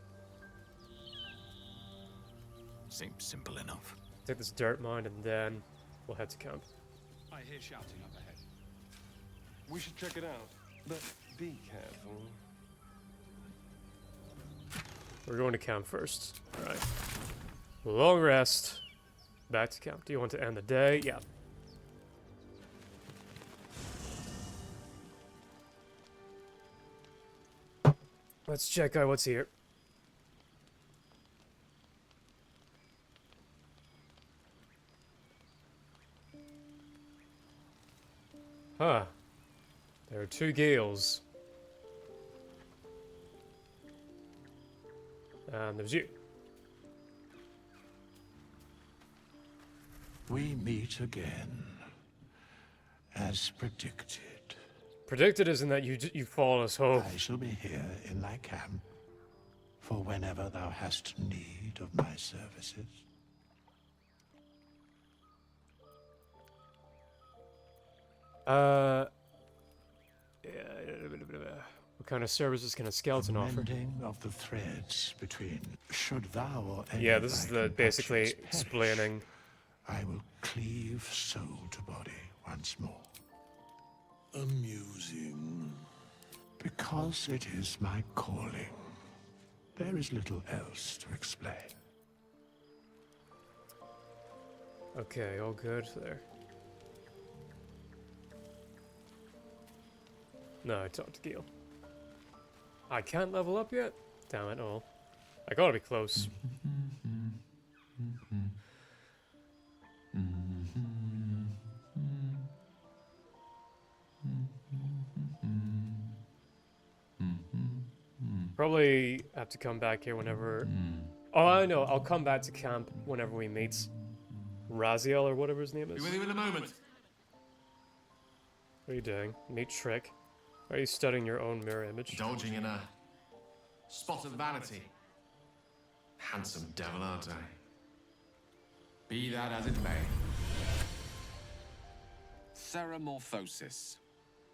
Seems simple enough. Take this dirt mine and then we'll head to camp. I hear shouting up ahead. We should check it out, but be careful. We're going to camp first. Alright. Long rest. Back to camp. Do you want to end the day? Yeah. Let's check out what's here. Huh. There are 2 gales. And there's you. We meet again, as predicted. Predicted isn't that you fall us home. I shall be here in thy camp, for whenever thou hast need of my services. What kind of services can a skeleton offer? Mending of the threads between should thou or any Yeah, this is thy the basically compatriots explaining. I will cleave soul to body once more. Amusing. Because it is my calling. There is little else to explain. Okay, all good there. No, I talked to Gil. I can't level up yet? Damn it all. I gotta be close. Probably have to come back here whenever... Oh, I know. I'll come back to camp whenever we meet Raziel or whatever his name is. Be with you in a moment. What are you doing? Neat trick. Are you studying your own mirror image? Indulging in a spot of vanity. Handsome devil, aren't I? Be that as it may. Ceramorphosis.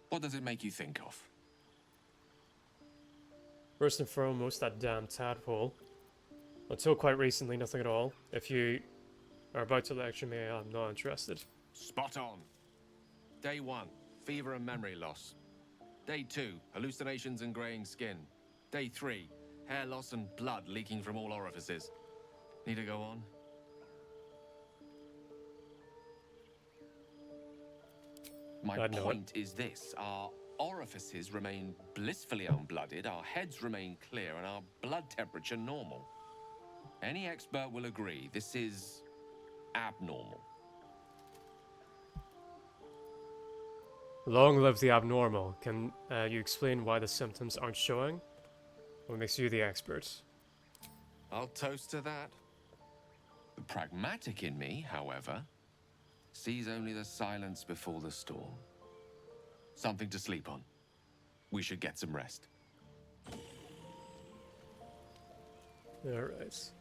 What does it make you think of? First and foremost, that damn tadpole. Until quite recently, nothing at all. If you are about to lecture me, I'm not interested. Spot on. Day 1, fever and memory loss. Day 2, hallucinations and graying skin. Day 3, hair loss and blood leaking from all orifices. Need to go on? My point is this. Our orifices remain blissfully unblooded, our heads remain clear, and our blood temperature normal. Any expert will agree this is abnormal. Long live the abnormal. Can you explain why the symptoms aren't showing? What makes you the expert? I'll toast to that. The pragmatic in me, however, sees only the silence before the storm. Something to sleep on. We should get some rest. Alright.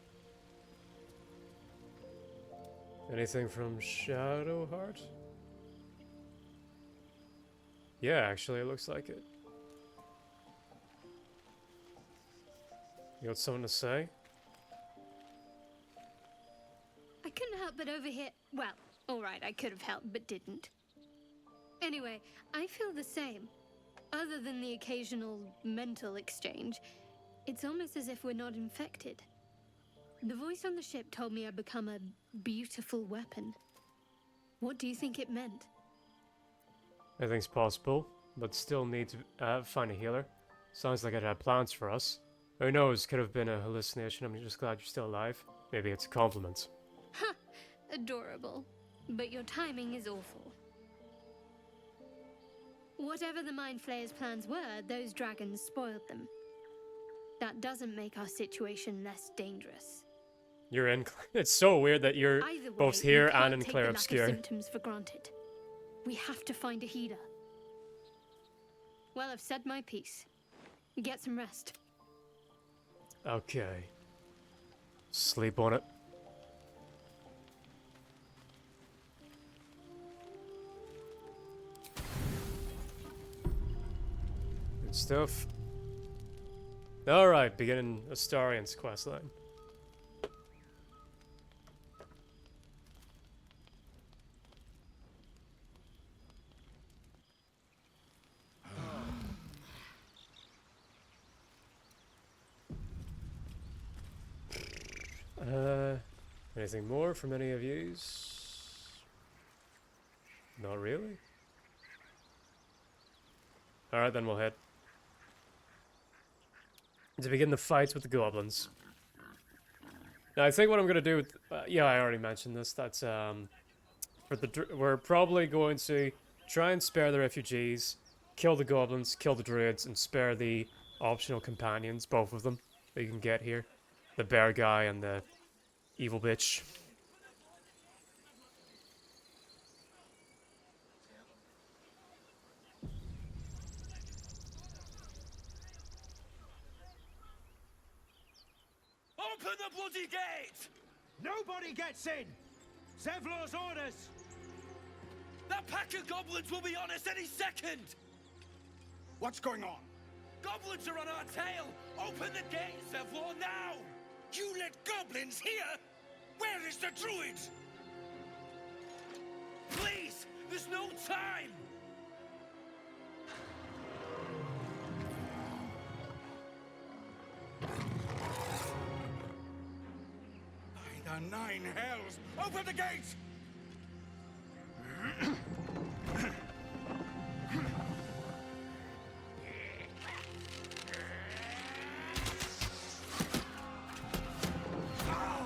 Anything from Shadowheart? Yeah, actually, it looks like it. You got something to say? I couldn't help but overhear. Well, alright, I could have helped, but didn't. Anyway, I feel the same. Other than the occasional mental exchange, it's almost as if we're not infected. The voice on the ship told me I'd become a beautiful weapon. What do you think it meant? Anything's possible, but still need to find a healer. Sounds like it had plans for us. Who knows, could have been a hallucination. I'm just glad you're still alive. Maybe it's a compliment. Ha! Adorable. But your timing is awful. Whatever the Mind Flayer's plans were, those dragons spoiled them. That doesn't make our situation less dangerous. You're in... It's so weird that you're both here and in Clair Obscure. Symptoms for granted. We have to find a healer. Well, I've said my piece. Get some rest. Okay. Sleep on it. Good stuff. Alright, beginning Astarian's questline. Anything more from any of yous? Not really? Alright, then we'll head. To begin the fights with the goblins. Now, I think what I'm gonna do with... yeah, I already mentioned this. That's, we're probably going to try and spare the refugees, kill the goblins, kill the druids, and spare the optional companions, both of them, that you can get here. The bear guy and the evil bitch. Open the bloody gate! Nobody gets in! Zevlor's orders! That pack of goblins will be on us any second! What's going on? Goblins are on our tail! Open the gate, Zevlor, now! You let goblins here? Where is the druid? Please! There's no time! By the 9 hells! Open the gate!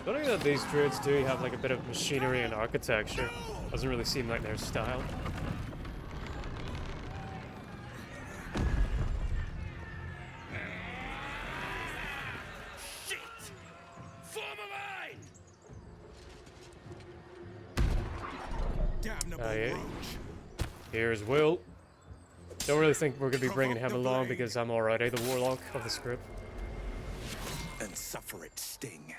Don't think that these druids do have like a bit of machinery and architecture. Doesn't really seem like their style. Shit! Form a line! Damnable Yeah. roach! Here's Will. Don't really think we're gonna be bringing him along because I'm already the warlock of this group. And suffer it sting.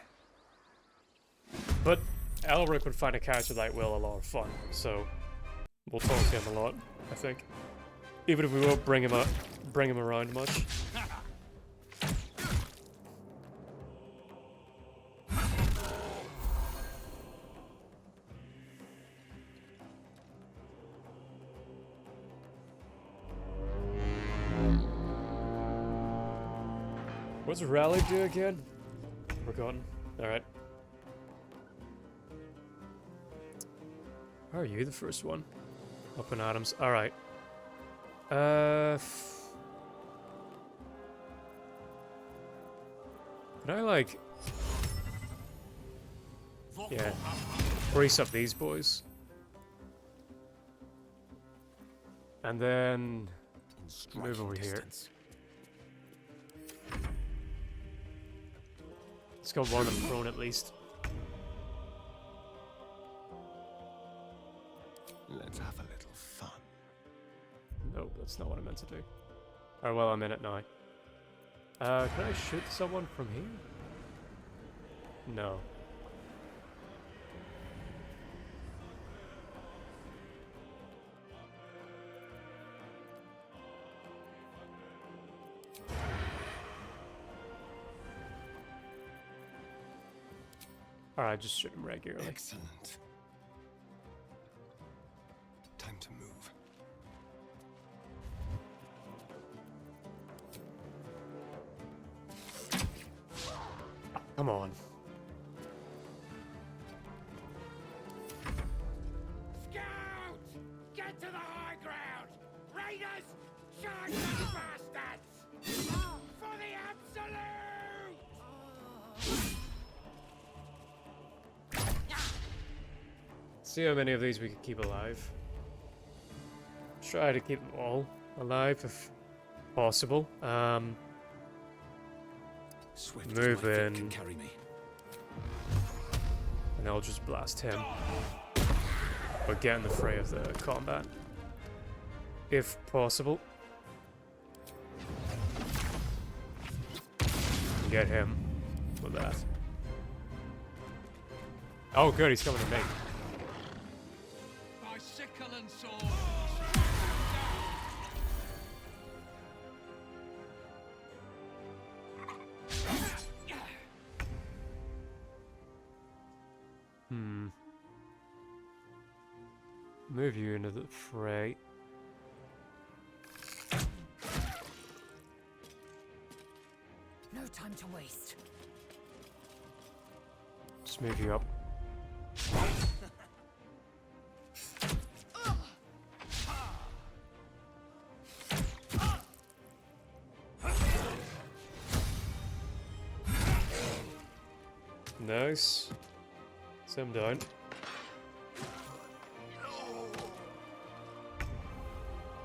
But Elric would find a character like Will a lot of fun, so we'll talk to him a lot, I think. Even if we won't bring him around much. What's rally do again? Forgotten. Alright. Are you the first one? Open items. Alright. Can I, like... Yeah. Brace up these boys. And then... move over here. Let's go one of them prone at least. Let's have a little fun. Nope, that's not what I meant to do. Oh well, I'm in it now. Can I shoot someone from here? No. Alright, just shoot him regularly. Excellent. Time to move. Come on. Scout! Get to the high ground! Raiders! Charge those bastards! For the absolute! See how many of these we can keep alive. Try to keep them all alive if possible. Swift Move as my feet in. can carry me. And I'll just blast him. But get in the fray of the combat. If possible. Get him with that. Oh good, he's coming to me. By sickle and sword! Move you into the fray. No time to waste. Just move you up. Nice. So I'm done.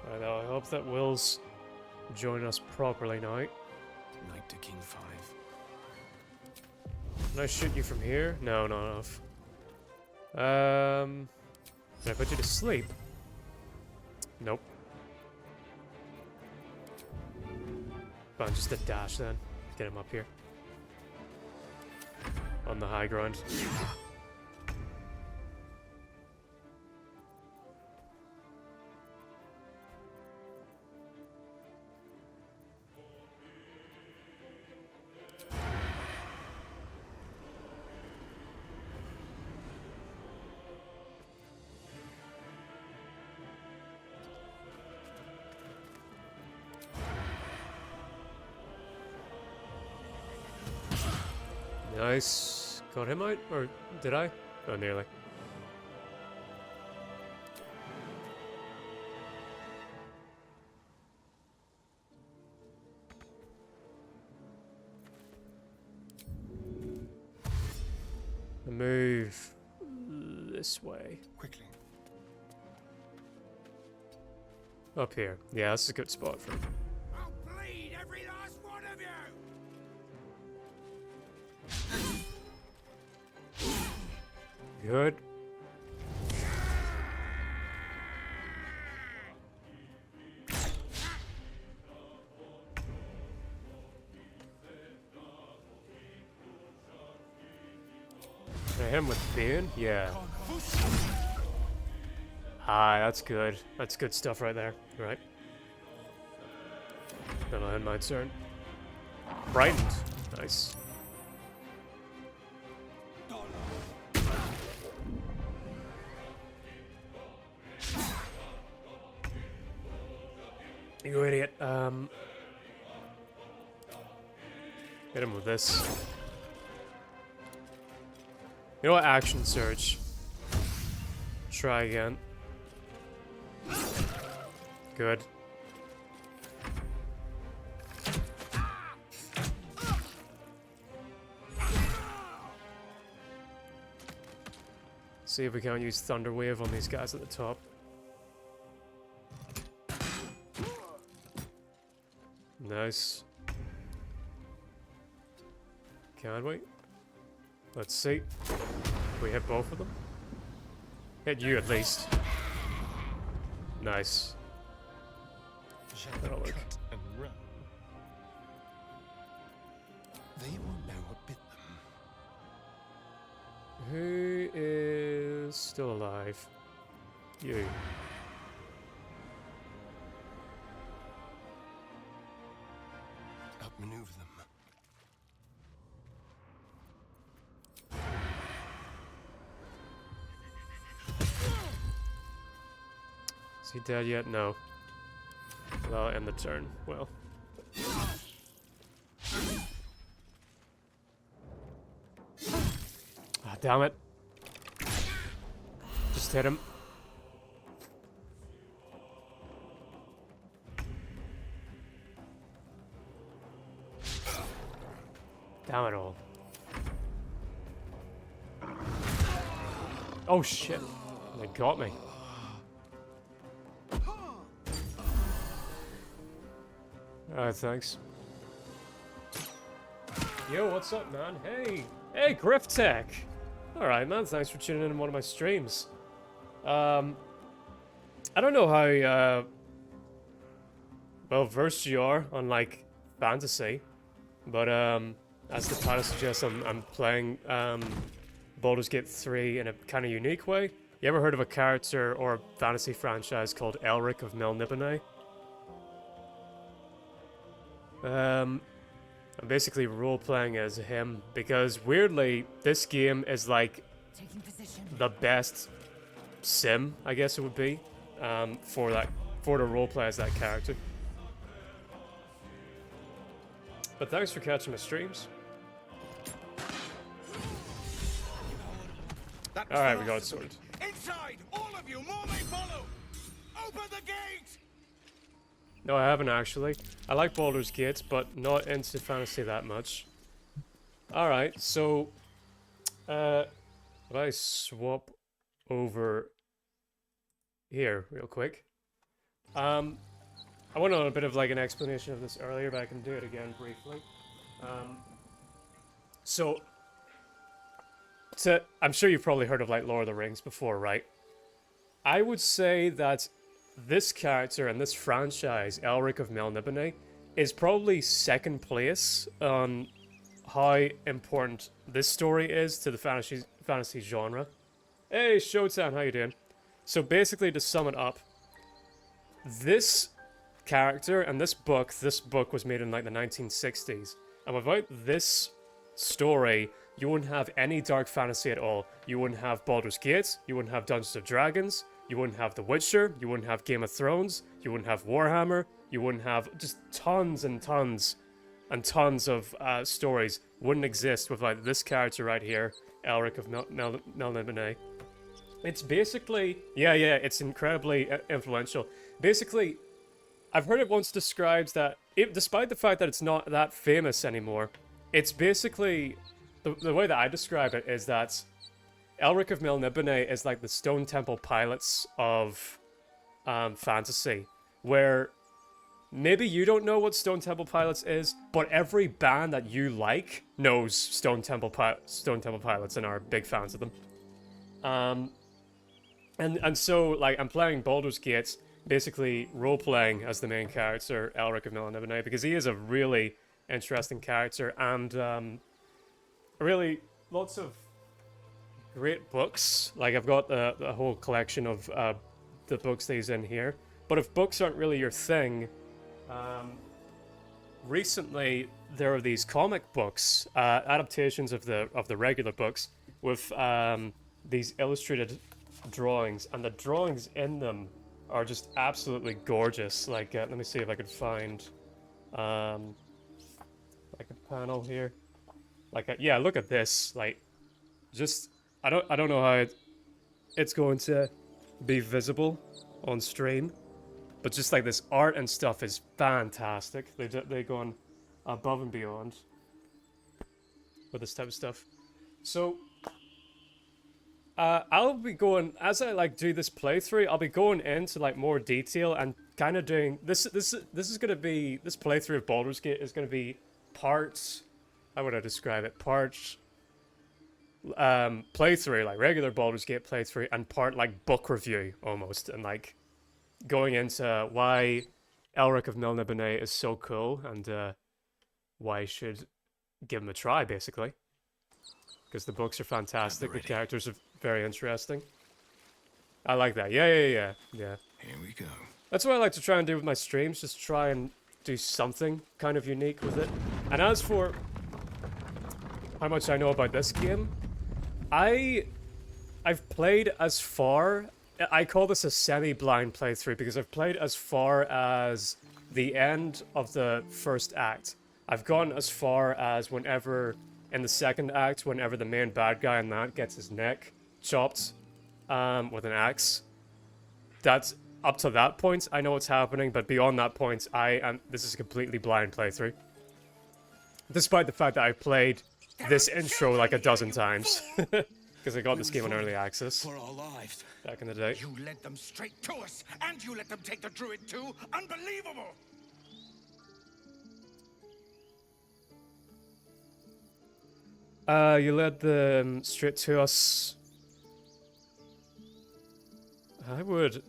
Right, now I hope that Will's join us properly now. Knight to King 5. Can I shoot you from here? No, not enough. Can I put you to sleep? Nope. Fine, just a dash then. Get him up here. On the high ground. Nice. Got him out? Or did I? Oh, nearly. Move this way. Quickly. Up here. Yeah, this is a good spot for him. I'll bleed every last one of you! Good. Him with Bane? Yeah. Ah, that's good. That's good stuff right there. Right. That'll end my turn. Frightened. Nice. You idiot. Hit him with this. You know what? Action surge. Try again. Good. See if we can't use Thunder Wave on these guys at the top. Nice. Can we? Let's see. We hit both of them. Hit you at least. Nice. That'll work. And run. They won't know what bit them. Who is still alive? You. Outmaneuver them. Is he dead yet? No. Well, end the turn. Well. Ah, damn it. Just hit him. Damn it all. Oh shit. They got me. Alright, thanks. Yo, what's up, man? Hey! Hey, Griff Tech! Alright, man, thanks for tuning in on one of my streams. I don't know how, well versed you are on, like, fantasy. But, as the title suggests, I'm playing, Baldur's Gate 3 in a kind of unique way. You ever heard of a character or a fantasy franchise called Elric of Melniboné? I'm basically role-playing as him, because weirdly, this game is like the best sim, I guess it would be, for the roleplay as that character. But thanks for catching my streams. Alright, we got it sorted. Inside! All of you! More may follow! Open the gate! No, I haven't actually. I like Baldur's Gate, but not into fantasy that much. Alright, so... if I swap over here real quick. I went on a bit of like an explanation of this earlier, but I can do it again briefly. I'm sure you've probably heard of like Lord of the Rings before, right? I would say that this character and this franchise, Elric of Melniboné, is probably second place on how important this story is to the fantasy genre. Hey, Showtime, how you doing? So basically, to sum it up, this character and this book was made in like the 1960s, and without this story, you wouldn't have any dark fantasy at all. You wouldn't have Baldur's Gate, you wouldn't have Dungeons & Dragons, you wouldn't have The Witcher, you wouldn't have Game of Thrones, you wouldn't have Warhammer, you wouldn't have just tons and tons and tons of stories wouldn't exist without this character right here, Elric of Melniboné. It's basically, yeah, it's incredibly influential. Basically, I've heard it once described that, despite the fact that it's not that famous anymore, it's basically, the way that I describe it is that Elric of Melniboné is like the Stone Temple Pilots of fantasy, where maybe you don't know what Stone Temple Pilots is, but every band that you like knows Stone Temple Pilots and are big fans of them. And so, like, I'm playing Baldur's Gate, basically role-playing as the main character, Elric of Melniboné, because he is a really interesting character, and really lots of great books. Like, I've got a whole collection of the books that he's in here. But if books aren't really your thing, recently there are these comic books, adaptations of the regular books, with these illustrated drawings, and the drawings in them are just absolutely gorgeous. Like, let me see if I could find like a panel here. Like, yeah, look at this. Like, just I don't know how it's going to be visible on stream, but just like this art and stuff is fantastic. They've gone above and beyond with this type of stuff. So I'll be going, as I like do this playthrough, I'll be going into like more detail and kind of doing this is gonna be, this playthrough of Baldur's Gate is gonna be part, how would I describe it, part playthrough, like regular Baldur's Gate playthrough, and part like book review almost, and like going into why Elric of Melniboné is so cool, and why you should give him a try, basically. Because the books are fantastic, the characters are very interesting. I like that. Yeah. Here we go. That's what I like to try and do with my streams, just try and do something kind of unique with it. And as for how much I know about this game, I've played as far, I call this a semi-blind playthrough because I've played as far as the end of the first act. I've gone as far as whenever, in the second act, whenever the main bad guy in that gets his neck chopped with an axe. That's up to that point, I know what's happening, but beyond that point, this is a completely blind playthrough. Despite the fact that I played this intro like a dozen times. Because I got this game on early access for our lives. Back in the day. You led them straight to us, and you let them take the druid too. Unbelievable! You led them straight to us. I would.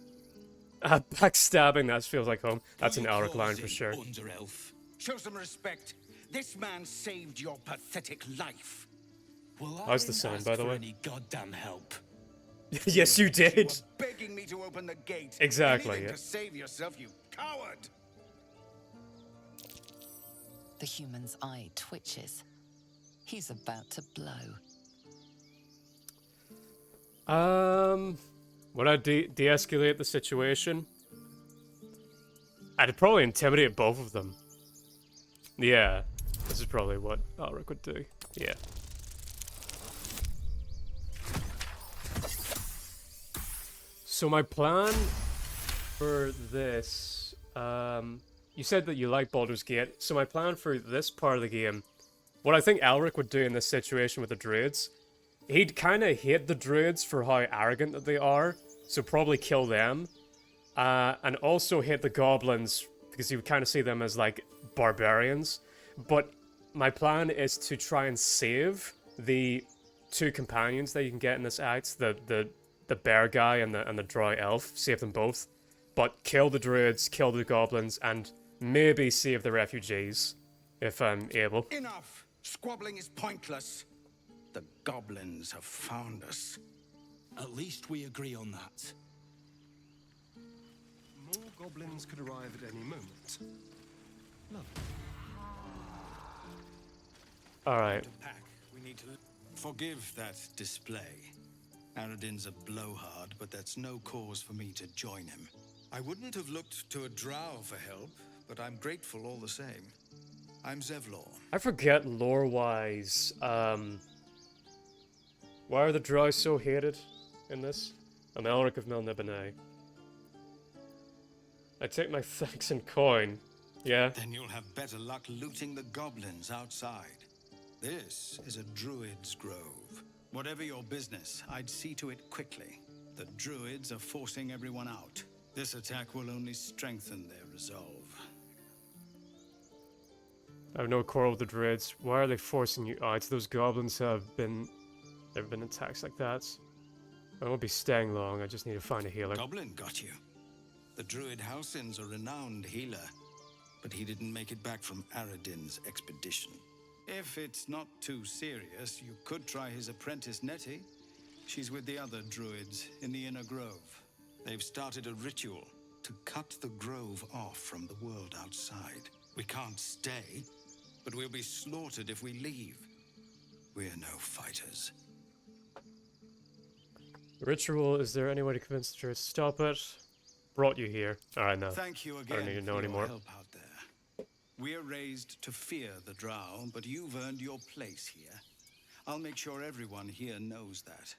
Backstabbing, that feels like home. That's an Elric line for sure. Under-elf. Show some respect. This man saved your pathetic life. Well, How's the sound, by the way? Any goddamn help. Yes, you did. You were begging me to open the gate. Exactly. Anything Yeah. to save yourself, you coward. The human's eye twitches. He's about to blow. Would I de-escalate the situation? I'd probably intimidate both of them. Yeah, this is probably what Elric would do. Yeah. So my plan for this, you said that you like Baldur's Gate. So my plan for this part of the game, what I think Elric would do in this situation with the druids, he'd kind of hate the druids for how arrogant that they are, so probably kill them. And also hate the goblins, because you would kind of see them as like barbarians. But my plan is to try and save the two companions that you can get in this act, the bear guy and the drow elf, save them both. But kill the druids, kill the goblins, and maybe save the refugees, if I'm able. Enough! Squabbling is pointless. The goblins have found us. At least we agree on that. More goblins could arrive at any moment. Lovely. Alright. We need to forgive that display. Aradin's a blowhard, but that's no cause for me to join him. I wouldn't have looked to a drow for help, but I'm grateful all the same. I'm Zevlor. I forget lore-wise. Why are the Drow so hated in this? I'm Elric of Melniboné. I take my thanks in coin. Yeah? Then you'll have better luck looting the goblins outside. This is a druid's grove. Whatever your business, I'd see to it quickly. The druids are forcing everyone out. This attack will only strengthen their resolve. I have no quarrel with the druids. Why are they forcing you out? Those goblins have been... There have been attacks like that. I won't be staying long. I just need to find a healer. Goblin got you. The druid Halsin's a renowned healer, but he didn't make it back from Aradin's expedition. If it's not too serious, you could try his apprentice Nettie. She's with the other druids in the inner grove. They've started a ritual to cut the grove off from the world outside. We can't stay, but we'll be slaughtered if we leave. We're no fighters. Ritual, is there any way to convince the druids to stop it? Brought you here. Alright, no. Thank you I again don't need to know for anymore. your help out there. We're raised to fear the Drow, but you've earned your place here. I'll make sure everyone here knows that.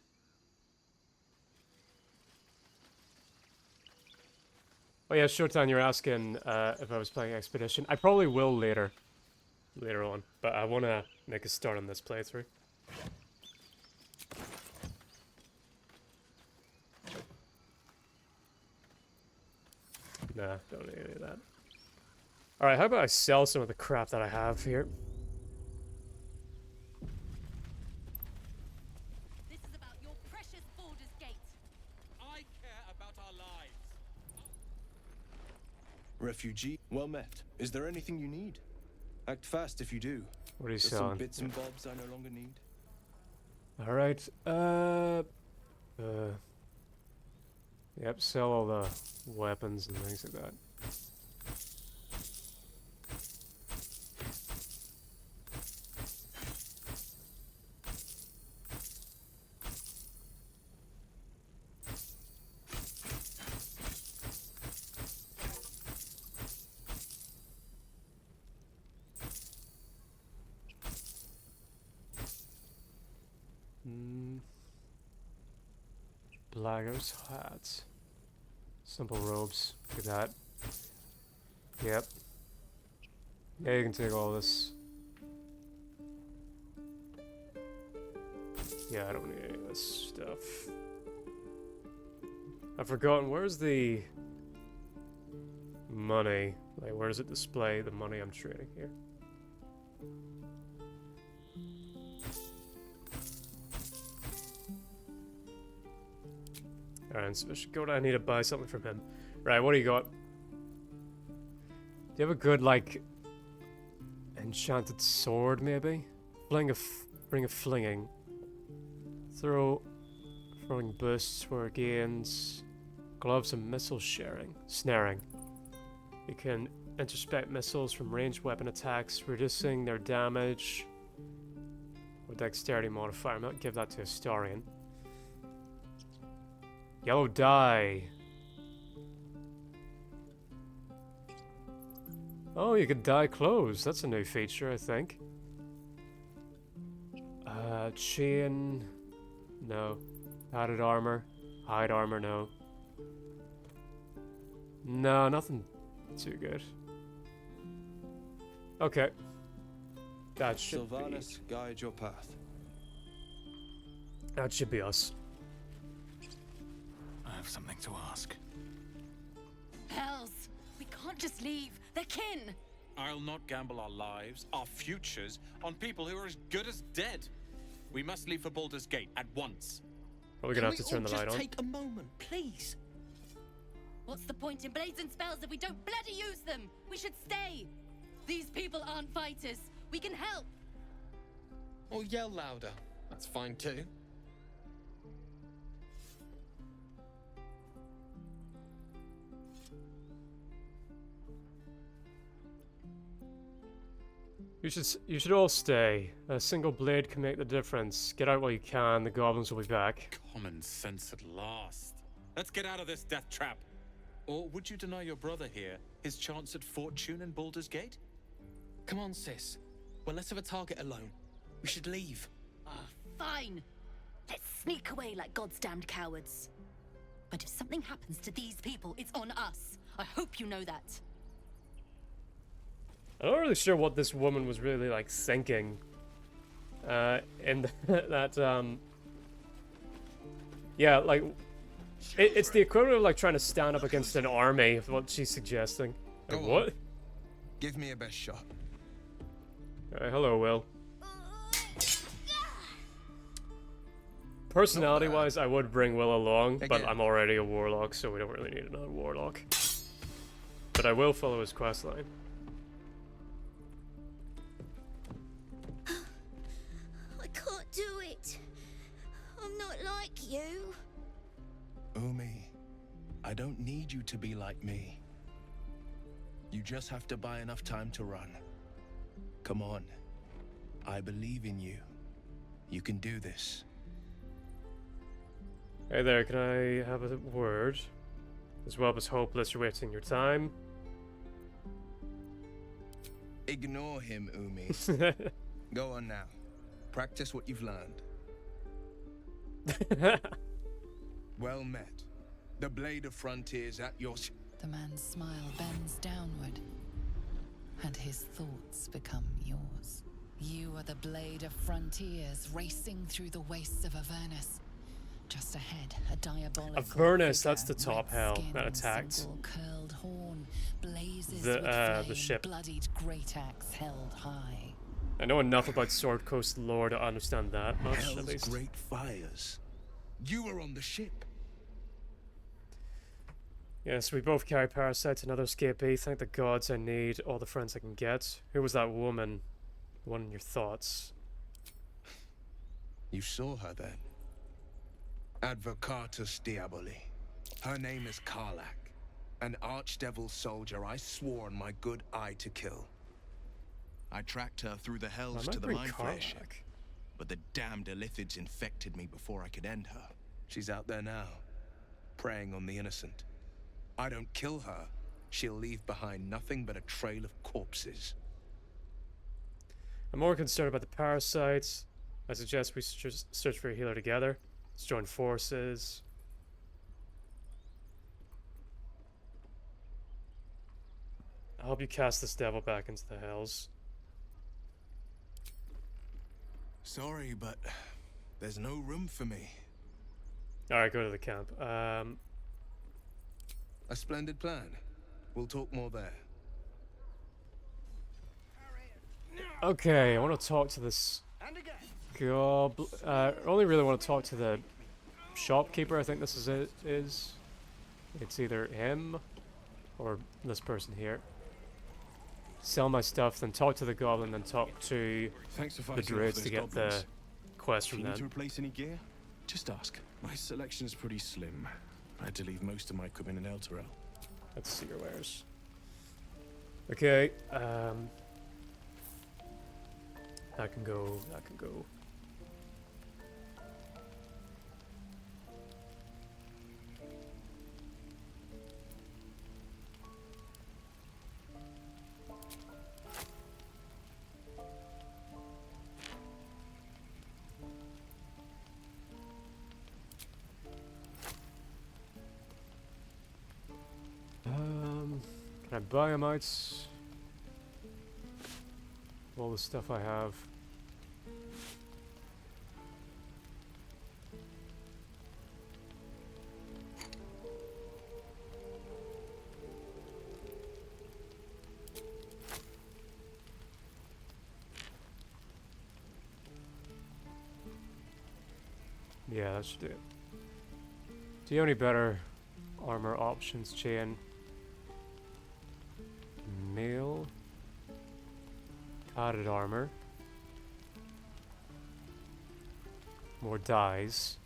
Oh yeah, Showtime, you're asking if I was playing Expedition. I probably will later on, but I want to make a start on this playthrough. Nah, don't need any of that. Alright, how about I sell some of the crap that I have here? This is about your precious Baldur's Gate. I care about our lives. Refugee, well met. Is there anything you need? Act fast if you do. What are you There's selling? some bits and bobs I no longer need. Alright, yep, sell all the weapons and things like that. Blaggers hats. Simple robes. Look at that. Yep. Yeah, you can take all this. Yeah, I don't need any of this stuff. I've forgotten, where's the money? Like, where does it display the money I'm trading here? Alright, so I should go down. I need to buy something from him. Right, what do you got? Do you have a good, like, enchanted sword, maybe? Bring a flinging. Throwing bursts for gains. Gloves and missile snaring. You can intercept missiles from ranged weapon attacks, reducing their damage. Or dexterity modifier. I might give that to Historian. Yellow dye. Oh, you could dye clothes. That's a new feature, I think. Chain. No. Added armor. Hide armor, no. No, nothing too good. Okay. That should Sylvanas, guide your path. That should be us. I have something to ask. Hells! We can't just leave. They're kin! I'll not gamble our lives, our futures, on people who are as good as dead. We must leave for Baldur's Gate at once. Are we gonna have to turn the light on? Just take a moment, please. What's the point in blades and spells if we don't bloody use them? We should stay. These people aren't fighters. We can help. Or yell louder. That's fine too. You should all stay. A single blade can make the difference. Get out while you can. The goblins will be back. Common sense at last. Let's get out of this death trap. Or would you deny your brother here his chance at fortune in Baldur's Gate? Come on, sis. Well, let's have a target alone. We should leave. Fine. Let's sneak away like God's damned cowards. But if something happens to these people, it's on us. I hope you know that. I'm not really sure what this woman was really like thinking. In that yeah, like it's the equivalent of like trying to stand up against an army. Is what she's suggesting. Like, what? Give me a best shot. Hello, Will. Personality-wise, I would bring Will along, but I'm already a warlock, so we don't really need another warlock. But I will follow his questline. I can't do it. I'm not like you. Umi, I don't need you to be like me. You just have to buy enough time to run. Come on. I believe in you. You can do this. Hey there, can I have a word? As well as hopeless, you're wasting your time. Ignore him, Umi. Go on now. Practice what you've learned. Well met. The blade of frontiers at your... The man's smile bends downward, and his thoughts become yours. You are the blade of frontiers racing through the wastes of Avernus. Just ahead, a diabolical Avernus, figure, that's the top red hell skin that and attacked simple curled horn, blazes the with flame, ship. bloodied great axe held high. I know enough about Sword Coast lore to understand that much, Hell's at least. great fires. You were on the ship. Yes, we both carry parasites and other escapee. Thank the gods I need all the friends I can get. Who was that woman? The one in your thoughts? You saw her then. Advocatus Diaboli. Her name is Karlach, an archdevil soldier I swore on my good eye to kill. I tracked her through the hells might to the bring Mindflayer ship, Karlach. but the damned Illithids infected me before I could end her. She's out there now, preying on the innocent. I don't kill her, she'll leave behind nothing but a trail of corpses. I'm more concerned about the parasites. I suggest we search for a healer together. Let's join forces. I'll help you cast this devil back into the hells. Sorry, but there's no room for me. Alright, go to the camp. A splendid plan. We'll talk more there. Okay, I want to talk to this goblin. I only really want to talk to the shopkeeper. I think this is it. It's either him or this person here. Sell my stuff, then talk to the goblin, then talk to the druids to get the quest from If you need to them. replace any gear, just ask. My selection's pretty slim. I had to leave most of my equipment in Elturel. Let's see your wares. Okay, that can go, that can go. Can I buy them out? All the stuff I have. Yeah, that should do it. Do you have any better armor options, Chain? Mail. Padded armor. More dies.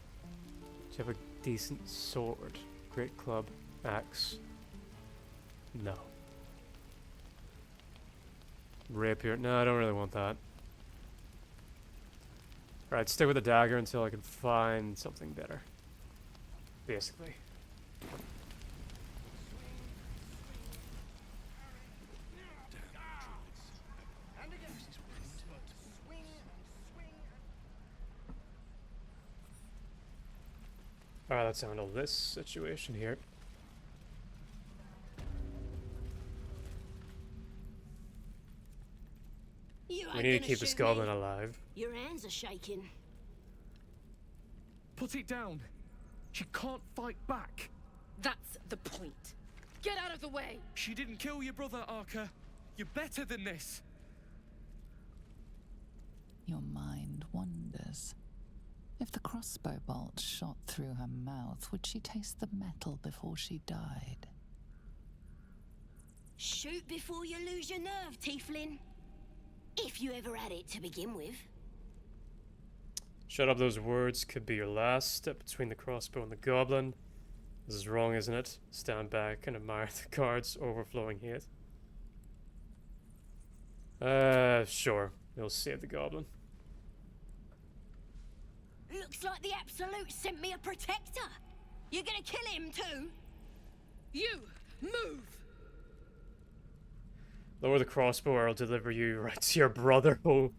Do you have a decent sword? Great club. Axe. No. Rapier. No, I don't really want that. Alright, stick with the dagger until I can find something better. Basically. Alright, let's handle this situation here. We need to keep this goblin alive. Your hands are shaking. Put it down. She can't fight back. That's the point. Get out of the way! She didn't kill your brother, Arca. You're better than this. Your mind wanders. If the crossbow bolt shot through her mouth, would she taste the metal before she died? Shoot before you lose your nerve, Tiefling. If you ever had it to begin with. Shut up, those words could be your last step between the crossbow and the goblin. This is wrong, isn't it? Stand back and admire the guard's overflowing hate. Sure. We'll save the goblin. Looks like the Absolute sent me a protector. You're gonna kill him too? You, move! Lower the crossbow or I'll deliver you right to your brother. Oh,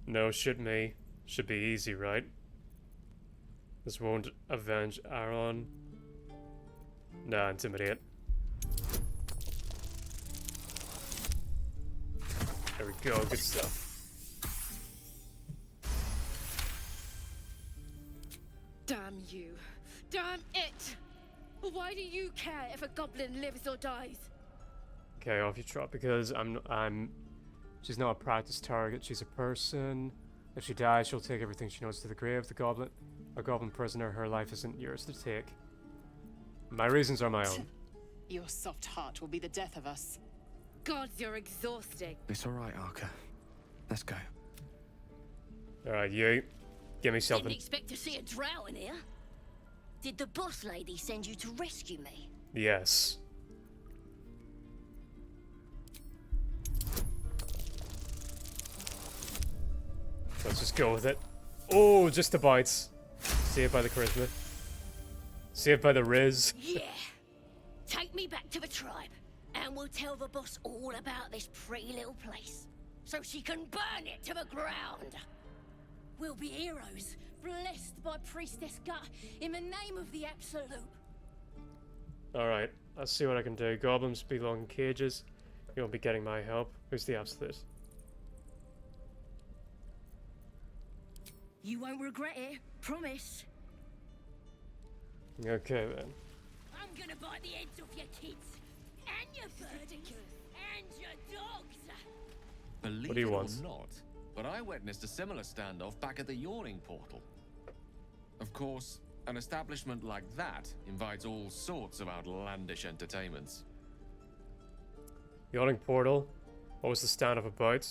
no, shoot me. Should be easy, right? This won't avenge Aaron. Nah, intimidate. There we go, good stuff. Damn you. Damn it! Why do you care if a goblin lives or dies? Okay, off you trot, because she's not a practice target, she's a person. If she dies, she'll take everything she knows to the grave. A goblin prisoner, her life isn't yours to take. My reasons are my own. Your soft heart will be the death of us. Gods, you're exhausting. It's alright, Arca. Let's go. Alright, you. Give me something. Didn't expect to see a drow in here. Did the boss lady send you to rescue me? Yes. Let's just go with it. Oh, just the bites. Saved by the charisma. Saved by the Riz. Yeah. Take me back to the tribe, and we'll tell the boss all about this pretty little place, so she can burn it to the ground. We'll be heroes, blessed by Priestess Gut, in the name of the Absolute. Alright, I'll see what I can do. Goblins belong in cages. You won't be getting my help. Who's the Absolute? You won't regret it, promise. Okay then. I'm gonna bite the heads off your kids, and your birds, and your dogs. Believe What do you it want? or not, but I witnessed a similar standoff back at the Yawning Portal. Of course, an establishment like that invites all sorts of outlandish entertainments. Yawning Portal? What was the standoff about?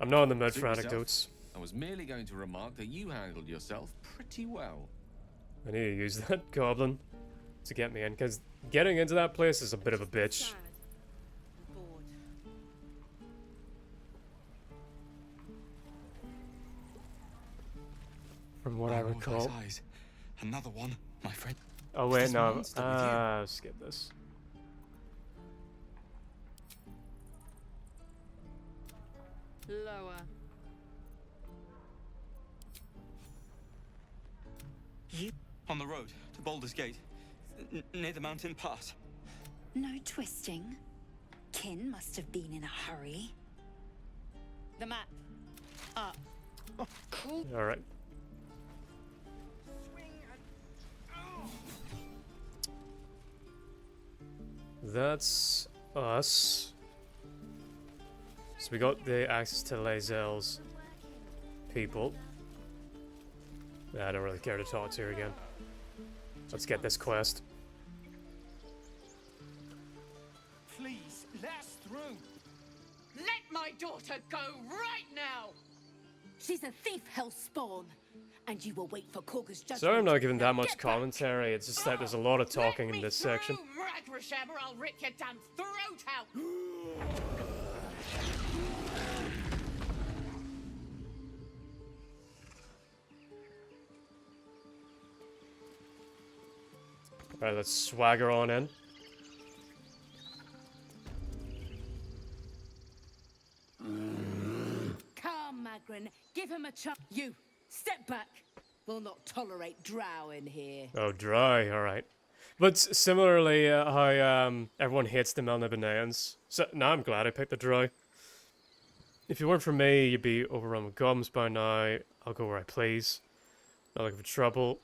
I'm not in the mood Suit for yourself. anecdotes. I was merely going to remark that you handled yourself pretty well. I need to use that goblin to get me in, because getting into that place is a bit of a bitch. From what I recall. Eyes. Another one, my friend. Oh wait, no. Skip this. Lower. On the road to Baldur's Gate, near the mountain pass. No twisting. Kin must have been in a hurry. The map. Up. Oh, cool. Alright. That's us. So we got the access to Lae'zel's people. I don't really care to talk to her again. Let's get this quest. Please, let us through. Let my daughter go right now! She's a thief, hellspawn, and you will wait for Korga's judgment. Sorry I'm not giving that much commentary, it's just that there's a lot of talking in this section. Ragrasham, or I'll rip your damn throat out! Alright, let's swagger on in. Come, Magrin, give him a chance. You, step back. We'll not tolerate drow in here. Oh, dry, alright. But similarly, how everyone hates the Melnibonéans. So, now I'm glad I picked the dry. If it weren't for me, you'd be overrun with goblins by now. I'll go where I please. Not looking for trouble.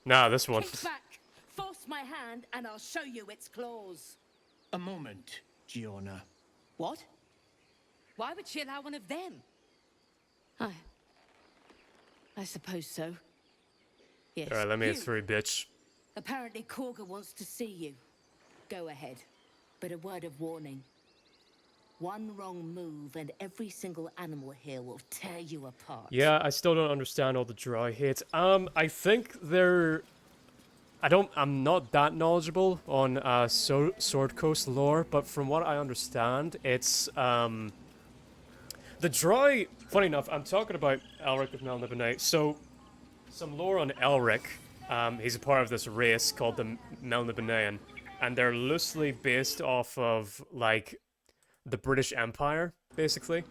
Nah, this one. Kick back, force my hand, and I'll show you its claws. A moment, Giona. What? Why would she allow one of them? I suppose so. Yes. Alright, let me you. get through, bitch. Apparently Korga wants to see you. Go ahead. But a word of warning. One wrong move and every single animal here will tear you apart. Yeah, I still don't understand all the dry hits. I think they're... I'm not that knowledgeable on Sword Coast lore, but from what I understand, it's the dry. Funny enough, I'm talking about Elric of Melniboné. So, some lore on Elric. He's a part of this race called the Melnibonéan, and they're loosely based off of like the British Empire, basically.